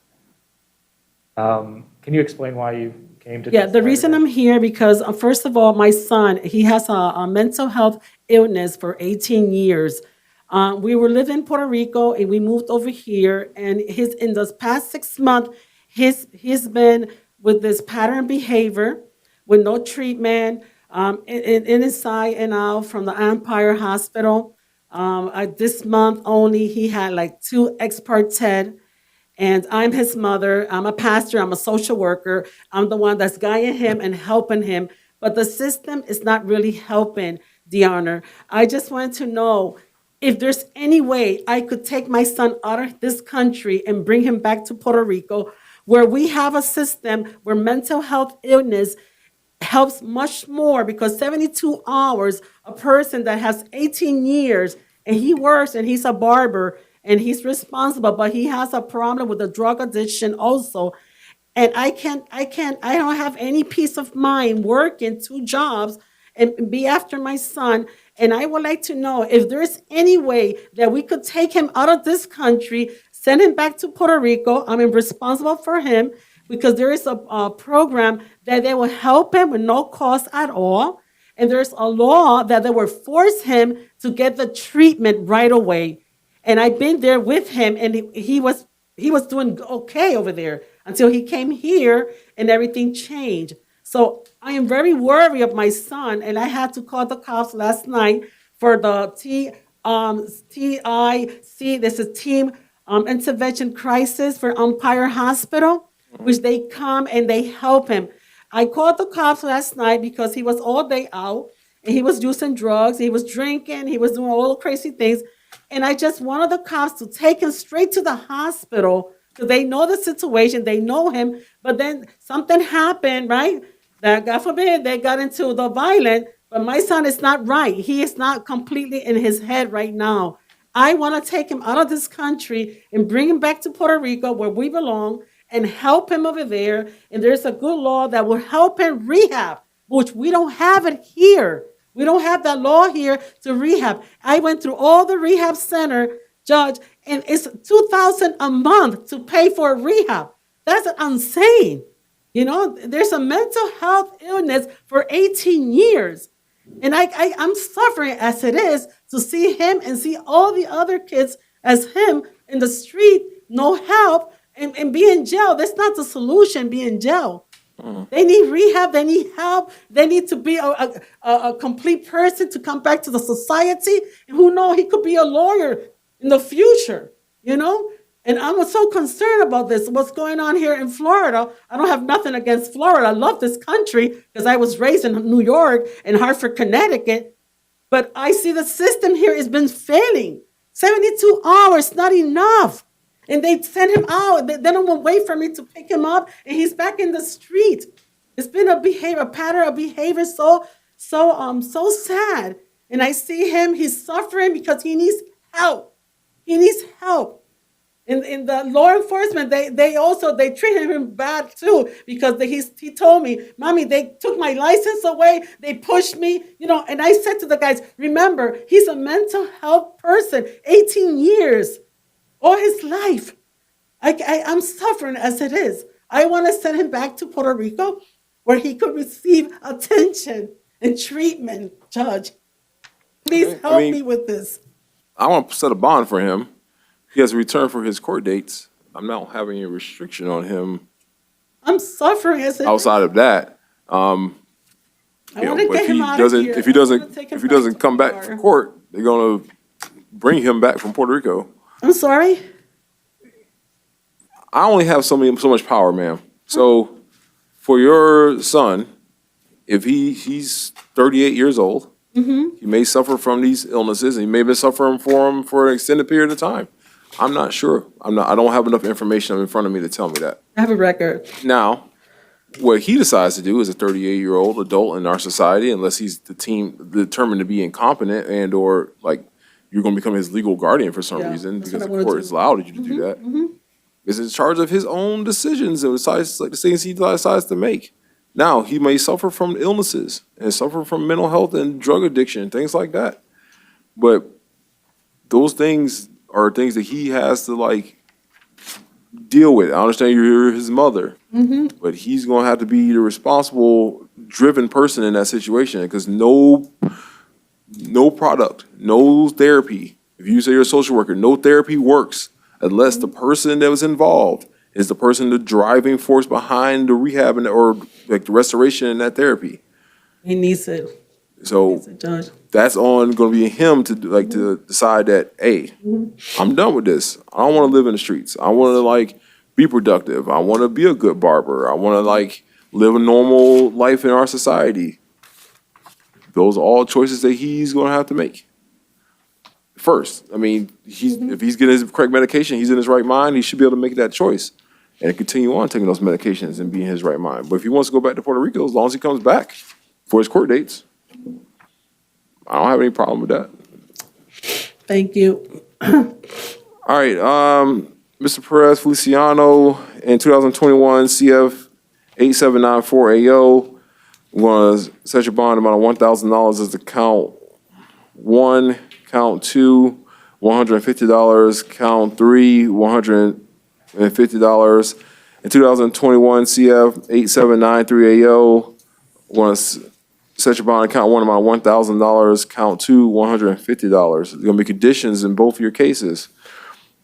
Can you explain why you came to? Yeah, the reason I'm here because first of all, my son, he has a mental health illness for 18 years. We were living in Puerto Rico and we moved over here, and in the past 6 months, he's been with this pattern behavior with no treatment, in inside and out from the Empire Hospital. This month only, he had like 2 ex parte, and I'm his mother. I'm a pastor. I'm a social worker. I'm the one that's guiding him and helping him. But the system is not really helping, Deanna. I just wanted to know if there's any way I could take my son out of this country and bring him back to Puerto Rico, where we have a system where mental health illness helps much more, because 72 hours, a person that has 18 years and he works and he's a barber and he's responsible, but he has a problem with the drug addiction also. And I don't have any peace of mind working 2 jobs and be after my son. And I would like to know if there's any way that we could take him out of this country, send him back to Puerto Rico. I'm responsible for him, because there is a program that they will help him with no cost at all. And there's a law that they will force him to get the treatment right away. And I've been there with him, and he was doing okay over there until he came here and everything changed. So I am very worried of my son, and I had to call the cops last night for the TIC. This is Team Intervention Crisis for Umpire Hospital, which they come and they help him. I called the cops last night because he was all day out and he was using drugs, he was drinking, he was doing all the crazy things. And I just wanted the cops to take him straight to the hospital, because they know the situation, they know him. But then something happened, right? That, God forbid, they got into the violent. But my son is not right. He is not completely in his head right now. I want to take him out of this country and bring him back to Puerto Rico, where we belong, and help him over there. And there's a good law that will help him rehab, which we don't have it here. We don't have that law here to rehab. I went through all the rehab center, Judge, and it's $2,000 a month to pay for a rehab. That's insane. You know, there's a mental health illness for 18 years. And I'm suffering as it is to see him and see all the other kids as him in the street, no help, and be in jail. That's not the solution, be in jail. They need rehab, they need help, they need to be a complete person to come back to the society. And who knows, he could be a lawyer in the future, you know? And I'm so concerned about this, what's going on here in Florida. I don't have nothing against Florida. I love this country because I was raised in New York and Hartford, Connecticut. But I see the system here has been failing. 72 hours, not enough. And they send him out. They don't want to wait for me to pick him up, and he's back in the street. It's been a pattern of behavior so sad. And I see him, he's suffering because he needs help. He needs help. And the law enforcement, they treated him bad too, because he told me, Mommy, they took my license away, they pushed me, you know. And I said to the guys, remember, he's a mental health person, 18 years. All his life. I'm suffering as it is. I want to send him back to Puerto Rico, where he could receive attention and treatment, Judge. Please help me with this. I want to set a bond for him. He has to return for his court dates. I'm not having a restriction on him. I'm suffering as it outside of that. I want to get him out of here. If he doesn't come back for court, they're going to bring him back from Puerto Rico. I'm sorry? I only have so much power, ma'am. So for your son, if he's 38 years old, he may suffer from these illnesses, and he may be suffering from them for an extended period of time. I'm not sure. I don't have enough information in front of me to tell me that. I have a record. Now, what he decides to do as a 38-year-old adult in our society, unless he's determined to be incompetent and or like you're going to become his legal guardian for some reason because the court has allowed you to do that, is in charge of his own decisions and decides like the things he decides to make. Now, he may suffer from illnesses and suffer from mental health and drug addiction, things like that. But those things are things that he has to like deal with. I understand you're his mother, but he's going to have to be the responsible, driven person in that situation, because no product, no therapy. If you say you're a social worker, no therapy works unless the person that was involved is the person, the driving force behind the rehab or like the restoration in that therapy. He needs it. So Judge. that's on going to be him to decide that, hey, I'm done with this. I don't want to live in the streets. I want to be productive. I want to be a good barber. I want to live a normal life in our society. Those are all choices that he's going to have to make. First, I mean, if he's getting his correct medication, he's in his right mind, he should be able to make that choice and continue on taking those medications and be in his right mind. But if he wants to go back to Puerto Rico, as long as he comes back for his court dates, I don't have any problem with that. Thank you. All right, Mr. Perez Feliciano, in 2021 CF 8794AO, we're going to set your bond amount of $1,000 as the count one, count two, $150, count three, $150. In 2021 CF 8793AO, we're going to set your bond count one amount of $1,000, count two, $150. There's going to be conditions in both of your cases.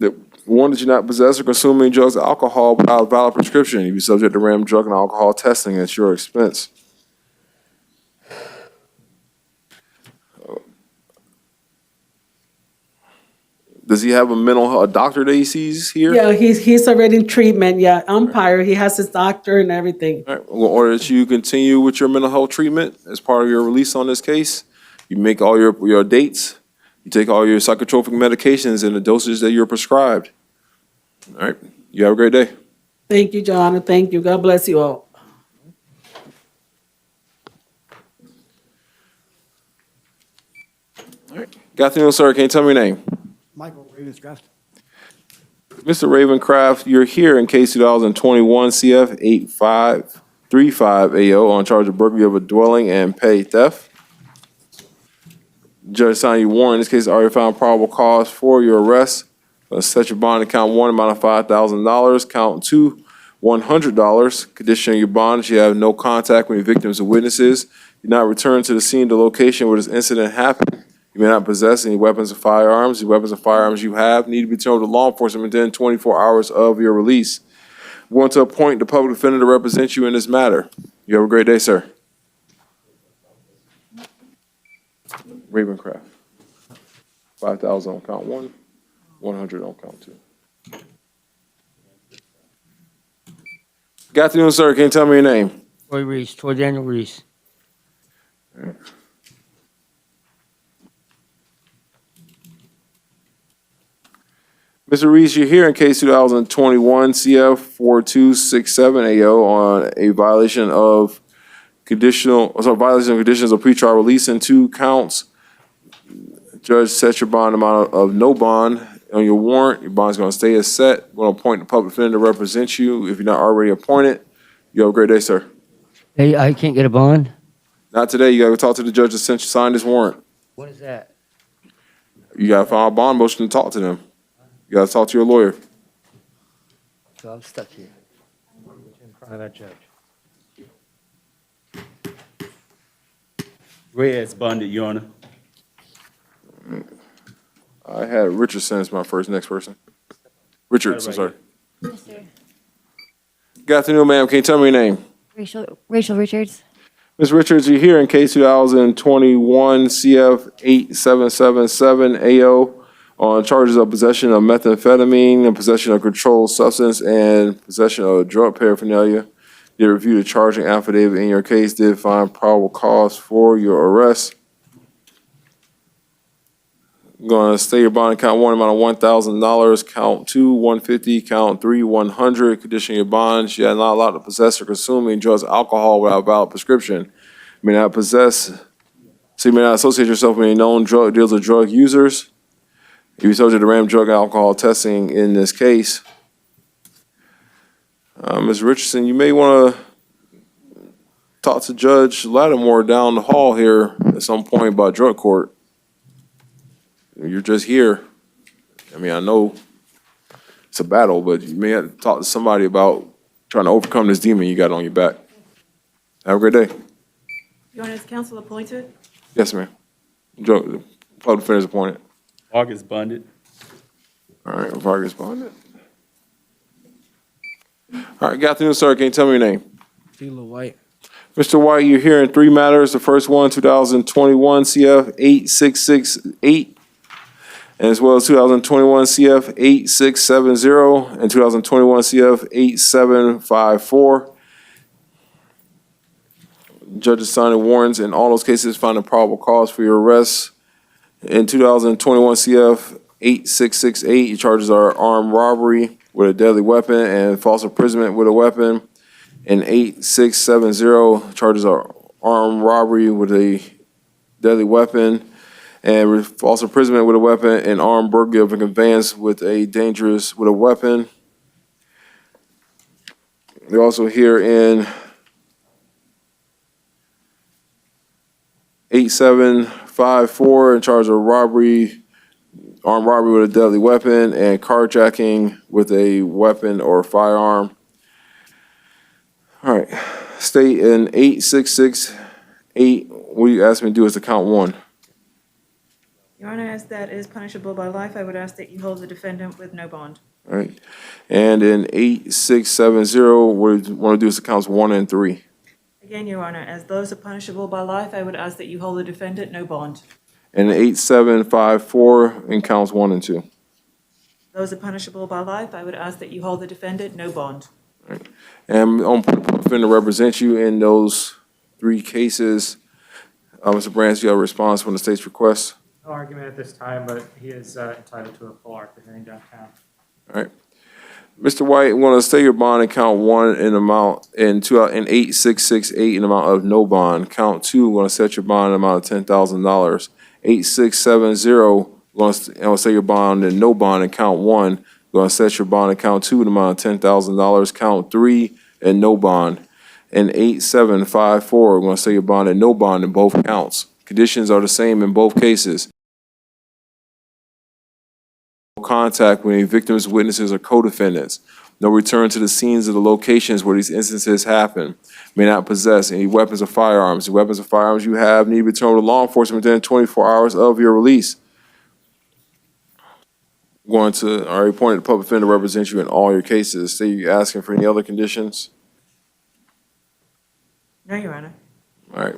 That one, that you not possess or consume any drugs or alcohol without a valid prescription. You be subject to random drug and alcohol testing at your expense. Does he have a doctor that he sees here? Yeah, he's already in treatment. Yeah, umpire. He has his doctor and everything. All right, we'll order that you continue with your mental health treatment as part of your release on this case. You make all your dates. You take all your psychotropic medications and the dosage that you're prescribed. All right, you have a great day. Thank you, John, and thank you. God bless you all. All right, good afternoon, sir. Can you tell me your name? Michael Ravenscraft. Mr. Ravencraft, you're here in case 2021 CF 8535AO on charge of burglary of a dwelling and petty theft. Judge signed you warrant. In this case, already found probable cause for your arrest. Set your bond to count one, amount of $5,000. Count two, $100. Condition on your bond, you have no contact with your victims or witnesses. You not return to the scene, the location where this incident happened. You may not possess any weapons or firearms. The weapons and firearms you have need to be returned to law enforcement within 24 hours of your release. We want to appoint the public defender to represent you in this matter. You have a great day, sir. Ravencraft. 5,000 on count one, 100 on count two. Good afternoon, sir. Can you tell me your name? Troy Reese, Troy Daniel Reese. Mr. Reese, you're here in case 2021 CF 4267AO on a violation of conditions of pretrial release in 2 counts. Judge set your bond amount of no bond on your warrant. Your bond's going to stay as set. We're going to appoint the public defender to represent you. If you're not already appointed, you have a great day, sir. Hey, I can't get a bond? Not today. You got to go talk to the judge that sent you signed this warrant. What is that? You got to file a bond motion to talk to them. You got to talk to your lawyer. So I'm stuck here. In front of that judge. Reyes bonded, Your Honor. I had Richardson as my next person. Richards, I'm sorry. Mr. Good afternoon, ma'am. Can you tell me your name? Rachel Richards. Ms. Richards, you're here in case 2021 CF 8777AO on charges of possession of methamphetamine and possession of controlled substance and possession of drug paraphernalia. Did review the charging affidavit in your case, did find probable cause for your arrest. I'm going to stay your bond count one, amount of $1,000, count two, $150, count three, $100. Condition your bond, you are not allowed to possess or consume any drugs, alcohol without a valid prescription. You may not possess, so you may not associate yourself with any known drug dealers or drug users. You be subject to random drug and alcohol testing in this case. Ms. Richardson, you may want to talk to Judge Lattimore down the hall here at some point about drug court. You're just here. I mean, I know it's a battle, but you may have to talk to somebody about trying to overcome this demon you got on your back. Have a great day. Your Honor, is counsel appointed? Yes, ma'am. Public defender's appointed. Vargas bonded. All right, Vargas bonded. All right, good afternoon, sir. Can you tell me your name? Philo White. Mr. White, you're hearing three matters. The first one, 2021 CF 8668, and as well as 2021 CF 8670 and 2021 CF 8754. Judges signing warrants in all those cases finding probable cause for your arrest. In 2021 CF 8668, your charges are armed robbery with a deadly weapon and false imprisonment with a weapon. In 8670, charges are armed robbery with a deadly weapon and false imprisonment with a weapon and armed burglary of a conveyance with a weapon. They're also here in 8754 in charge of robbery, armed robbery with a deadly weapon, and carjacking with a weapon or firearm. All right, state in 8668, what you asked me to do is to count one. Your Honor, as that is punishable by life, I would ask that you hold the defendant with no bond. All right, and in 8670, what you want to do is to counts 1 and 3. Again, Your Honor, as those are punishable by life, I would ask that you hold the defendant no bond. And 8754 in counts 1 and 2. Those are punishable by life, I would ask that you hold the defendant no bond. All right. And I'm going to represent you in those 3 cases. Mr. Brands, do you have a response from the state's request? No argument at this time, but he is entitled to a full ARPA hearing downtown. All right. Mr. White, want to stay your bond and count 1 in amount in 8668 in amount of no bond. Count 2, want to set your bond in amount of $10,000. 8670, want to say your bond and no bond and count 1. Going to set your bond and count 2 in amount of $10,000. Count 3 and no bond. And 8754, going to say your bond and no bond in both counts. Conditions are the same in both cases. Contact with any victims, witnesses, or co-defendants. No return to the scenes of the locations where these instances happen. May not possess any weapons or firearms. The weapons or firearms you have need to be returned to law enforcement within 24 hours of your release. Going to our appointed public defender to represent you in all your cases. Say you asking for any other conditions? No, Your Honor. All right.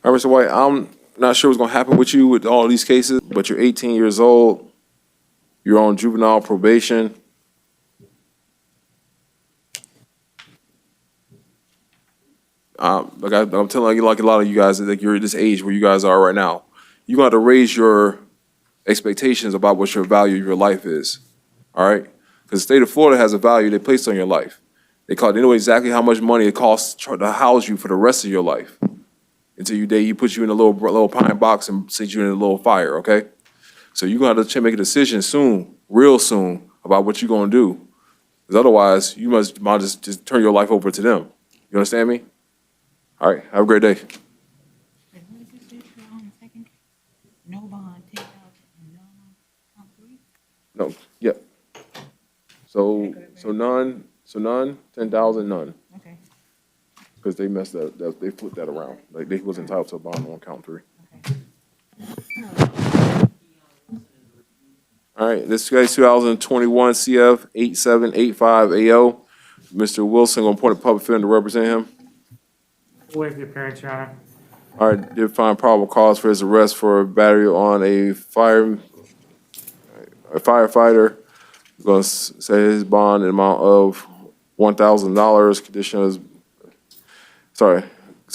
All right, Mr. White, I'm not sure what's going to happen with you with all these cases, but you're 18 years old. You're on juvenile probation. Like I'm telling you, like a lot of you guys, like you're at this age where you guys are right now. You got to raise your expectations about what your value of your life is. All right? Because the state of Florida has a value they placed on your life. They know exactly how much money it costs to house you for the rest of your life. Until you put you in a little pine box and set you in a little fire, okay? So you're going to have to make a decision soon, real soon, about what you're going to do. Because otherwise, you might just turn your life over to them. You understand me? All right, have a great day. No bond, 10,000, no, count 3? No, yep. So none, 10,000, none. Okay. Because they messed up, they flipped that around. Like they was entitled to a bond on count 3. All right, this guy's 2021 CF 8785 AO. Mr. Wilson, going to appoint a public defender to represent him. Waive the appearance, Your Honor. All right, did find probable cause for his arrest for battery on a firefighter. Going to set his bond in amount of $1,000. Condition is, sorry,